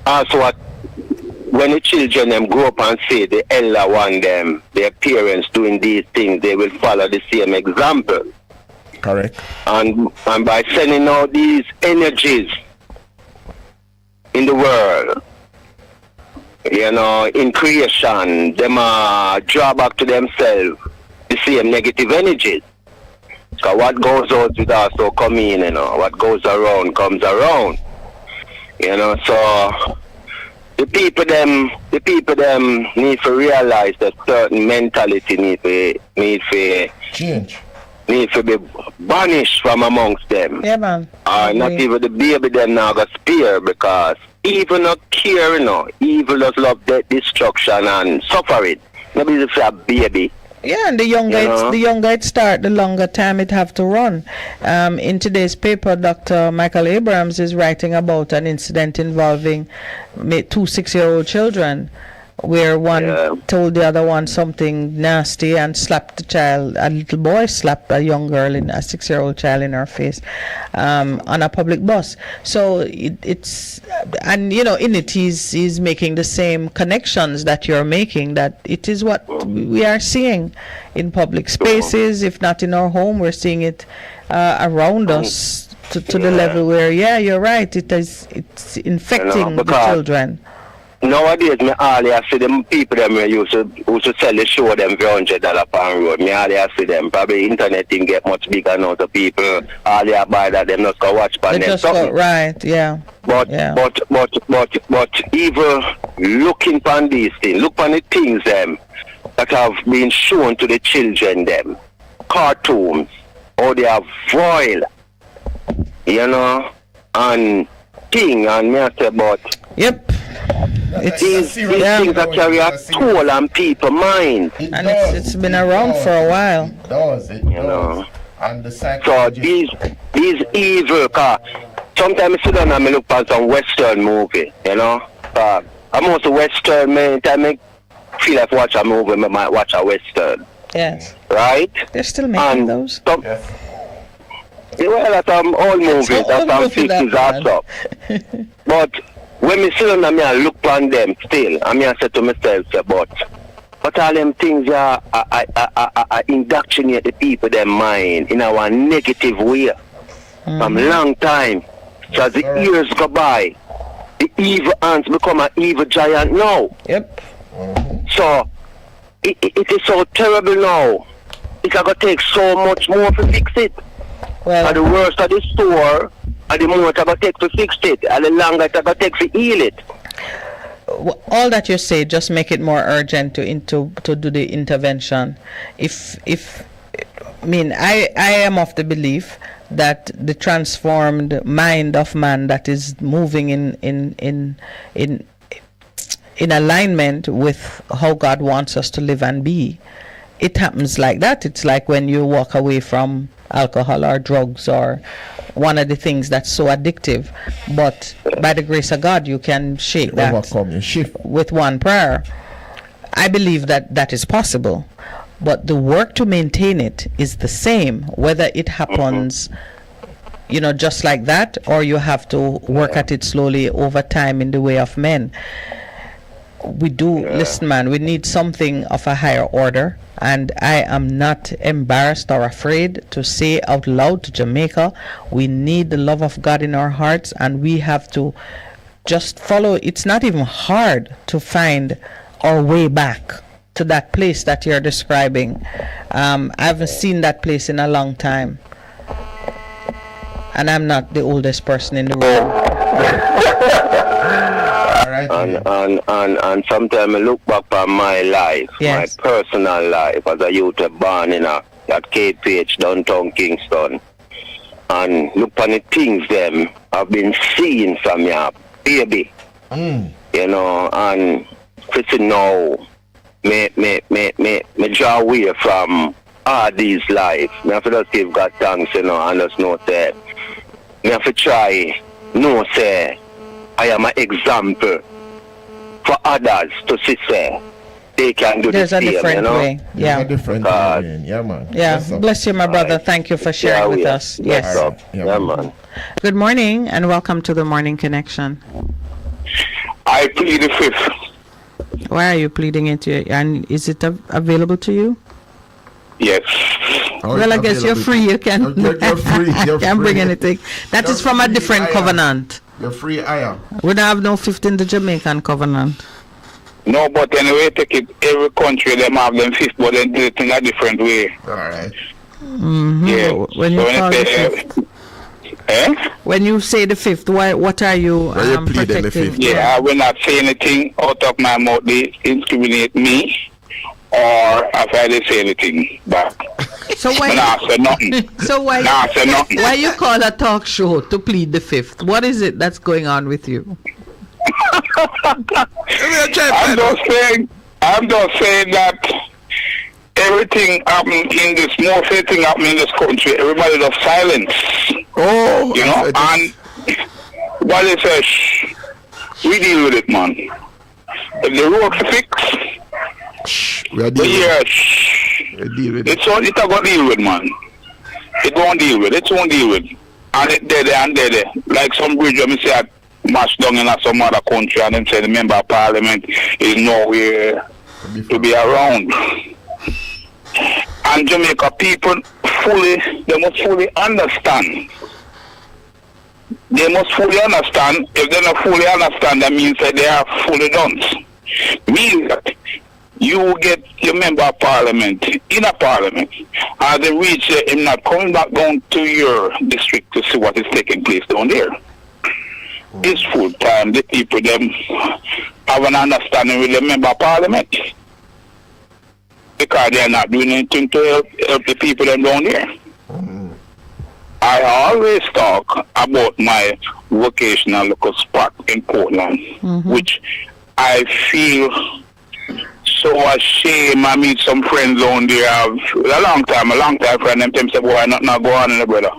also when the children them grow up and see the elder one them, their parents doing these things, they will follow the same example. Correct. And by sending out these energies in the world, you know, in creation, them draw back to themselves the same negative energies. So what goes out with us will come in, you know. What goes around comes around. You know, so the people them need to realize that certain mentality need to change. Need to be banished from amongst them. Yeah, man. Not even the baby them now got spare, because evil not care, you know. Evil does love death, destruction and suffering. Nobody is a baby. Yeah, and the younger it start, the longer time it have to run. In today's paper, Dr. Michael Abrams is writing about an incident involving 2 6-year-old children, where one told the other one something nasty and slapped the child. A little boy slapped a young girl, a 6-year-old child, in her face on a public bus. So it's, and you know, in it he's making the same connections that you're making, that it is what we are seeing in public spaces. If not in our home, we're seeing it around us to the level where, yeah, you're right, it's infecting the children. Nowadays, me all see them people them used to sell the show them for $100 per road. Me all see them. Probably internet didn't get much bigger now. The people all they buy that them not go watch by them something. Right, yeah. But even looking upon these things, look on the things them that have been shown to the children them, cartoons, or they are vile, you know, and thing, and me I say about these things that carry a toll on people's mind. And it's been around for a while. It does. You know. And the so these evil, cause sometimes I sit down and I look at some Western movie, you know. I'm also Western, man. Time I feel like watch a movie, I might watch a Western. Yes. Right? They're still making those. Well, that's old movies, that's some 50s or so. But when me sit down and I look on them still, I say to myself, but all them things are indoctrinate the people their mind in our negative way from long time. So as the years go by, the evil ants become an evil giant now. Yep. So it is so terrible now. It's going to take so much more to fix it. Well, and the worse of the store, and the more it's going to take to fix it, and the longer it's going to take to heal it. All that you say, just make it more urgent to do the intervention. I am of the belief that the transformed mind of man that is moving in alignment with how God wants us to live and be, it happens like that. It's like when you walk away from alcohol or drugs or one of the things that's so addictive, but by the grace of God you can shake that, overcome your shift with one prayer. I believe that is possible, but the work to maintain it is the same, whether it happens just like that, or you have to work at it slowly over time in the way of men. Listen, man, we need something of a higher order, and I am not embarrassed or afraid to say out loud to Jamaica, we need the love of God in our hearts, and we have to just follow. It's not even hard to find our way back to that place that you're describing. I haven't seen that place in a long time, and I'm not the oldest person in the room. And sometimes I look back on my life, my personal life, as a youth born at Cape Page, downtown Kingston, and look on the things them I've been seeing from your baby, and Chrissy now, me draw away from all these life. Me have to just give God thanks, and just know that me have to try, say, I am an example for others to see, say, they can do the same, There's a different way. Yeah. There's a different way. Yeah, man. Yeah. Bless you, my brother. Thank you for sharing with us. Yes. Yeah, man. Good morning and welcome to the Morning Connection. I plead the fifth. Why are you pleading it? And is it available to you? Yes. Well, I guess you're free. You can. You're free. You're can free. bring anything. That is from a different covenant. You're free, Aya. We don't have no fifth in the Jamaican covenant. No, but anyway, take it. Every country them have them fifth, but they do it in a different way. All right. Mm-hmm. Yeah. When you call the fifth. When you say the fifth, what are you protecting? Yeah, I will not say anything out of my mouth. They incriminate me, or if I did say anything back. So why? Nah, say nothing. So why? Nah, say nothing. Why you call a talk show to plead the fifth? What is it that's going on with you? I'm just saying that everything happening in this, most thing happening in this country, everybody does silence. Oh, you know, and what they say, shh, we deal with it, man. If the road fix, we are dealing with it. It's all it got to deal with, man. It won't deal with. It won't deal with. And it dead and dead. Like some bridge, let me say, I mashed down in some other country, and then say the member of parliament is nowhere to be around. And Jamaica people they must fully understand. They must fully understand. If they don't fully understand, that means that they are fully done. Means that you get your member of parliament in a parliament, and they reach him not coming back down to your district to see what is taking place down there. It's full time. The people them have an understanding with the member of parliament, because they are not doing anything to help the people them down there. I always talk about my vocational local spot in Portland, which I feel so ashamed. I meet some friends down there. A long time friend, them say, boy, not go on in the brother.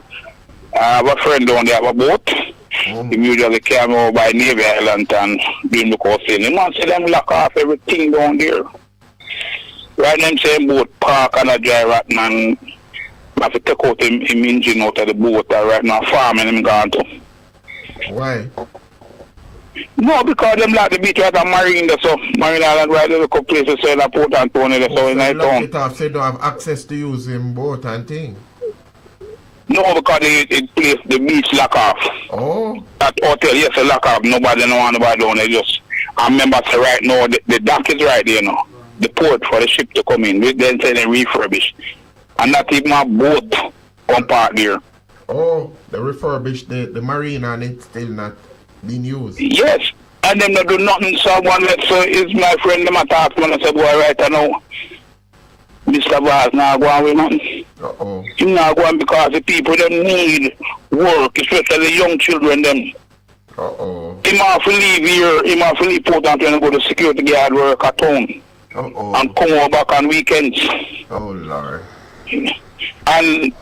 I have a friend down there, have a boat. He usually came over by Navy Island and doing the coasting. The man said them lock off everything down there. Right them same boat park and a dry rat, man. I have to take out him engine out of the boat right now, farming him gone to. Why? No, because them like the beach right on Marine, so Marine Island right there, a couple places so in a Port Antonio, so in that town. So you don't have access to use him boat and thing? No, because the beach lock off. Oh. That hotel, yes, a lock off. Nobody don't want nobody down there. Just, I remember say right now, the dock is right there, you know. The port for the ship to come in. Then say they refurbish. And not even a boat come park there. Oh, they refurbished the marine and it's still not being used. Yes. And them not do nothing. Someone let so is my friend them attack when I said, boy, right I know. Mr. Baz not going with nothing. Uh-oh. He's not going because the people them need work, especially the young children them. Uh-oh. He might have to leave here, he might have to leave Port Antonio and go to security guard work at home. Uh-oh. And come over back on weekends. Oh Lord. And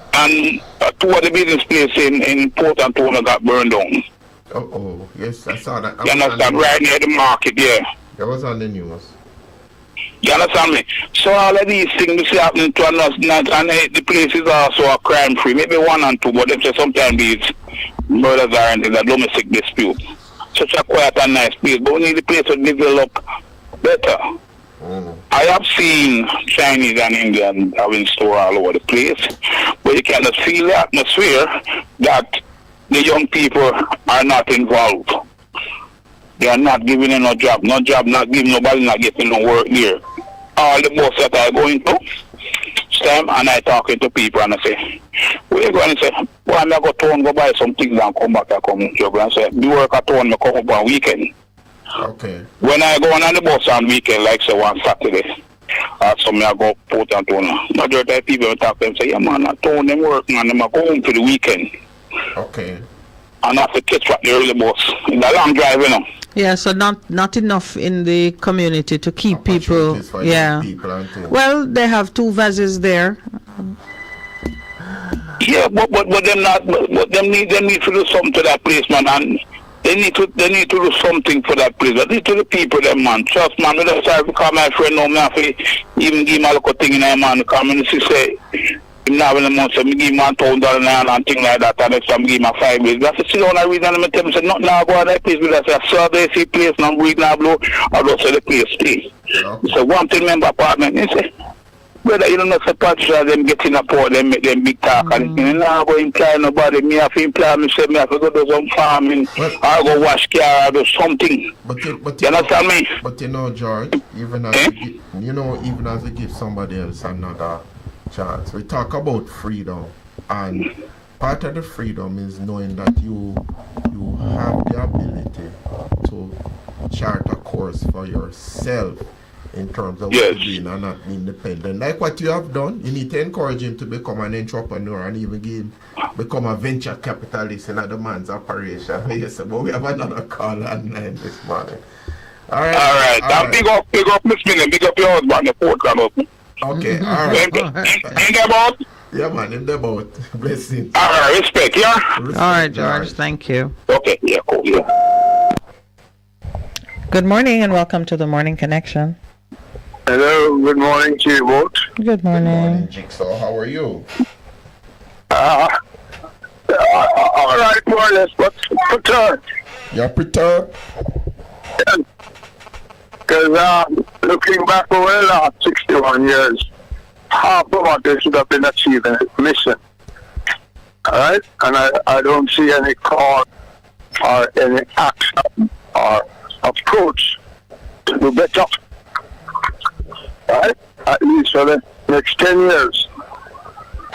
two of the business places in Port Antonio got burned down. Uh-oh. Yes, I saw that. You understand? Right near the market, yeah. That was on the news. You understand me? So all of these things is happening to us, and the place is also a crime free. Maybe one and two, but them say sometimes these murders are in a domestic dispute. Such a quiet and nice place, but we need the place to develop better. I have seen Chinese and Indian having store all over the place, but you cannot feel the atmosphere that the young people are not involved. They are not giving them no job, not giving nobody, not getting no work here. All the boss that I go into, time and I talking to people and I say, where you going? And say, well, I'm going to town, go buy some things and come back and come juggle. And say, the work at town, I come up on weekend. Okay. When I go on the bus on weekend, like say one Saturday, so I go Port Antonio. Majority of people talk to them say, yeah man, I told them work man, I'm go home for the weekend. Okay. And I have to catch up the early bus. It's a long drive, you know. Yeah, so not enough in the community to keep people. Yeah. Well, they have two vases there. Yeah, but them not. But them need to do something to that place, man. And they need to do something for that place. But to the people, them man. Trust man, me just have to call my friend now. Me have to even give him a little thing in there, man. Come and say. Him now when month, so me give him $1,000 and thing like that, and next time give him 5 days. That's the sit down and read and me tell him say nothing now go on that place because I saw they see place now breathe now blow, I don't say the place stay. So one thing member apartment, he say, Whether you don't know politicians them getting a power, them make them big talk and you know go imply nobody. Me have to imply myself, me have to go do some farming or go wash car or do something. But you understand me? But you know, George, even as even as we give somebody else another chance, we talk about freedom, and part of the freedom is knowing that you have the ability to chart a course for yourself in terms of what you're doing and not being independent. Like what you have done, you need to encourage him to become an entrepreneur and even become a venture capitalist in other man's operation. Yes, but we have another call online this morning. All right. Big up Miss Minett, big up your husband, the program up. Okay, all right. In the boat? Yeah, man, in the boat. Blessings. All right, respect, yeah? All right, George, thank you. Okay, yeah, cool, yeah. Good morning and welcome to the Morning Connection. Hello, good morning to you both. Good morning. Jigsaw, how are you? All right, more or less, but perturbed. You're perturbed? Because looking back over the last 61 years, half of what they should have been achieving is missing. All right? And I don't see any call or any action or approach to do better. Right? At least for the next 10 years.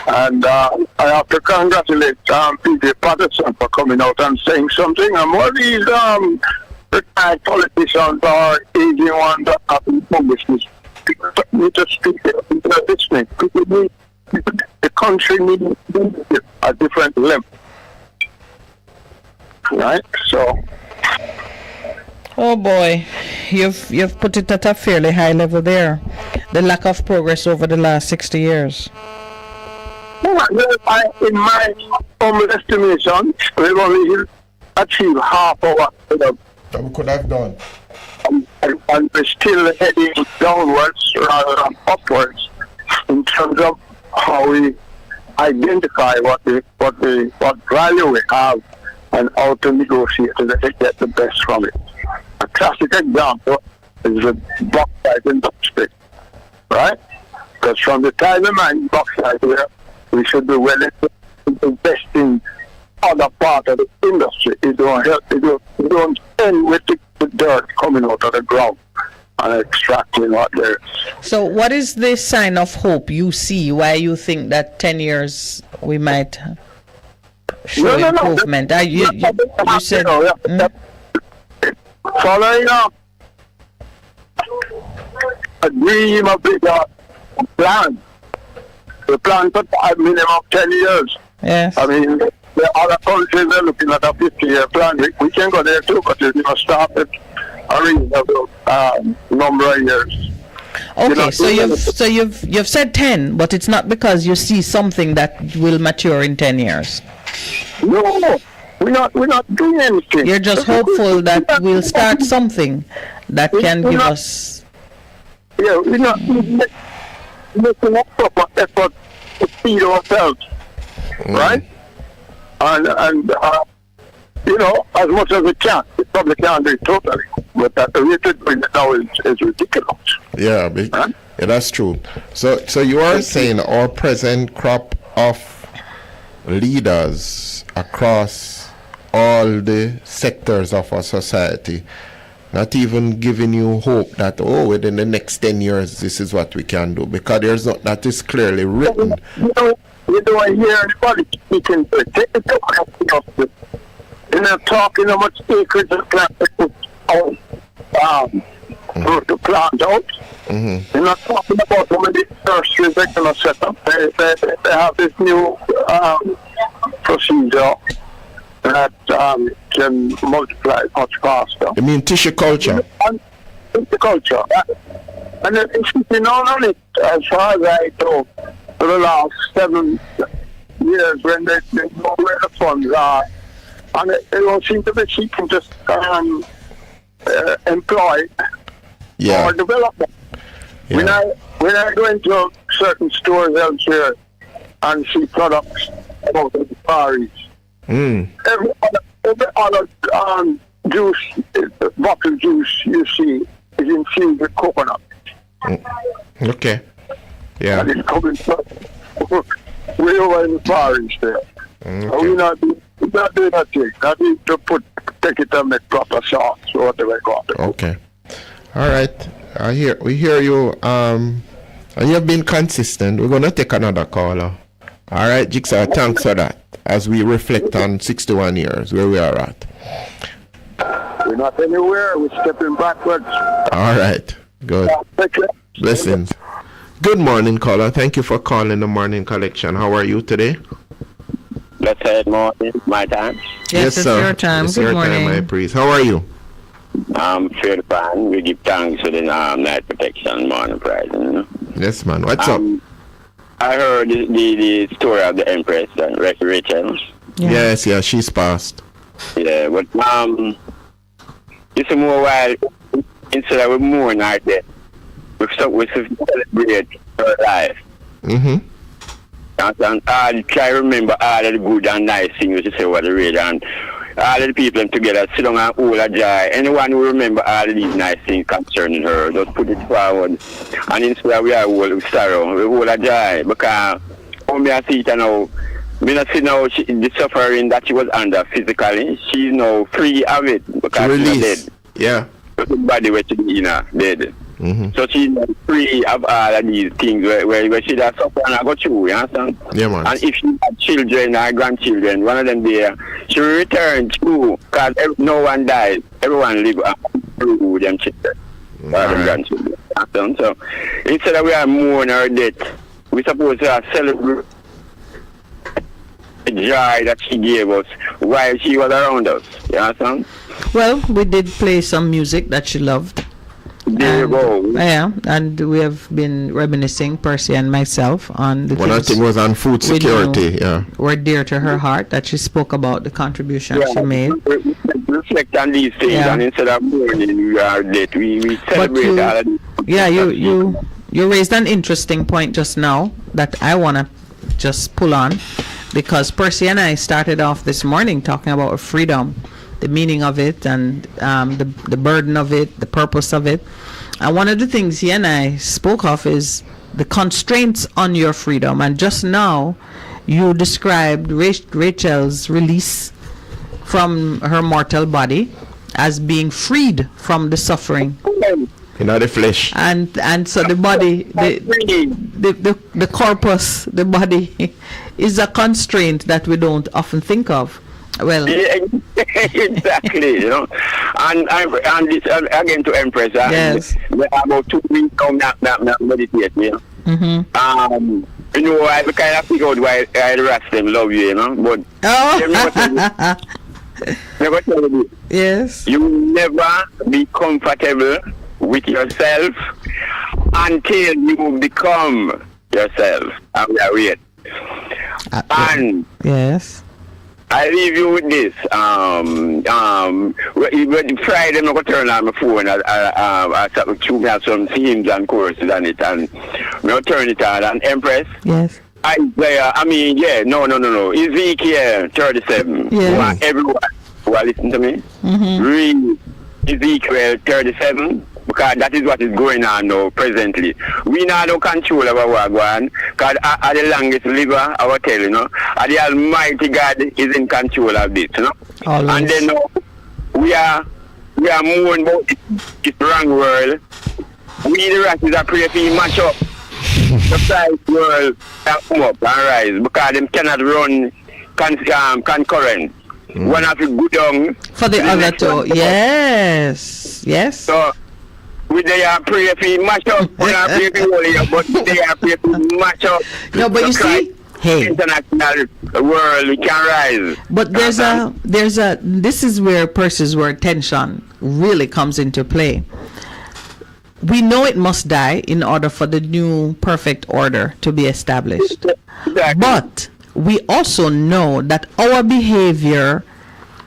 And I have to congratulate PJ Patterson for coming out and saying something. And more of these retired politicians or aging ones that have been published. People need to speak, people are listening. The country needs a different level. Right? So. Oh boy, you've put it at a fairly high level there. The lack of progress over the last 60 years. In my humble estimation, we've only achieved half of what we could have done. And we're still heading downwards rather than upwards in terms of how we identify what value we have and how to negotiate to get the best from it. A classic example is the bauxite industry, right? Because from the time we mine bauxite here, we should be willing to invest in other part of the industry. It don't end with the dirt coming out of the ground and extracting what there is. So what is the sign of hope you see why you think that 10 years we might show improvement? You said... Following up a dream, a bigger plan. The plan for a minimum of 10 years. Yes. I mean, the other countries are looking at a 50-year plan. We can go there too, but you must start with a reasonable number of years. Okay, so you've said 10, but it's not because you see something that will mature in 10 years. No. We're not doing anything. You're just hopeful that we'll start something that can give us... Yeah, we're not making a proper effort to feed ourselves, right? And you know, as much as we can. We probably can't do it totally. But at the rate we're doing it now is ridiculous. Yeah, yeah, that's true. So you are saying our present crop of leaders across all the sectors of our society not even giving you hope that within the next 10 years this is what we can do, because there's not, that is clearly written. You don't hear anybody speaking to it. Take it to you're not talking how much acres of plant to put out to plant out. You're not talking about how many nurseries they're going to set up. They have this new procedure that can multiply much faster. You mean tissue culture? Tissue culture. And it's been on it as far as I know for the last 7 years when they know where the funds are. And they don't seem to be seeking to employ or development. Yeah. When I go into certain stores elsewhere and see products about the Far East, every other juice, bottle juice you see is infused with coconut. Okay. Yeah. And it's coming from way over in the forest there. Okay. We're not doing that thing. I need to take it and make proper shots or whatever I got. Okay. All right. We hear you. And you have been consistent. We're gonna take another caller. All right, Jigsaw. Thanks for that. As we reflect on 61 years, where we are at. We're not anywhere. We're stepping backwards. All right. Good. Blessings. Good morning, caller. Thank you for calling the morning collection. How are you today? Blessed morning, my time. Yes, it's sir. your time. It's Good your morning. time, my priest. How are you? I'm fairly fine. We give thanks for the night protection, morning praise. You know? Yes, man. What's up? I heard the story of the Empress, Rachel. Yeah. Yes, she's passed. Yeah, but it's a more while, instead of mourn our death, we celebrate her life. Mm-hmm. And I try to remember all of the good and nice things you say about the radio, and all of the people together sit down and hold a joy. Anyone who remember all of these nice things concerning her, just put it forward. And instead of we are hold sorrow, we hold a joy. Because when I see it now, we not see now the suffering that she was under physically, she's now free of it because she's not dead. Yeah. The body where she in dead. Mm-hmm. So she's free of all of these things where she does suffer and I go through, you understand? Yeah, man. And if she had children or grandchildren, one of them there, she will return through, because no one dies. Everyone live through them children or them grandchildren. Understand? So instead of we are mourning her death, we're supposed to celebrate the joy that she gave us while she was around us. You understand? Well, we did play some music that she loved. There you go. Yeah, and we have been reminiscing, Percy and myself, on the One of the things was on food security. Yeah. Were dear to her heart, that she spoke about the contribution she made. Reflect on these things, and instead of mourning, we are dead. We celebrate all of these. Yeah, you raised an interesting point just now that I want to just pull on, because Percy and I started off this morning talking about freedom, the meaning of it, and the burden of it, the purpose of it. And one of the things he and I spoke of is the constraints on your freedom. And just now, you described Rachel's release from her mortal body as being freed from the suffering. In the flesh. And so the body, the corpus, the body is a constraint that we don't often think of. Well, exactly, you know, and this, again to Empress. Yes. About 2 weeks now, meditate, you know. Mm-hmm. You know, I kind of figure out why I rest them love you, you know, but never tell you. Yes. You never be comfortable with yourself until you become yourself. And we are weird. And yes. I leave you with this. Friday, I'm going to turn on my phone. I tune out some themes and choruses on it, and I'll turn it on. And Empress. Yes. Isaiah. No. Ezekiel 37. Yes. Everyone who are listening to me, read Ezekiel 37. Because that is what is going on now, presently. We now don't control our wagwan, because at the longest liver, our tell, you know, the Almighty God is in control of this, you know. Always. And then we are mourning about this wrong world. We the Rashes are praying for him match up. The side world can come up and rise, because them cannot run concurrent. One have to go down for the other two. Yes. So we they are praying for match up. We are praying for all here, but they are praying for match up. No, but you see, international world we can rise. But there's a this is where Percy's word tension really comes into play. We know it must die in order for the new perfect order to be established. Exactly. But we also know that our behavior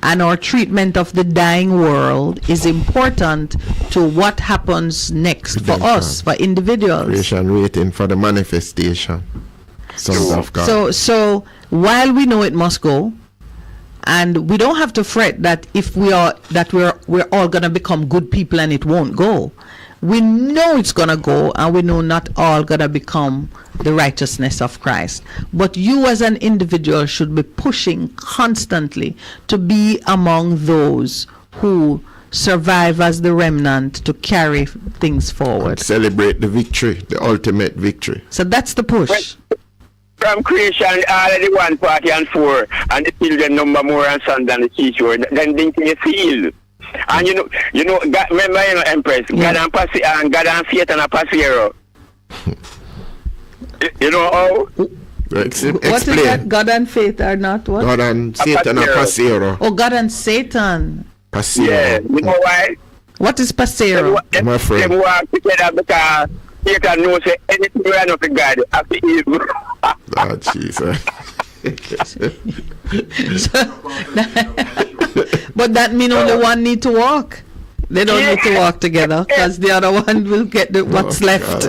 and our treatment of the dying world is important to what happens next for us, for individuals. Creation waiting for the manifestation. Sons of God. So while we know it must go, and we don't have to fret that if we're all gonna become good people and it won't go. we know it's going to go, and we know not all going to become the righteousness of Christ. But you as an individual should be pushing constantly to be among those who survive as the remnant to carry things forward. Celebrate the victory, the ultimate victory. So that's the push. From creation, already 1 party and 4, and the children number more and sons than the seashore. Then think you feel. And you know, God, remember, Empress, God and Satan are Passero. You know how? What is that? God and faith are not what? God and Satan are Passero. Oh, God and Satan. Passero. Yeah, you know why? What is Passero? My friend. They work together because Satan knows anything we are not for God, after evil. Oh, Jesus. But that means only one need to walk. They don't need to walk together because the other one will get what's left.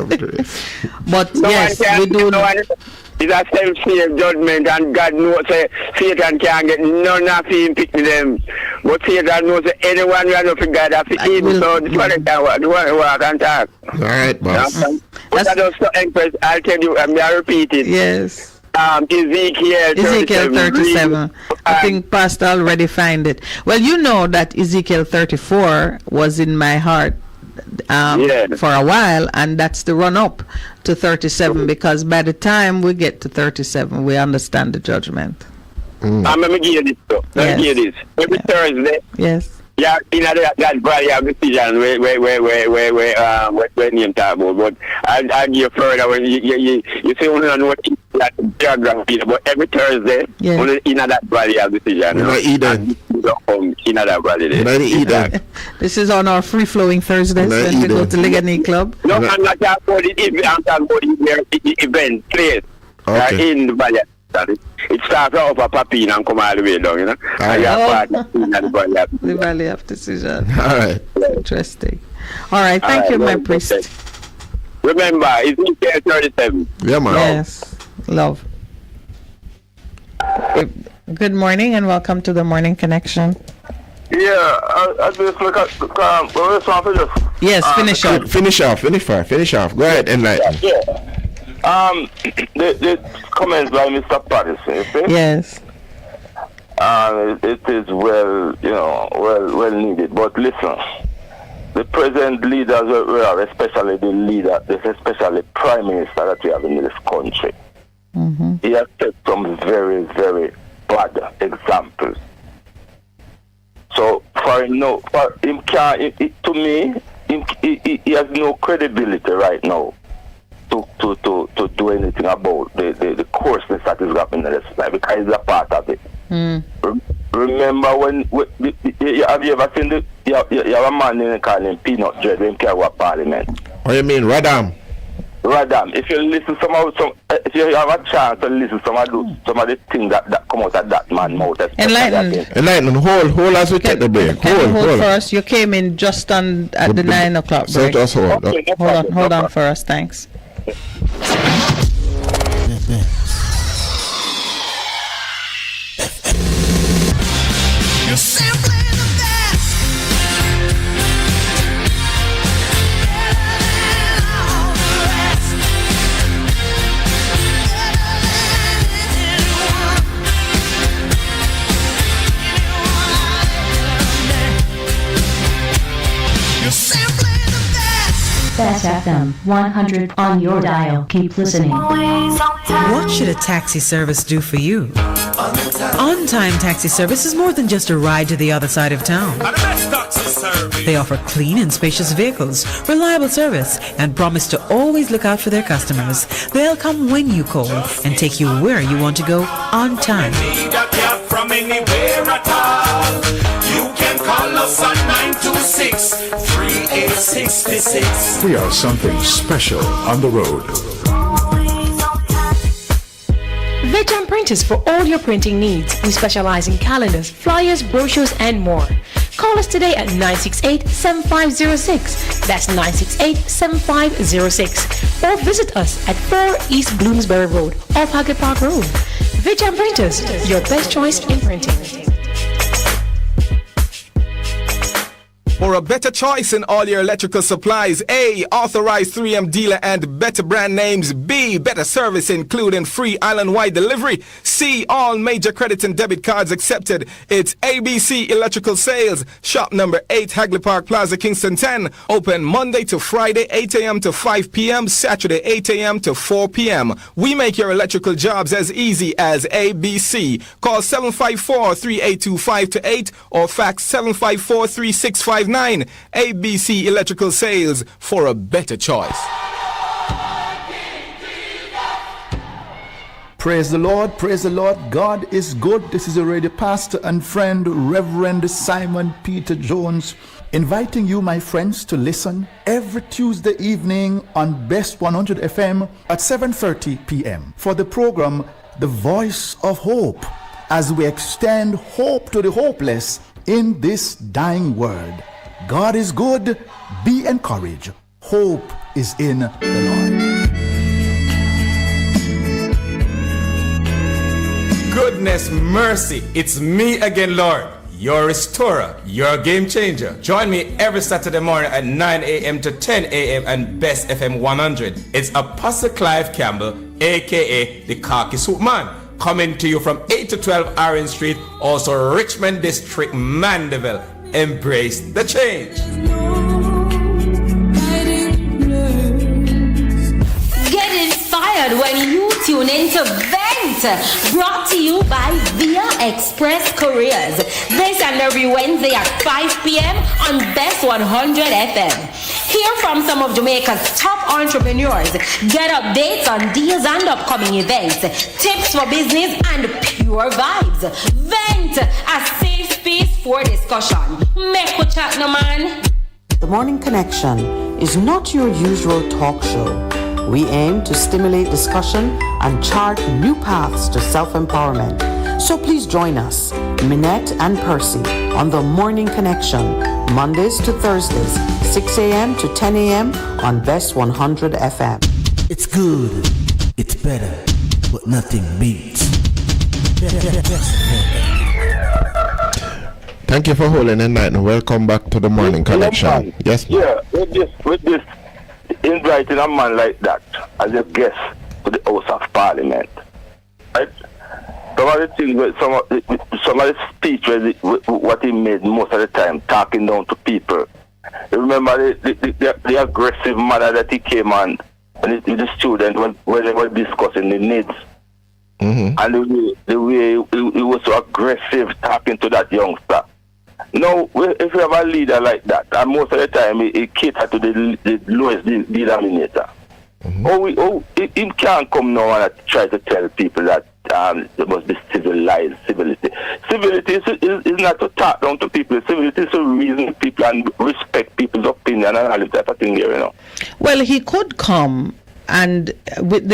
But yes, we do. It's a self-same judgment, and God knows Satan can't get none of him picking them. But Satan knows anyone who are not for God after evil, so this one can walk and talk. All right, boss. I'll tell you, I'll repeat it. Yes. Ezekiel 37. I think Pastor already find it. Well, you know that Ezekiel 34 was in my heart for a while, and that's the run up to 37, because by the time we get to 37, we understand the judgment. I'm going to give you this. Every Thursday. Yes. Yeah, in that valley of decision where name talk about, but I'll give you further when you say only know what that geography, but every Thursday, only in that valley of decision. In that valley. This is on our free-flowing Thursdays when we go to Legany Club. No, I'm not talking about the event, I'm talking about the event place in the valley. It starts off a Papine and come all the way down, you know. The Valley of Decision. All right. Interesting. All right. Thank you, my priest. Remember, it's Ezekiel 37. Yeah, man. Yes. Love. Good morning and welcome to the Morning Connection. Yeah, I just look at yes, finish off. Finish off. Go ahead, enlighten. Yeah. The comments by Mr. Patterson, you see? Yes. It is well needed. But listen, the present leaders we are, especially the leader, especially Prime Minister that we have in this country, he has set some very, very bad examples. So to me, he has no credibility right now to do anything about the coarseness that is happening in this life, because it's a part of it. Remember when have you ever seen you have a man in calling Peanut Dread when he came to Parliament? What do you mean, Radam? If you listen if you have a chance to listen some of the things that come out of that man's mouth. Enlighten. Hold as we take the break. Hold for us. You came in just at the 9 o'clock break. So just hold. Okay, hold on for us. Thanks. You're simply the best. Better than all the rest. Better than anyone. You're simply the best. Best FM 100 on your dial. Keep listening. What should a taxi service do for you? On-time taxi service is more than just a ride to the other side of town. They offer clean and spacious vehicles, reliable service, and promise to always look out for their customers. They'll come when you call and take you where you want to go on time. From anywhere at all. You can call us on 926-3866. We are something special on the road. Veteran Printers for all your printing needs. We specialize in calendars, flyers, brochures, and more. Call us today at 968-7506. That's 968-7506. Or visit us at 4 East Bloomsbury Road, off Haggard Park Road. Veteran Printers, your best choice in printing. For a better choice in all your electrical supplies, A, authorized 3M dealer and better brand names. B, better service including free island-wide delivery. C, all major credit and debit cards accepted. It's ABC Electrical Sales. Shop number 8, Hagley Park Plaza, Kingston 10. Open Monday to Friday, 8 a.m. to 5 p.m. Saturday, 8 a.m. to 4 p.m. We make your electrical jobs as easy as ABC. Call 754-382-528 or fax 754-3659. ABC Electrical Sales, for a better choice. Praise the Lord, praise the Lord. God is good. This is already pastor and friend, Reverend Simon Peter Jones, inviting you, my friends, to listen every Tuesday evening on Best 100 FM at 7:30 p.m. for the program The Voice of Hope, as we extend hope to the hopeless in this dying world. God is good. Be encouraged. Hope is in the Lord. Goodness, mercy, it's me again, Lord, your restorer, your game changer. Join me every Saturday morning at 9 a.m. to 10 a.m. and Best FM 100. It's Apostle Clive Campbell, aka the Khaki Suit Man, coming to you from 8 to 12 Orange Street, also Richmond District, Mandeville. Embrace the change. Get inspired when you tune into Vent, brought to you by Via Express Couriers. This and every Wednesday at 5 p.m. on Best 100 FM. Hear from some of Jamaica's top entrepreneurs. Get updates on deals and upcoming events, tips for business, and pure vibes. Vent, a safe space for discussion. Make we chat, no man. The Morning Connection is not your usual talk show. We aim to stimulate discussion and chart new paths to self-empowerment. So please join us, Minett and Percy, on The Morning Connection, Mondays to Thursdays, 6 a.m. to 10 a.m. on Best 100 FM. It's good, it's better, but nothing beats. Thank you for holding the night and welcome back to The Morning Connection. Yes, ma'am. Yeah, with this inviting a man like that as a guest to the House of Parliament, right? Some of the things, some of the speech, what he made most of the time, talking down to people. You remember the aggressive manner that he came on with the students when they were discussing the needs. Mm-hmm. And the way he was so aggressive talking to that youngster. Now, if you have a leader like that, and most of the time he caters to the lowest denominator, he can't come now and try to tell people that there must be civility. Civility is not to talk down to people. Civility is to reason people and respect people's opinion and all that type of thing here, you know. Well, he could come, and with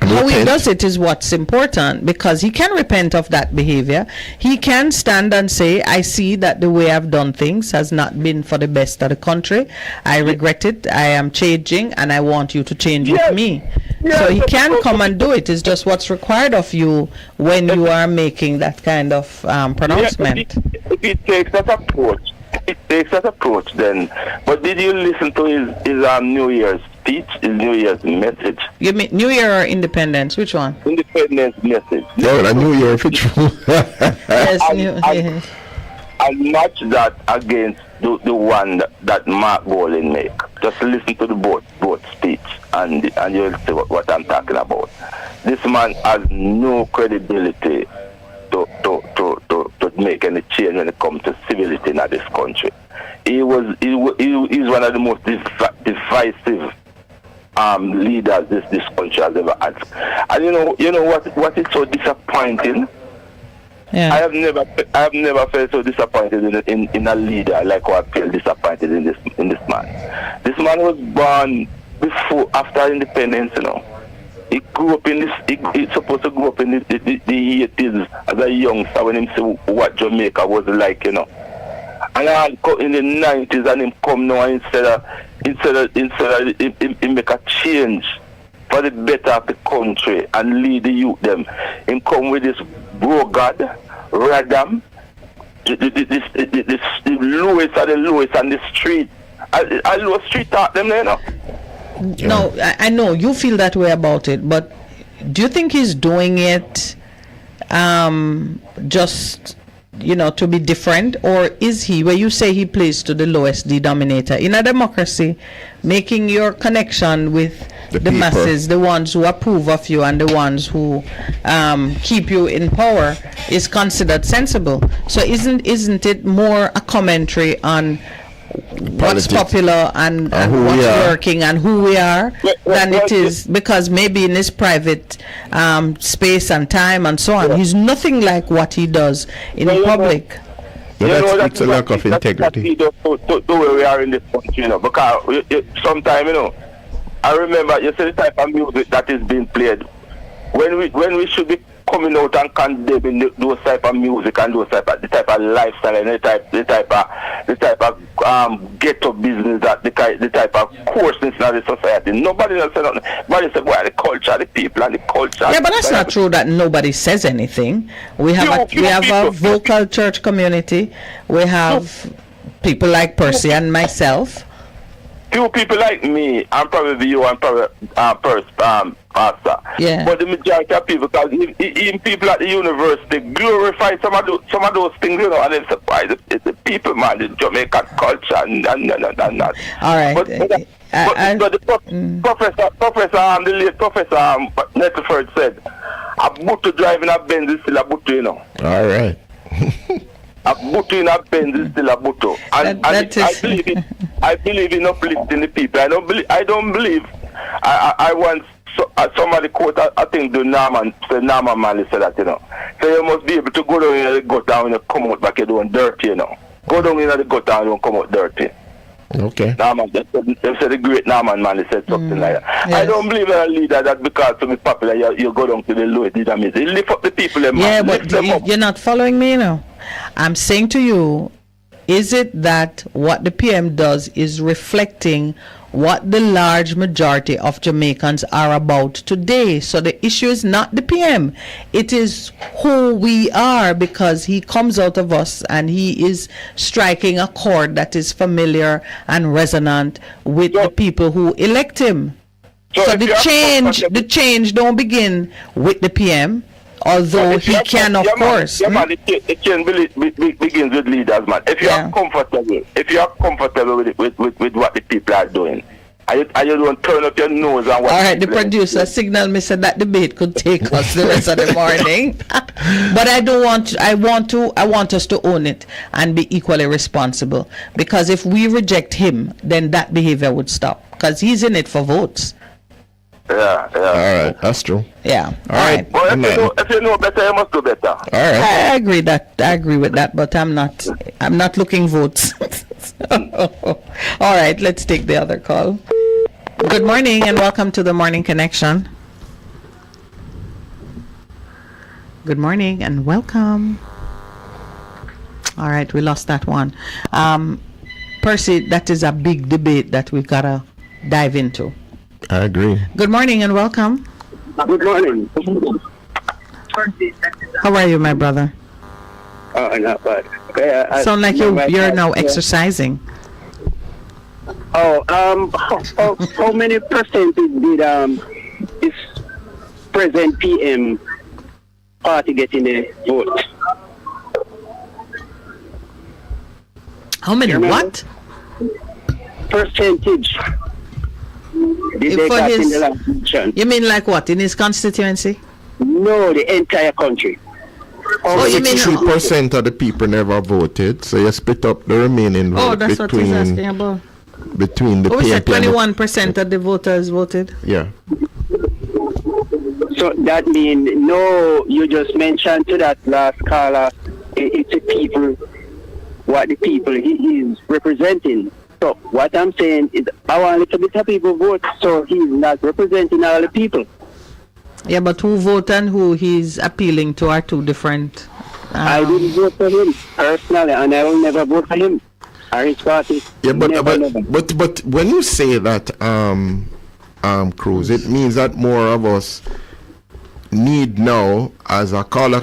how he does it is what's important, because he can repent of that behavior. He can stand and say, I see that the way I've done things has not been for the best of the country. I regret it. I am changing, and I want you to change with me. So he can come and do it. It's just what's required of you when you are making that kind of pronouncement. If he takes that approach, then. But did you listen to his New Year's speech, his New Year's message? You mean New Year or Independence? Which one? Independence message. No, the New Year for true. Yes, I'll match that against the one that Mark Bolin make. Just listen to the both speech and you'll see what I'm talking about. This man has no credibility to make any change when it comes to civility in this country. He's one of the most divisive leaders this country has ever had. And you know what is so disappointing? Yeah. I have never felt so disappointed in a leader like what I feel disappointed in this man. This man was born after independence, you know. He grew up in he's supposed to grow up in the 80s as a youngster when he saw what Jamaica was like, you know. And I come in the 90s and him come now instead of he make a change for the better of the country and lead the youth them. Him come with this bro God, Radam, the lowest of the lowest on the street. I low street talk them, you know. No, I know you feel that way about it, but do you think he's doing it just, to be different, or is he, where you say he plays to the lowest denominator in a democracy, making your connection with the masses, the ones who approve of you and the ones who keep you in power, is considered sensible? So isn't it more a commentary on what's popular and what's working and who we are than it is, because maybe in his private space and time and so on, he's nothing like what he does in public. That's a lack of integrity. That's the way we are in this country, because sometimes, I remember you say the type of music that is being played when we should be coming out and condemning those type of music and the type of lifestyle and the type of ghetto business, that the type of coarseness in the society. Nobody else said nothing. Nobody said, "Boy, the culture, the people, and the culture." Yeah, but that's not true that nobody says anything. We have a vocal church community. We have people like Percy and myself. Few people like me, and probably you, and probably Pastor. Yeah. But the majority of people, because even people at the university glorify some of those things, and they're surprised. It's the people, man, the Jamaican culture, and that. All right. But the professor, the late Professor Nettleford said, a butu driving a Benz is still a butu, All right. A butu in a Benz is still a butu. And I believe in uplifting the people. I don't believe. I once somebody quote, I think Norman Manley said that, So you must be able to go down in the gutter and you come out back, you're doing dirty, Go down in the gutter and you come out dirty. Okay. Norman, they said the great Norman Manley said something like that. Yes. I don't believe in a leader that because to be popular, you go down to the lowest denominator. You lift up the people, yeah, but you're not following me, I'm saying to you, is it that what the PM does is reflecting what the large majority of Jamaicans are about today? So the issue is not the PM. It is who we are, because he comes out of us and he is striking a chord that is familiar and resonant with the people who elect him. So the change don't begin with the PM. Although he can, of course. Man, it can begins with leaders, man. If you are comfortable with what the people are doing, and you don't turn up your nose on what. All right, the producer signaled me said that debate could take us the rest of the morning. But I don't want. I want us to own it and be equally responsible. Because if we reject him, then that behavior would stop. Because he's in it for votes. Yeah. All right, that's true. Yeah. All right. Well, if you know better, you must do better. All right. I agree with that, but I'm not looking votes. All right, let's take the other call. Good morning and welcome to the Morning Connection. Good morning and welcome. All right, we lost that one. Percy, that is a big debate that we've got to dive into. I agree. Good morning and welcome. Good morning. How are you, my brother? Not bad. Sound like you're now exercising. How many percentage did this present PM party get in the vote? How many what? Percentage. You mean like what, in his constituency? No, the entire country. You mean 3% of the people never voted, so you split up the remaining vote that's what he's asking about. Between the we said 21% of the voters voted. Yeah. So that means you just mentioned to that last caller, it's the people, what the people he is representing. So what I'm saying is, I want a little bit of people vote, so he's not representing all the people. Yeah, but who vote and who he's appealing to are two different. I didn't vote for him personally, and I will never vote for him. His party. Yeah, but when you say that, Cruz, it means that more of us need now, as a caller,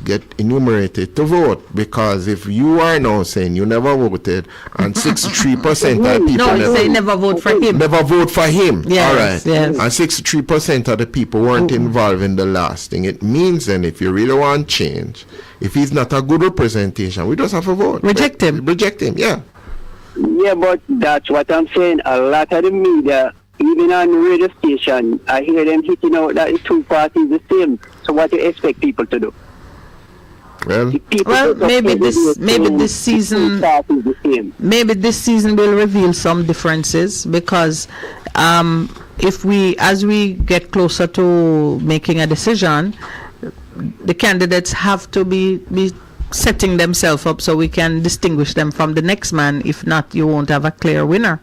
get enumerated to vote, because if you are now saying you never voted and 63% of people never vote for him. Never vote for him. Yes, all right. Yes. And 63% of the people weren't involved in the last thing. It means then if you really want change, if he's not a good representation, we just have to vote. Reject him. Reject him, yeah. Yeah, but that's what I'm saying. A lot of the media, even on the radio station, I hear them hitting out that the two parties the same. So what do you expect people to do? Well, maybe this season will reveal some differences, because as we get closer to making a decision, the candidates have to be setting themselves up so we can distinguish them from the next man. If not, you won't have a clear winner.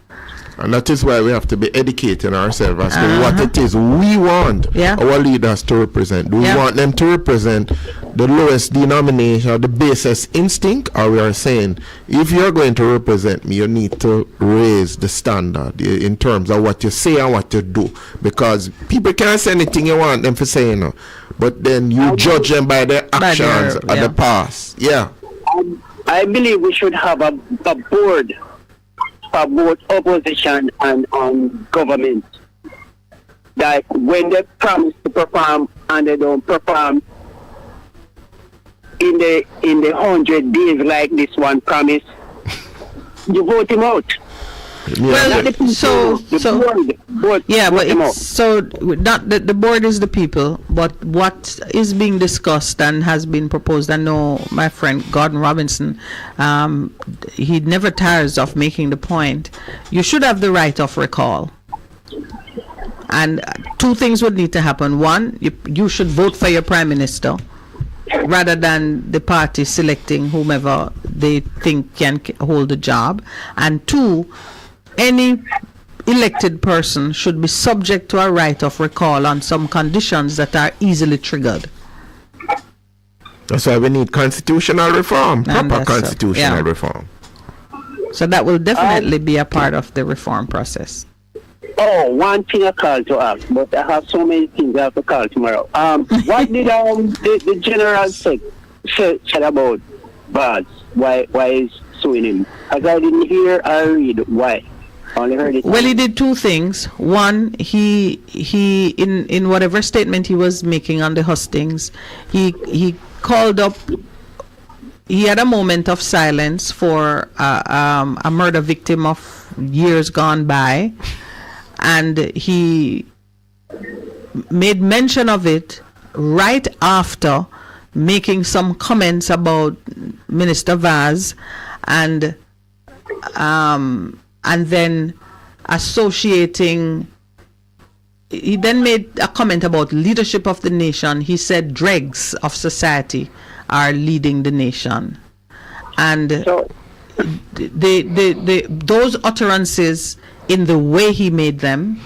And that is why we have to be educating ourselves as to what it is we want our leaders to represent. Do we want them to represent the lowest denomination, the basest instinct, or we are saying, if you're going to represent me, you need to raise the standard in terms of what you say and what you do, because people can't say anything you want them to say, you know, but then you judge them by their actions of the past. I believe we should have a board for both opposition and government. That when they promise to perform and they don't perform in the 100 days like this one promise, you vote him out. Well, the board is the people, but what is being discussed and has been proposed, I know my friend Gordon Robinson, he never tires of making the point, you should have the right of recall. And two things would need to happen. One, you should vote for your prime minister rather than the party selecting whomever they think can hold the job. And two, any elected person should be subject to a right of recall on some conditions that are easily triggered. That's why we need constitutional reform, proper constitutional reform. So that will definitely be a part of the reform process. Oh, one thing I called to ask, but I have so many things I have to call tomorrow. What did the general said about Bess? Why is suing him? As I didn't hear or read why. Only heard it. Well, he did two things. One, he in whatever statement he was making on the hustings, he called up. He had a moment of silence for a murder victim of years gone by, and he made mention of it right after making some comments about Minister Vaz, and then associating. He then made a comment about leadership of the nation. He said dregs of society are leading the nation, and those utterances, in the way he made them,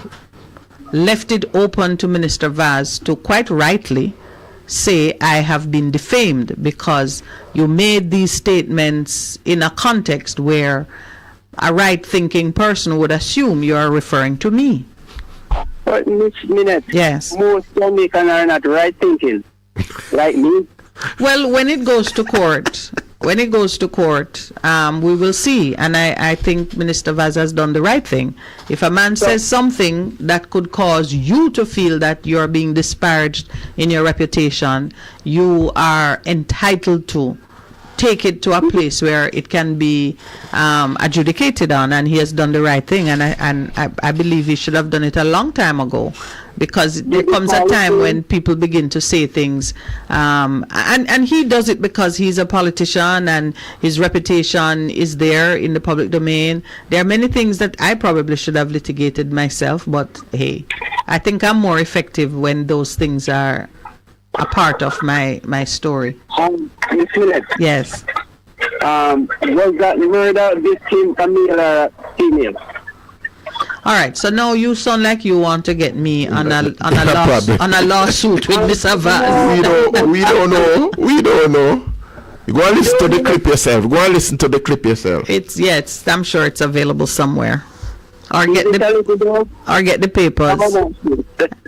left it open to Minister Vaz to quite rightly say, I have been defamed because you made these statements in a context where a right-thinking person would assume you are referring to me. But Miss Minett, yes, most Jamaicans are not right-thinking, like me. Well, when it goes to court, we will see. And I think Minister Vaz has done the right thing. If a man says something that could cause you to feel that you're being disparaged in your reputation, you are entitled to take it to a place where it can be adjudicated on, and he has done the right thing, and I believe he should have done it a long time ago, because there comes a time when people begin to say things, and he does it because he's a politician and his reputation is there in the public domain. There are many things that I probably should have litigated myself, but hey, I think I'm more effective when those things are a part of my story. Miss Minett. Yes. Was that murder victim a male or female? All right. So now you sound like you want to get me on a lawsuit with Mr. Vaz. We don't know. You go and listen to the clip yourself. It's I'm sure it's available somewhere. Or get the papers.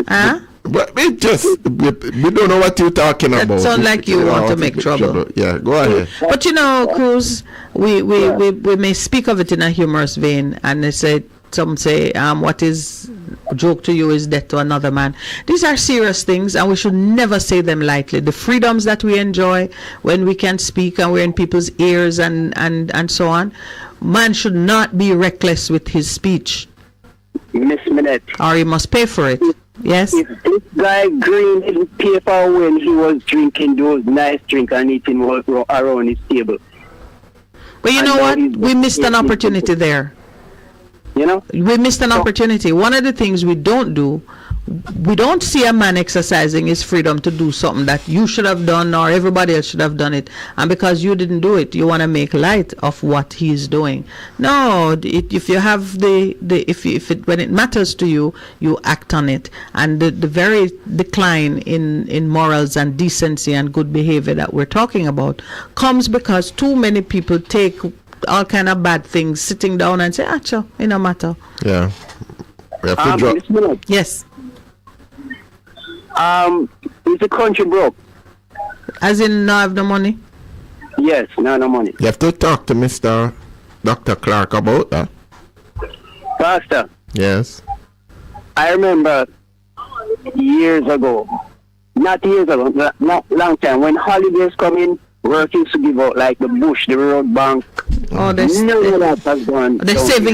Huh? But we don't know what you're talking about. It sounds like you want to make trouble. Yeah, go ahead. But Cruz, we may speak of it in a humorous vein, and some say, what is joke to you is death to another man. These are serious things, and we should never say them lightly. The freedoms that we enjoy when we can speak and we're in people's ears and so on, man should not be reckless with his speech. Miss Minett. Or he must pay for it. Yes? If this guy Green didn't pay for when he was drinking those nice drinks and eating around his table. But you know what? We missed an opportunity there. We missed an opportunity. One of the things we don't see a man exercising his freedom to do something that you should have done or everybody else should have done it, and because you didn't do it, you want to make light of what he's doing. No, if you have when it matters to you, you act on it. And the very decline in morals and decency and good behavior that we're talking about comes because too many people take all kind of bad things sitting down and say, "Acha, it no matter." Yeah. We have to drop. Yes. Is the country broke? As in, not have the money? Yes, no money. You have to talk to Mr. Dr. Clark about that. Pastor. Yes. I remember years ago, not long time, when holidays come in, work used to give out like the bush, the road bank. Oh, they're saving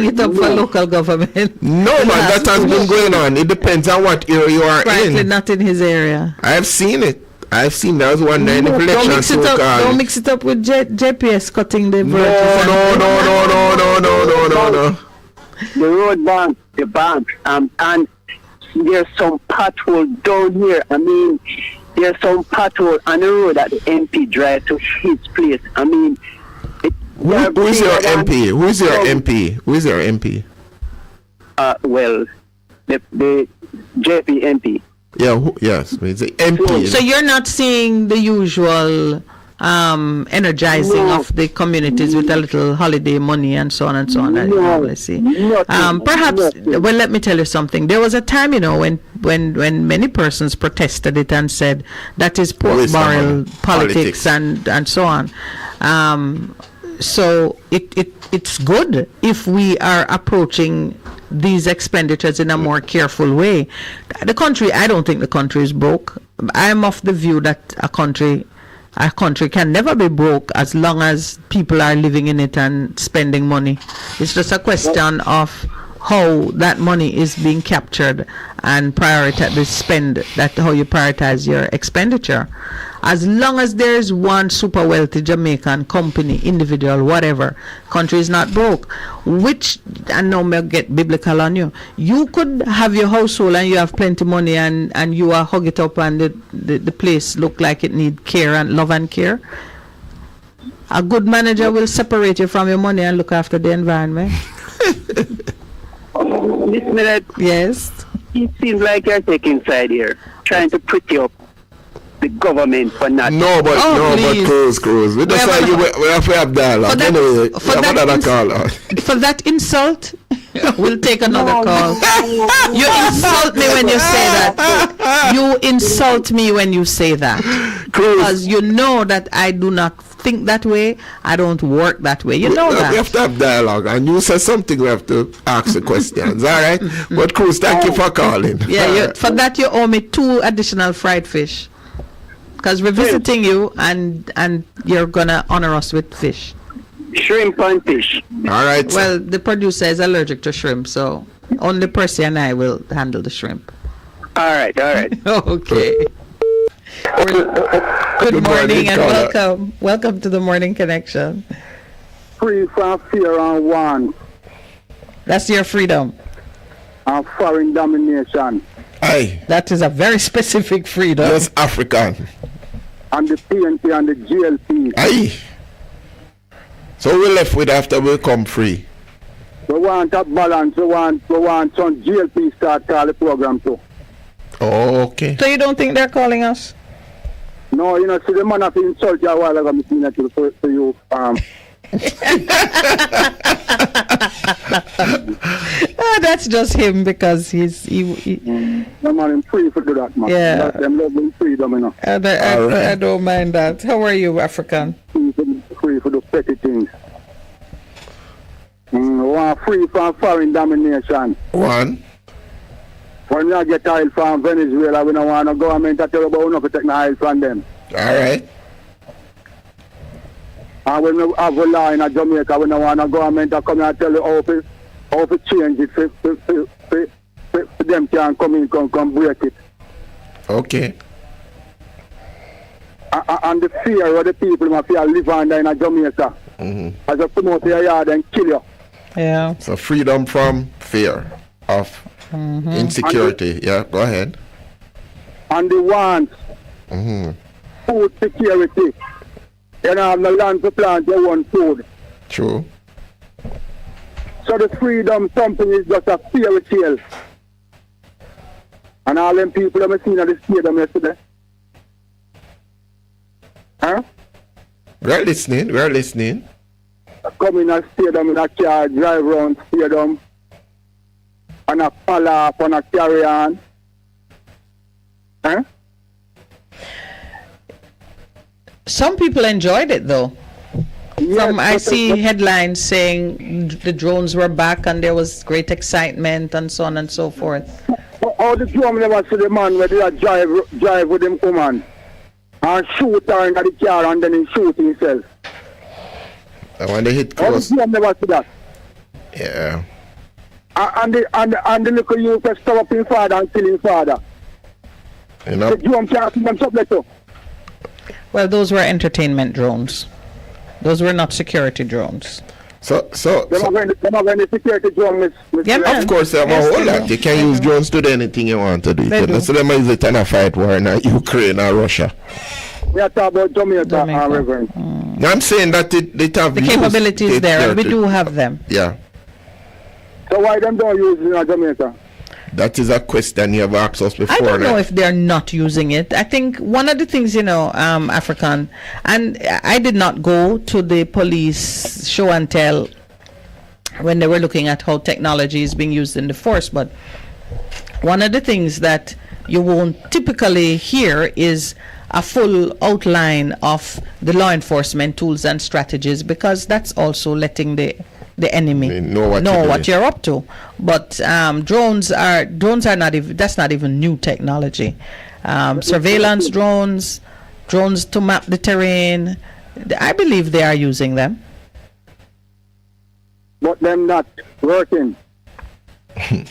it up for local government. No, man, that has been going on. It depends on what area you are in. Not in his area. I've seen it. There was one day in the election. Don't mix it up with JPS cutting the No. The road bank, the bank, and there's some pothole down here. I mean, there's some pothole on the road that the MP drive to his place. I mean, who is your MP? Who is your MP? Well, the JP MP. Yeah, yes, it's the MP. So you're not seeing the usual energizing of the communities with a little holiday money and so on and so on. That you normally see. Perhaps. Well, let me tell you something. There was a time, when many persons protested it and said that is pork barrel politics and so on. So it's good if we are approaching these expenditures in a more careful way. I don't think the country is broke. I'm of the view that a country can never be broke as long as people are living in it and spending money. It's just a question of how that money is being captured and how you prioritize your expenditure. As long as there is one super wealthy Jamaican company, individual, whatever, country is not broke. Which, and now may get biblical on you. You could have your household and you have plenty money and you are hug it up and the place look like it need care and love and care. A good manager will separate you from your money and look after the environment. Miss Minett. Yes. It seems like you're taking side here, trying to pretty up the government for not. But Cruz. We just say we have to have dialogue. For that insult, we'll take another call. You insult me when you say that. You insult me when you say that. Because you know that I do not think that way. I don't work that way. You know that. We have to have dialogue. And you say something, we have to ask the questions. All right? But Cruz, thank you for calling. Yeah, for that you owe me 2 additional fried fish. Because we're visiting you and you're going to honor us with fish. Shrimp and fish. All right. Well, the producer is allergic to shrimp, so only Percy and I will handle the shrimp. All right. Okay. Good morning and welcome. Welcome to the Morning Connection. Free from fear and want. That's your freedom. And foreign domination. Aye. That is a very specific freedom. That's African. And the TNT and the GLP. Aye. So we're left with after we come free. We want a balance. We want some GLP start call the program too. Oh, okay. So you don't think they're calling us? No, see the man have insult you a while ago, for you. That's just him because No man, I'm free to do that, man. Yeah. That's them loving freedom, you know. I don't mind that. How are you, African? Free for the petty things. Want free from foreign domination. One. When you get oil from Venezuela, we don't want no government to tell about enough to take the oil from them. All right. And when we have a law in Jamaica, we don't want no government to come and tell you how to change it for them can come in, come break it. Okay. And the fear of the people must feel live under in Jamaica. As a come out your yard and kill you. Yeah. So freedom from fear of insecurity. Yeah, go ahead. And the wants food security. You don't have no land to plant your own food. True. So the freedom something is just a fairy tale. And all them people that I seen at the stadium yesterday. Huh? We're listening. Come in a stadium in a car, drive around stadium, and a fall off and a carry on. Huh? Some people enjoyed it though. Yes, I see headlines saying the drones were back and there was great excitement and so on and so forth. How the drum never see the man where they drive with him woman and shoot her in the car and then he shoot himself. And when they hit How the close. drum never see that. Yeah. And the little youth that stop up his father and kill his father. You know? The drum can't see them subject to. Well, those were entertainment drones. Those were not security drones. Them have any security drone, Yeah, man. Of course, they have a whole lot. You can use drones to do anything you want to do. They do. So them use it in a fight war in Ukraine or Russia. We are talking about Jamaica. Reverend. Now I'm saying that they have The capability is there, and we do have them. Yeah. So why them don't use it in Jamaica? That is a question you have asked us before. I don't know right? if they're not using it. I think one of the things, African, and I did not go to the police show and tell when they were looking at how technology is being used in the force, but one of the things that you won't typically hear is a full outline of the law enforcement tools and strategies, because that's also letting the enemy know what you're up to. But drones are not even, that's not even new technology. Surveillance drones to map the terrain, I believe they are using them. But them not working.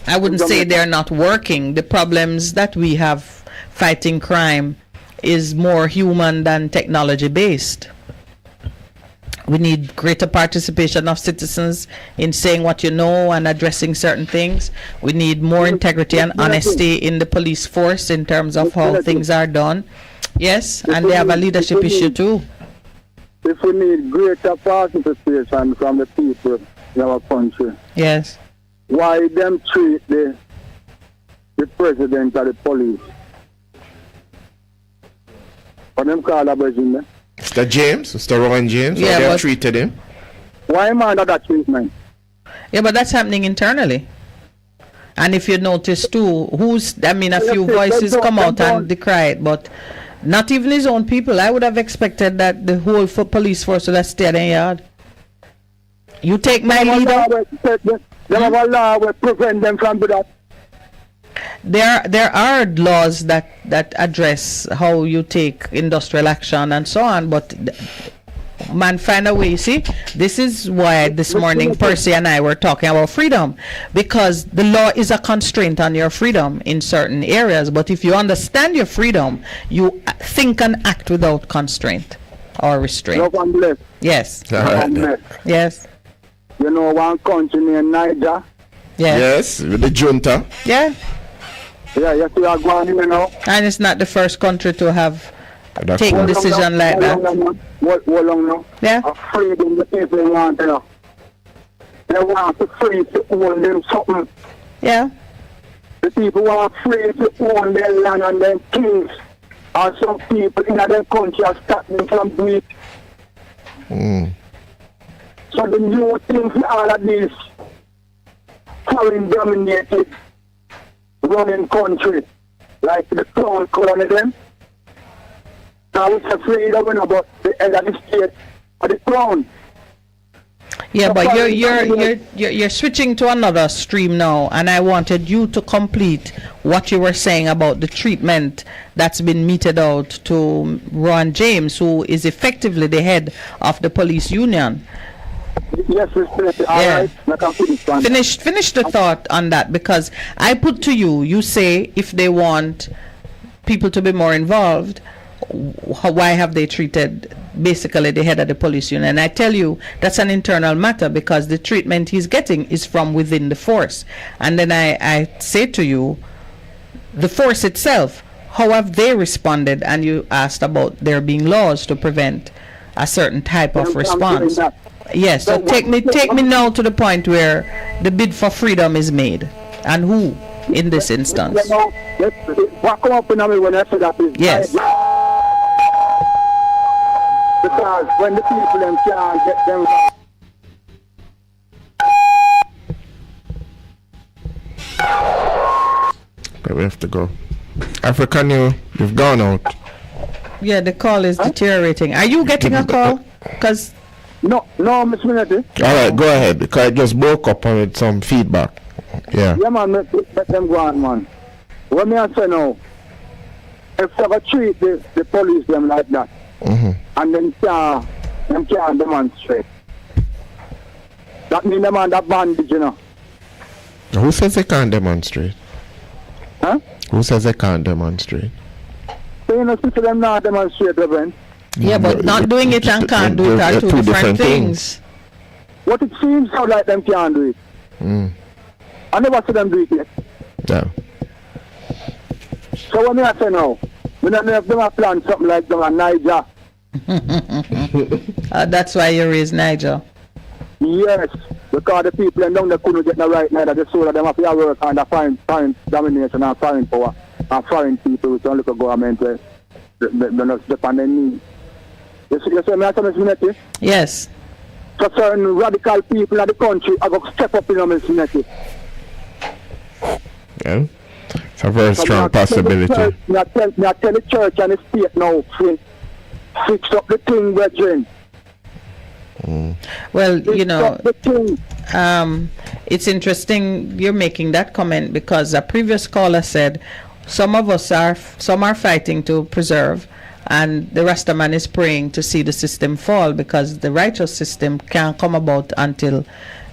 I wouldn't say they're not working. The problems that we have fighting crime is more human than technology based. We need greater participation of citizens in saying what you know and addressing certain things. We need more integrity and honesty in the police force in terms of how things are done. Yes, and they have a leadership issue too. If we need greater participation from the people in our country, yes, why them treat the president of the police? What them call a president? Mr. Rowan James, Yeah, how they have but- treated him. Why am I under that treatment? Yeah, but that's happening internally. And if you notice too, a few voices come out and decry it, but not even his own people. I would have expected that the whole police force would have stayed in yard. You take my leader. They have a law will prevent them from doing that. There are laws that address how you take industrial action and so on, but man, find a way. You see, this is why this morning Percy and I were talking about freedom, because the law is a constraint on your freedom in certain areas. But if you understand your freedom, you think and act without constraint or restraint. Yes. Yes. You know one country named Niger? Yes, with the junta. Yeah. Yeah, you see, I go on, you know. And it's not the first country to have taken decision like that. What long now? Yeah. Freedom the people want, you know. They want to free to own them something. Yeah. The people want free to own their land and their kings. And some people in their country are stopping from doing it. So the new thing for all of this foreign dominated running country like the crown colony them. Now it's afraid of about the head of the state or the crown. Yeah, but you're switching to another stream now, and I wanted you to complete what you were saying about the treatment that's been meted out to Ron James, who is effectively the head of the police union. Yes, yeah. Finish the thought on that, because I put to you, you say if they want people to be more involved, why have they treated basically the head of the police union? And I tell you that's an internal matter, because the treatment he's getting is from within the force. And then I say to you, the force itself, how have they responded? And you asked about there being laws to prevent a certain type of response. Yes, so take me now to the point where the bid for freedom is made, and who in this instance. Yes. Because when the people them can't get them but we have to go. African, you've gone out. Yeah, the call is deteriorating. Are you getting a call? Because no, Miss Minett. All right, go ahead, because I just broke up with some feedback. Yeah. Yeah, man, let them go on, man. What me I say now, if they ever treat the police them like that, and then can't demonstrate, that means them under bandage, you know. Who says they can't demonstrate? Huh? Who says they can't demonstrate? So you know, see them not demonstrate, Reverend. Yeah, but not doing it and can't do it are two different things. What it seems so like them can't do it. I never see them do it yet. Yeah. So what me I say now, we don't know if them have planned something like them in Niger. That's why you raise Niger. Yes, because the people down there couldn't get the right neither. The soul of them have to work on the foreign domination and foreign power and foreign people with only government where they're not depend on need. You see me I say, Miss Minett? Yes. So certain radical people in the country are going to step up in Miss Minett. Yeah. It's a very strong possibility. I tell the church and the state now, fix up the thing, brethren. Well, you know, it's interesting you're making that comment, because a previous caller said some are fighting to preserve, and the Rastaman is praying to see the system fall, because the righteous system can't come about until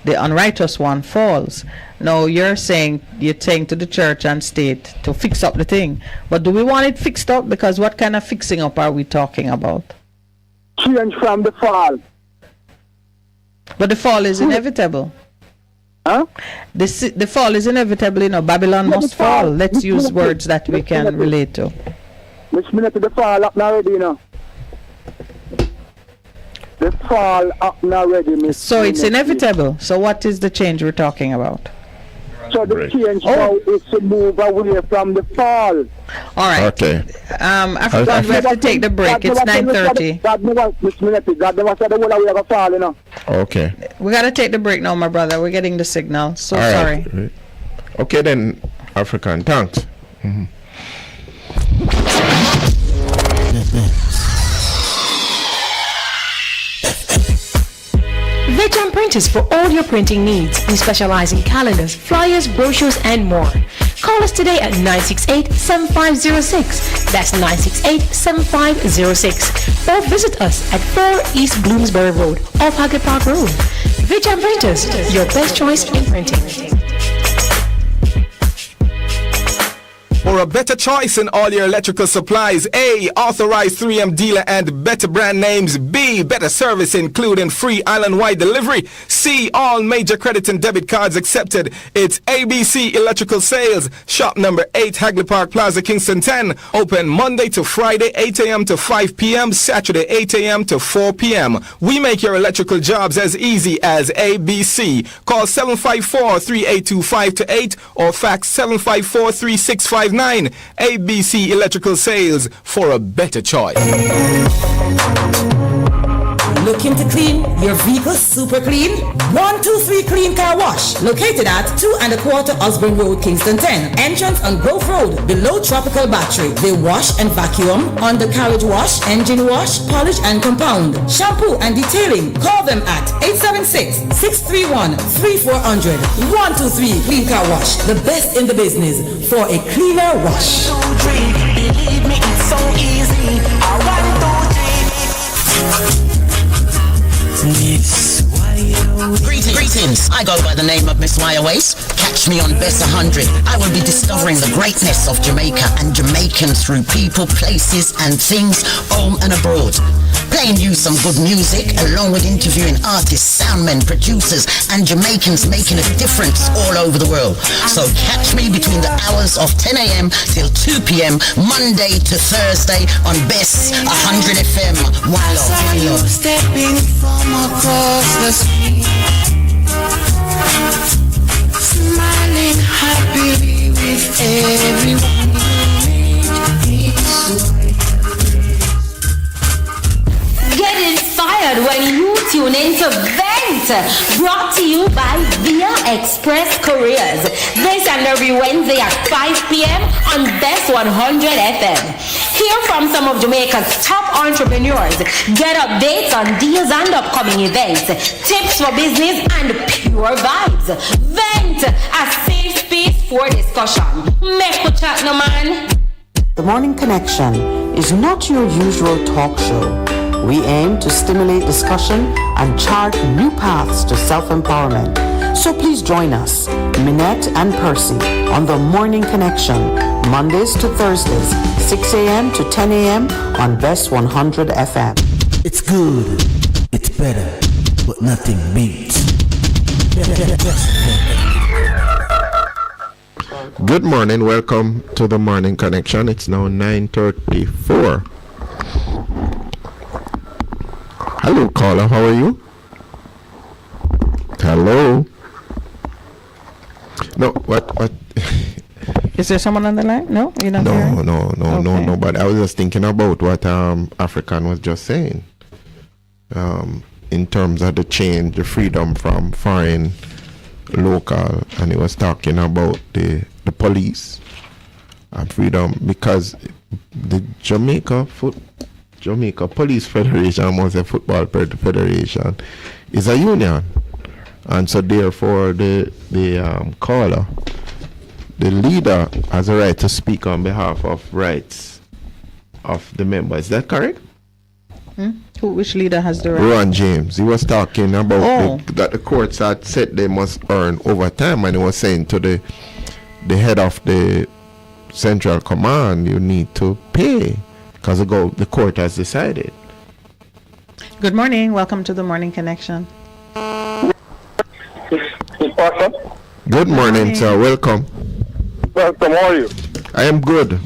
the unrighteous one falls. Now you're saying to the church and state to fix up the thing, but do we want it fixed up? Because what kind of fixing up are we talking about? Change from the fall. But the fall is inevitable. Huh? The fall is inevitable, you know. Babylon must fall. Let's use words that we can relate to. Which minute the fall up now already, you know? The fall up now already, Miss. So it's inevitable. So what is the change we're talking about? So the change now is to move away from the fall. All right. Okay. African, we have to take the break. It's 9:30. God never said the whole way of a fall, you know. Okay. We got to take the break now, my brother. We're getting the signal. So all sorry. Right. Okay then, African. Thanks. Veteran Printers for all your printing needs. We specialize in calendars, flyers, brochures, and more. Call us today at 968-7506. That's 968-7506. Or visit us at 4 East Bloomsbury Road, off Hagley Park Road. Veteran Printers, your best choice in printing. For a better choice in all your electrical supplies, A, authorized 3M dealer and better brand names. B, better service including free island-wide delivery. C, all major credit and debit cards accepted. It's ABC Electrical Sales, shop number 8, Hagley Park Plaza, Kingston 10. Open Monday to Friday, 8 a.m. to 5 p.m., Saturday, 8 a.m. to 4 p.m. We make your electrical jobs as easy as ABC. Call 754-382-528 or fax 754-3659. ABC Electrical Sales, for a better choice. Looking to clean your vehicle super clean? 123 Clean Car Wash, located at 2 1/4 Osborne Road, Kingston 10. Entrance on Grove Road, below Tropical Battery. They wash and vacuum, undercarriage wash, engine wash, polish and compound, shampoo and detailing. Call them at 876-631-3400. 123 Clean Car Wash, the best in the business for a cleaner wash. Believe me, it's so easy. Miss Greetings. I go by the name of Miss Wire Waste. Catch me on Bess 100. I will be discovering the greatness of Jamaica and Jamaicans through people, places and things home and abroad. Playing you some good music along with interviewing artists, soundmen, producers and Jamaicans making a difference all over the world. So catch me between the hours of 10 a.m. till 2 p.m. Monday to Thursday on Bess 100 FM. One love. Stepping from across the street, smiling happily with everyone you meet. Get inspired when you tune into Vent, brought to you by Via Express Couriers. This and every Wednesday at 5 p.m. on Best 100 FM. Hear from some of Jamaica's top entrepreneurs. Get updates on deals and upcoming events, tips for business and pure vibes. Vent, a safe space for discussion. Make a chat, no man. The Morning Connection is not your usual talk show. We aim to stimulate discussion and chart new paths to self-empowerment. So please join us, Minett and Percy, on The Morning Connection, Mondays to Thursdays, 6 a.m. to 10 a.m. on Best 100 FM. It's good, it's better, but nothing beats. Good morning, welcome to The Morning Connection. It's now 9:34. Hello, caller. How are you? Hello. No, what? Is there someone on the line? No, you're not hearing? No. But I was just thinking about what African was just saying. In terms of the change, the freedom from foreign, local, and he was talking about the police and freedom because the Jamaica Police Federation, almost a football federation, is a union, and so therefore the caller, the leader, has a right to speak on behalf of rights of the members. Is that correct? Which leader has the right? Ron James. He was talking about that the courts had said they must earn overtime, and he was saying to the head of the Central Command, you need to pay. Because the court has decided. Good morning. Welcome to The Morning Connection. Good morning, sir. Welcome. Welcome. How are you? I am good.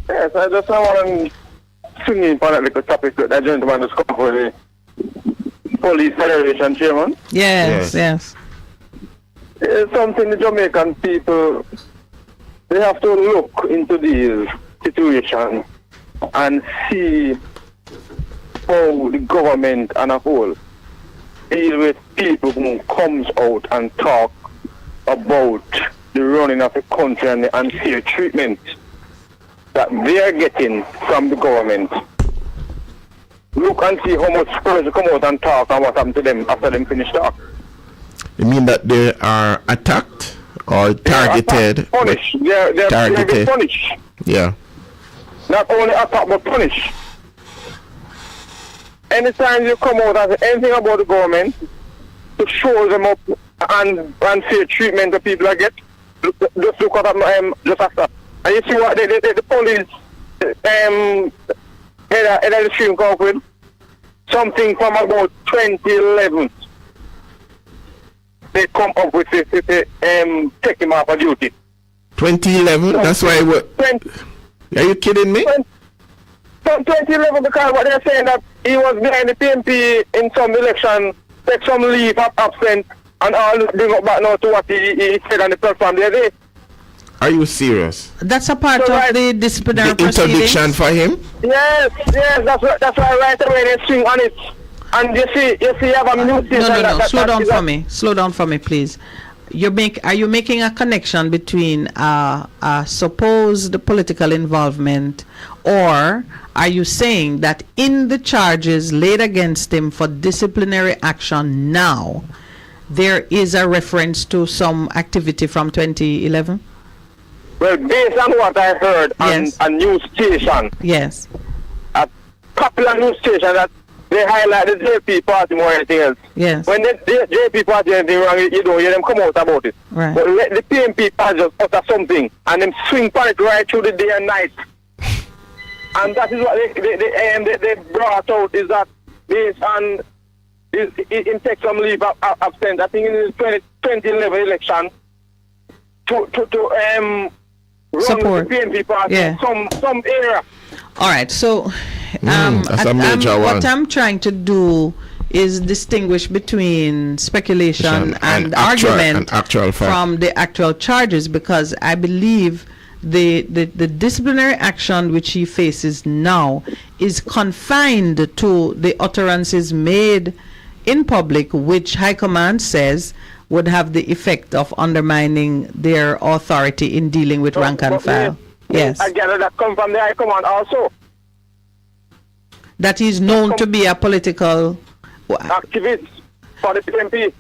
Yes, I just want to swing in for that little topic that gentleman has come for the Police Federation chairman. Yes. It's something the Jamaican people, they have to look into these situations and see how the government and a whole deal with people who comes out and talk about the running of the country and the unfair treatment that they are getting from the government. Look and see how much person come out and talk and what happened to them after them finish talk. You mean that they are attacked or targeted? Punished. They're targeted. punished. Yeah. Not only attack but punish. Anytime you come out and say anything about the government to show them up and fair treatment the people get, just look at them just after. And you see what the police head of the stream come up with? Something from about 2011. They come up with take him off of duty. 2011? That's why are you kidding me? From 2011, because what they're saying that he was behind the PMP in some election, take some leave, absent, and all bring up back now to what he said on the platform the other day. Are you serious? That's a part of the disciplinary interdiction for him? Yes, that's why right away they swing on it. And you see, you have a new station. No. Slow down for me. Slow down for me, please. Are you making a connection between supposed political involvement, or are you saying that in the charges laid against him for disciplinary action now, there is a reference to some activity from 2011? Well, based on what I heard on a news station, yes, a popular news station, that they highlight the JP party more than anything else. Yes. When the JP party anything wrong, you don't hear them come out about it. Right. But let the PMP party just utter something, and them swing on it right through the day and night. And that is what they brought out, is that based on in take some leave of absence, I think in the 2011 election, to support the PMP party, some area. All right, so that's a major one. What I'm trying to do is distinguish between speculation and argument from the actual charges, because I believe the disciplinary action which he faces now is confined to the utterances made in public, which High Command says would have the effect of undermining their authority in dealing with rank and file. Yes. I gather that come from the High Command also. That he's known to be a political activist for the PMP.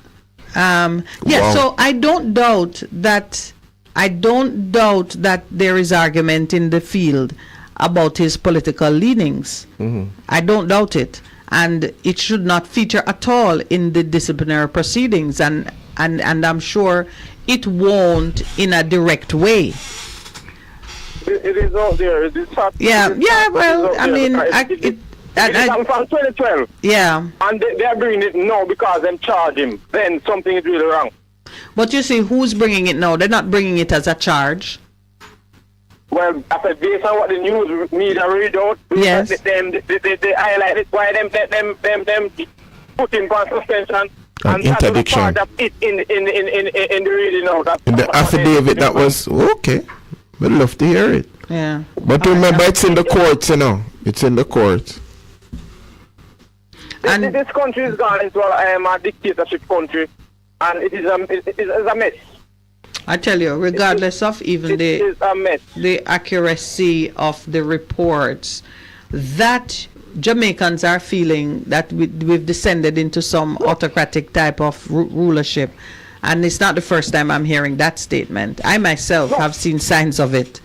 So I don't doubt that there is argument in the field about his political leanings. I don't doubt it, and it should not feature at all in the disciplinary proceedings, and I'm sure it won't in a direct way. It is out there. It is well, I mean, it's from 2012. Yeah. And they are bringing it now because they charge him. Then something is really wrong. But you see, who's bringing it now? They're not bringing it as a charge. Well, I said, based on what the news media read out, yes, they highlight it, why them put him on suspension. And interdiction. That was part of it in the reading out. In the affidavit, that was okay. We'd love to hear it. Yeah. But remember, it's in the courts, you know. It's in the courts. This country is gone into a dictatorship country, and it is a mess. I tell you, regardless of even the accuracy of the reports, that Jamaicans are feeling that we've descended into some autocratic type of rulership. And it's not the first time I'm hearing that statement. I myself have seen signs of it.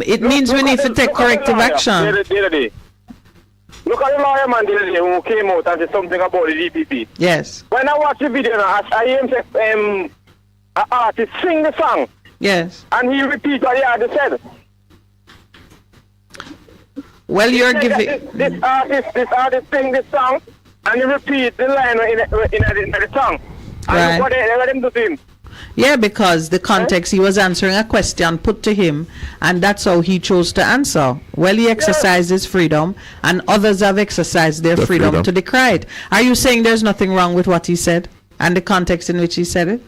It means we need to take corrective action. Look at the lawyer man the other day who came out and said something about the DPP. Yes. When I watch the video, I hear him say, an artist sing the song. Yes. And he repeats what the artist said. Well, you're giving... This artist sing this song, and he repeats the line in the song. Right. And what they let him do to him. Yeah, because the context, he was answering a question put to him, and that's how he chose to answer. Well, he exercised his freedom, and others have exercised their freedom to decry it. Are you saying there's nothing wrong with what he said and the context in which he said it?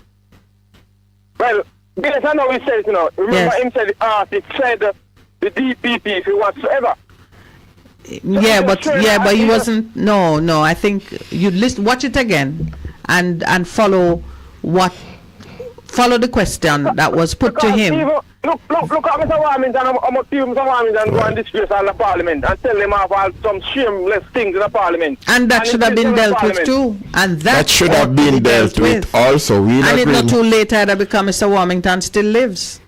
Well, because I know he said, remember him said the artist said the DPP if he whatsoever. Yeah, but he wasn't. No. I think you watch it again, and follow the question that was put to him. Look at Mr. Warmington. I'm going to Mr. Warmington go and disgrace all the parliament and tell them off some shameless things in the parliament. And that should have been dealt with too. And that should have been dealt with also. And it's not too late either because Mr. Warmington still lives.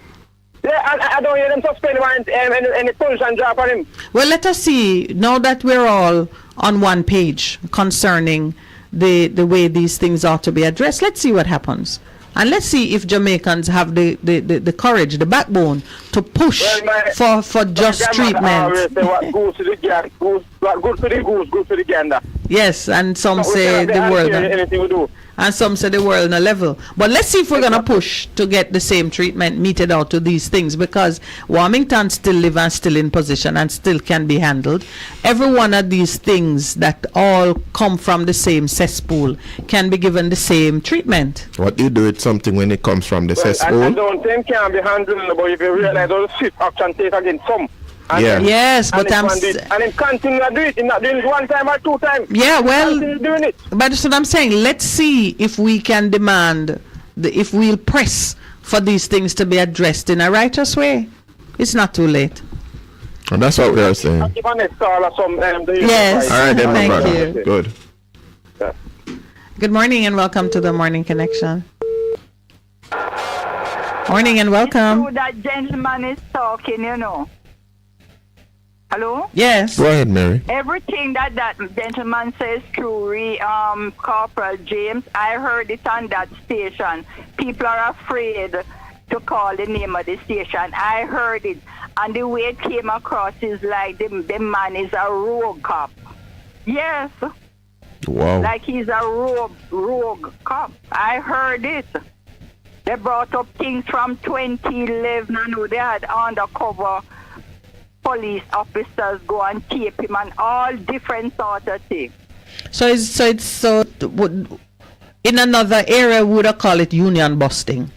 Yeah, and I don't hear them suspend any punishment drop on him. Well, let us see, now that we're all on one page concerning the way these things ought to be addressed, let's see what happens. And let's see if Jamaicans have the courage, the backbone to push for just treatment. What goes to the gas, goes to the goose, goes to the gander. Yes, and some say the world. Anything we do. And some say the world in a level. But let's see if we're going to push to get the same treatment meted out to these things, because Warmington still live and still in position and still can be handled. Every one of these things that all come from the same cesspool can be given the same treatment. What do you do with something when it comes from the cesspool? I don't think can be handled, but if you realize all the swift action take against some, And Yeah. Yes, but and him continue to do it. He's not doing it one time or two times. Yeah, well, Continue doing it. but that's what I'm saying. Let's see if we can demand, if we'll press for these things to be addressed in a righteous way. It's not too late. And that's what we are saying. Give a next call or some. Yes. All right, then, my Thank brother. you. Good. Good morning and welcome to the Morning Connection. Morning and welcome. True, that gentleman is talking, you know. Hello? Yes. Go ahead, Mary. Everything that gentleman says true, Corporal James, I heard it on that station. People are afraid to call the name of the station. I heard it. And the way it came across is like the man is a rogue cop. Yes. Wow. Like he's a rogue cop. I heard it. They brought up things from 2011. I know they had undercover police officers go and tape him and all different sort of things. So in another area we would call it union busting,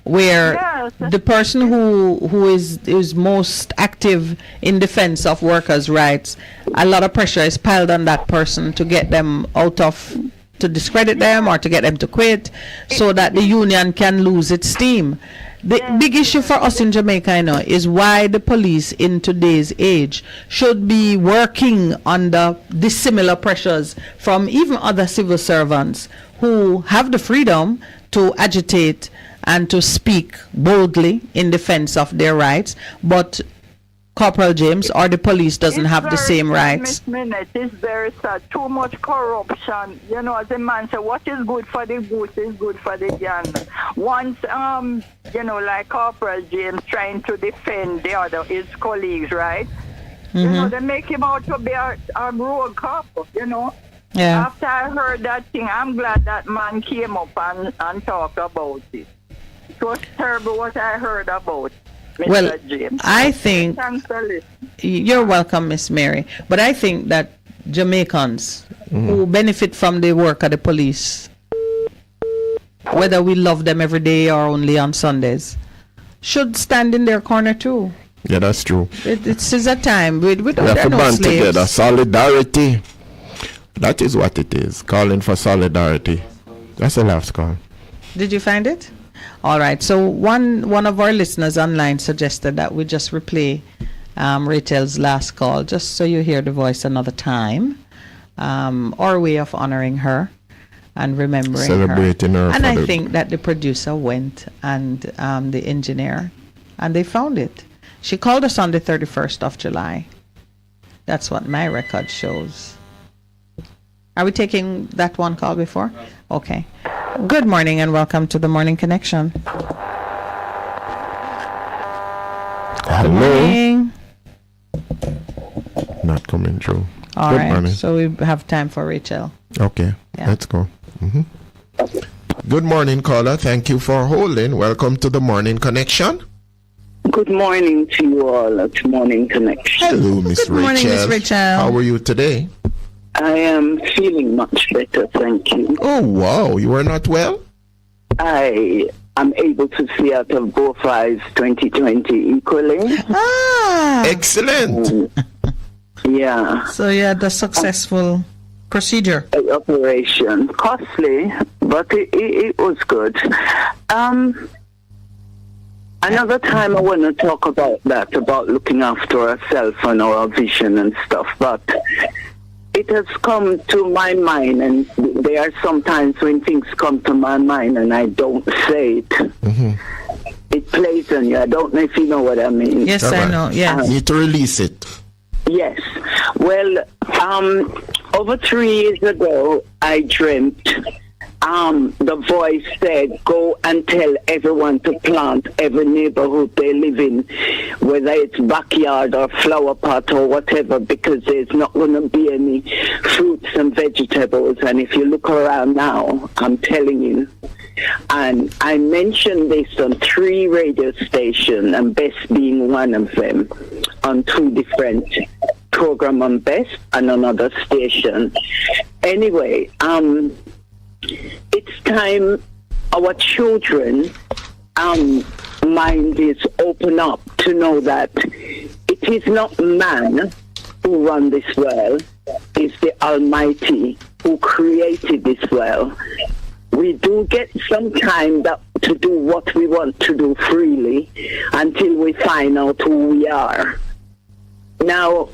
where Yes. the person who is most active in defense of workers' rights, a lot of pressure is piled on that person to get them to discredit them or to get them to quit, so that the union can lose its steam. The big issue for us in Jamaica, is why the police in today's age should be working under dissimilar pressures from even other civil servants who have the freedom to agitate and to speak boldly in defense of their rights, but Corporal James or the police doesn't have the same rights. Miss Minett, it's very sad. Too much corruption. As the man said, what is good for the goose is good for the gander. Once, like Corporal James trying to defend his colleagues, right? They make him out to be a rogue cop, Yeah. After I heard that thing, I'm glad that man came up and talked about it. It was terrible what I heard about Mr. Well, James. I think Thanks for listening. you're welcome, Miss Mary. But I think that Jamaicans who benefit from the work of the police, whether we love them every day or only on Sundays, should stand in their corner too. Yeah, that's true. It's a time. We We have to no band slaves. together. Solidarity. That is what it is. Calling for solidarity. That's a last call. Did you find it? All right. So one of our listeners online suggested that we just replay Rachel's last call, just so you hear the voice another time. Our way of honoring her and remembering Celebrating her And for I the- think that the producer went and the engineer, and they found it. She called us on the 31st of July. That's what my record shows. Are we taking that one call before? Okay. Good morning and welcome to the Morning Connection. Good morning. Not coming through. All Good right. morning. So we have time for Rachel. Okay, Yeah. let's go. Good morning, caller. Thank you for holding. Welcome to the Morning Connection. Good morning to you all at Morning Connection. Hello, Miss Good morning, Miss Rachel. How are you today? I am feeling much better, thank you. Oh, wow. You are not well? I am able to see out of both eyes 2020 equally. Ah! Excellent. Yeah. So you had a successful procedure. Operation. Costly, but it was good. Another time I want to talk about that, about looking after ourselves and our vision and stuff, but it has come to my mind, and there are sometimes when things come to my mind and I don't say it. It plays on you. I don't know if you know what I mean. Yes, I know. Yes. Need to release it. Yes. Well, over 3 years ago, I dreamt. The voice said, go and tell everyone to plant every neighborhood they live in, whether it's backyard or flower pot or whatever, because there's not going to be any fruits and vegetables. And if you look around now, I'm telling you. And I mentioned this on 3 radio stations, and Bess being one of them, on 2 different programs on Bess and another station. Anyway, it's time our children mind is open up to know that it It is not man who run this world, it's the Almighty who created this world. We do get some time to do what we want to do freely until we find out who we are. Now,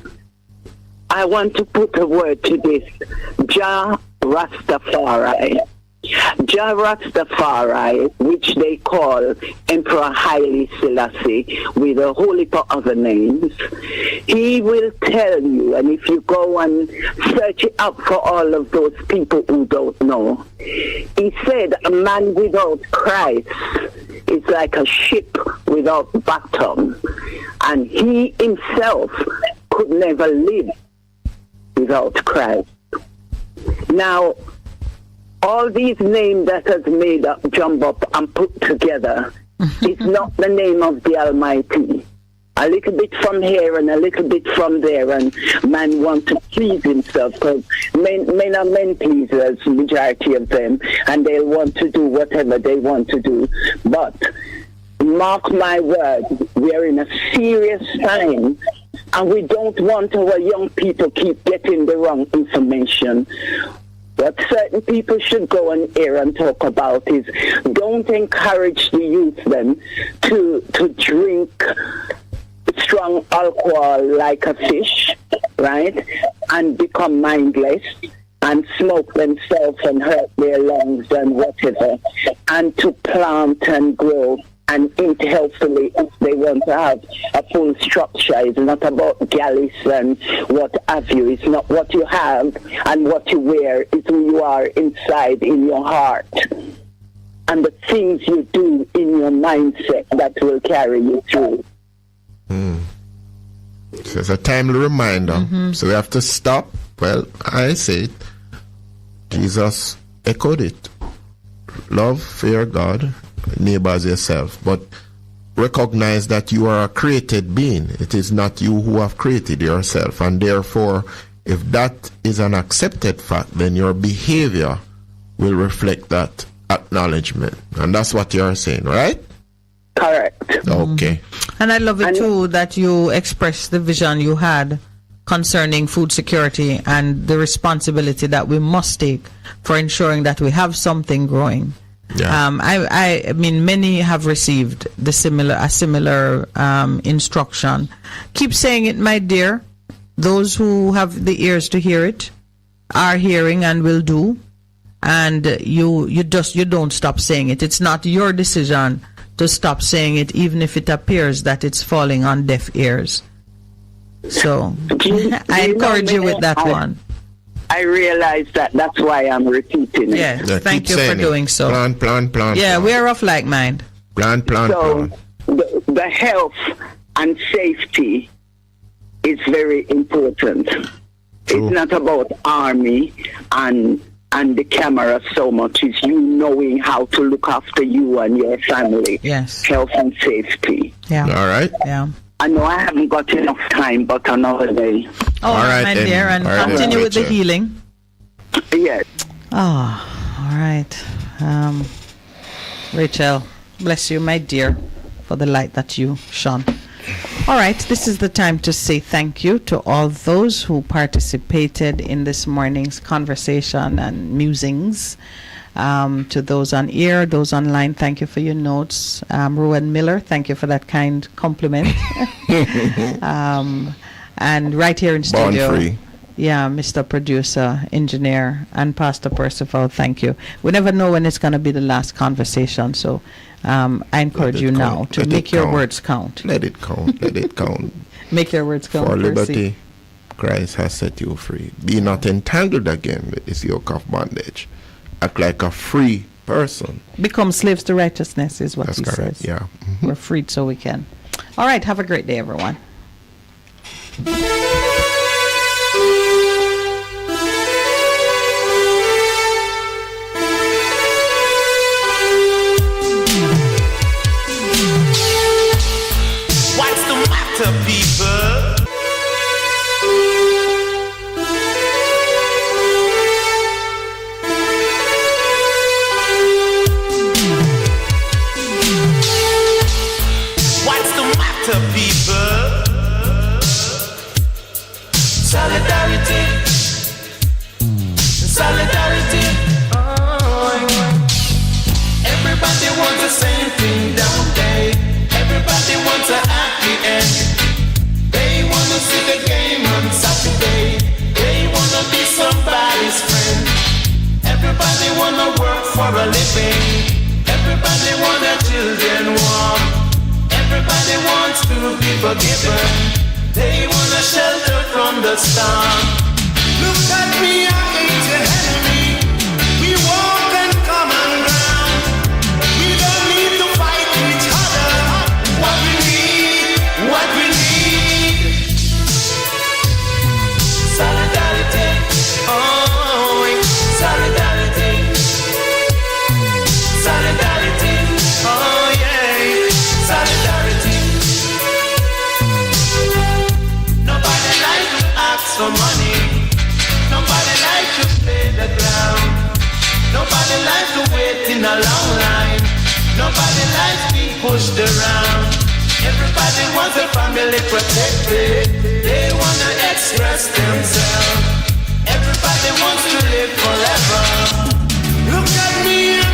I want to put a word to this. Jah Rastafari. Jah Rastafari, which they call Emperor Haile Selassie, with a whole heap of other names, he will tell you, and if you go and search it up for all of those people who don't know, he said a man without Christ is like a ship without bottom, and he himself could never live without Christ. Now, all these names that has made up, jump up and put together, it's not the name of the Almighty. A little bit from here and a little bit from there, and man want to please himself, because men are men pleasers, majority of them, and they'll want to do whatever they want to do. But mark my word, we are in a serious time, and we don't want our young people keep getting the wrong information. What certain people should go on air and talk about is don't encourage the youth then to drink strong alcohol like a fish, right? And become mindless and smoke themselves and hurt their lungs and whatever. And to plant and grow and eat healthily if they want to have a full structure. It's not about galleys and what have you. It's not what you have and what you wear. It's who you are inside in your heart. And the things you do in your mindset that will carry you through. So it's a timely reminder. So we have to stop. Well, I say it. Jesus echoed it. Love, fear God, neighbor as yourself, but recognize that you are a created being. It is not you who have created yourself, and therefore if that is an accepted fact, then your behavior will reflect that acknowledgement, and that's what you're saying, right? Correct. Okay. And I love it too that you expressed the vision you had concerning food security and the responsibility that we must take for ensuring that we have something growing. Yeah. I mean, many have received a similar instruction. Keep saying it, my dear. Those who have the ears to hear it are hearing and will do. And you don't stop saying it. It's not your decision to stop saying it, even if it appears that it's falling on deaf ears. So I encourage you with that one. I realize that's why I'm repeating it. Yeah, thank you for doing so. Plan. Yeah, we're of like mind. Plan. The health and safety is very important. True. It's not about army and the camera so much. It's you knowing how to look after you and your family. Yes. Health and safety. Yeah. All right. Yeah. I know I haven't got enough time, but another day. All right, my dear, and continue with the healing. Yes. Oh, all right. Rachel, bless you, my dear, for the light that you shone. All right, this is the time to say thank you to all those who participated in this morning's conversation and musings. To those on air, those online, thank you for your notes. Rowan Miller, thank you for that kind compliment. And right here in studio, Born free. Yeah, Mr. Producer, Engineer, and Pastor Percival, thank you. We never know when it's going to be the last conversation, so I encourage you now to make your words count. Let it count. Let it count. Make your words count. For liberty, Christ has set you free. Be not entangled again with this yoke of bondage. Act like a free person. Become slaves to righteousness is what That's he correct. says. Yeah. We're freed so we can. All right, have a great day, everyone. What's the matter, people? What's the matter, people? for a living. Everybody want their children warm. Everybody wants to be forgiven. They want a shelter from the storm. Look at me, I ain't your enemy. We walk on common ground. We don't need to fight each other. What we need, solidarity. Oh, solidarity. Solidarity. Oh yeah, solidarity. Nobody like to ask for money. Nobody like to pay the ground. Nobody likes to wait in a long line. Nobody likes being pushed around. Everybody wants a family protected. They want to express themselves. Everybody wants to live forever. Look at me.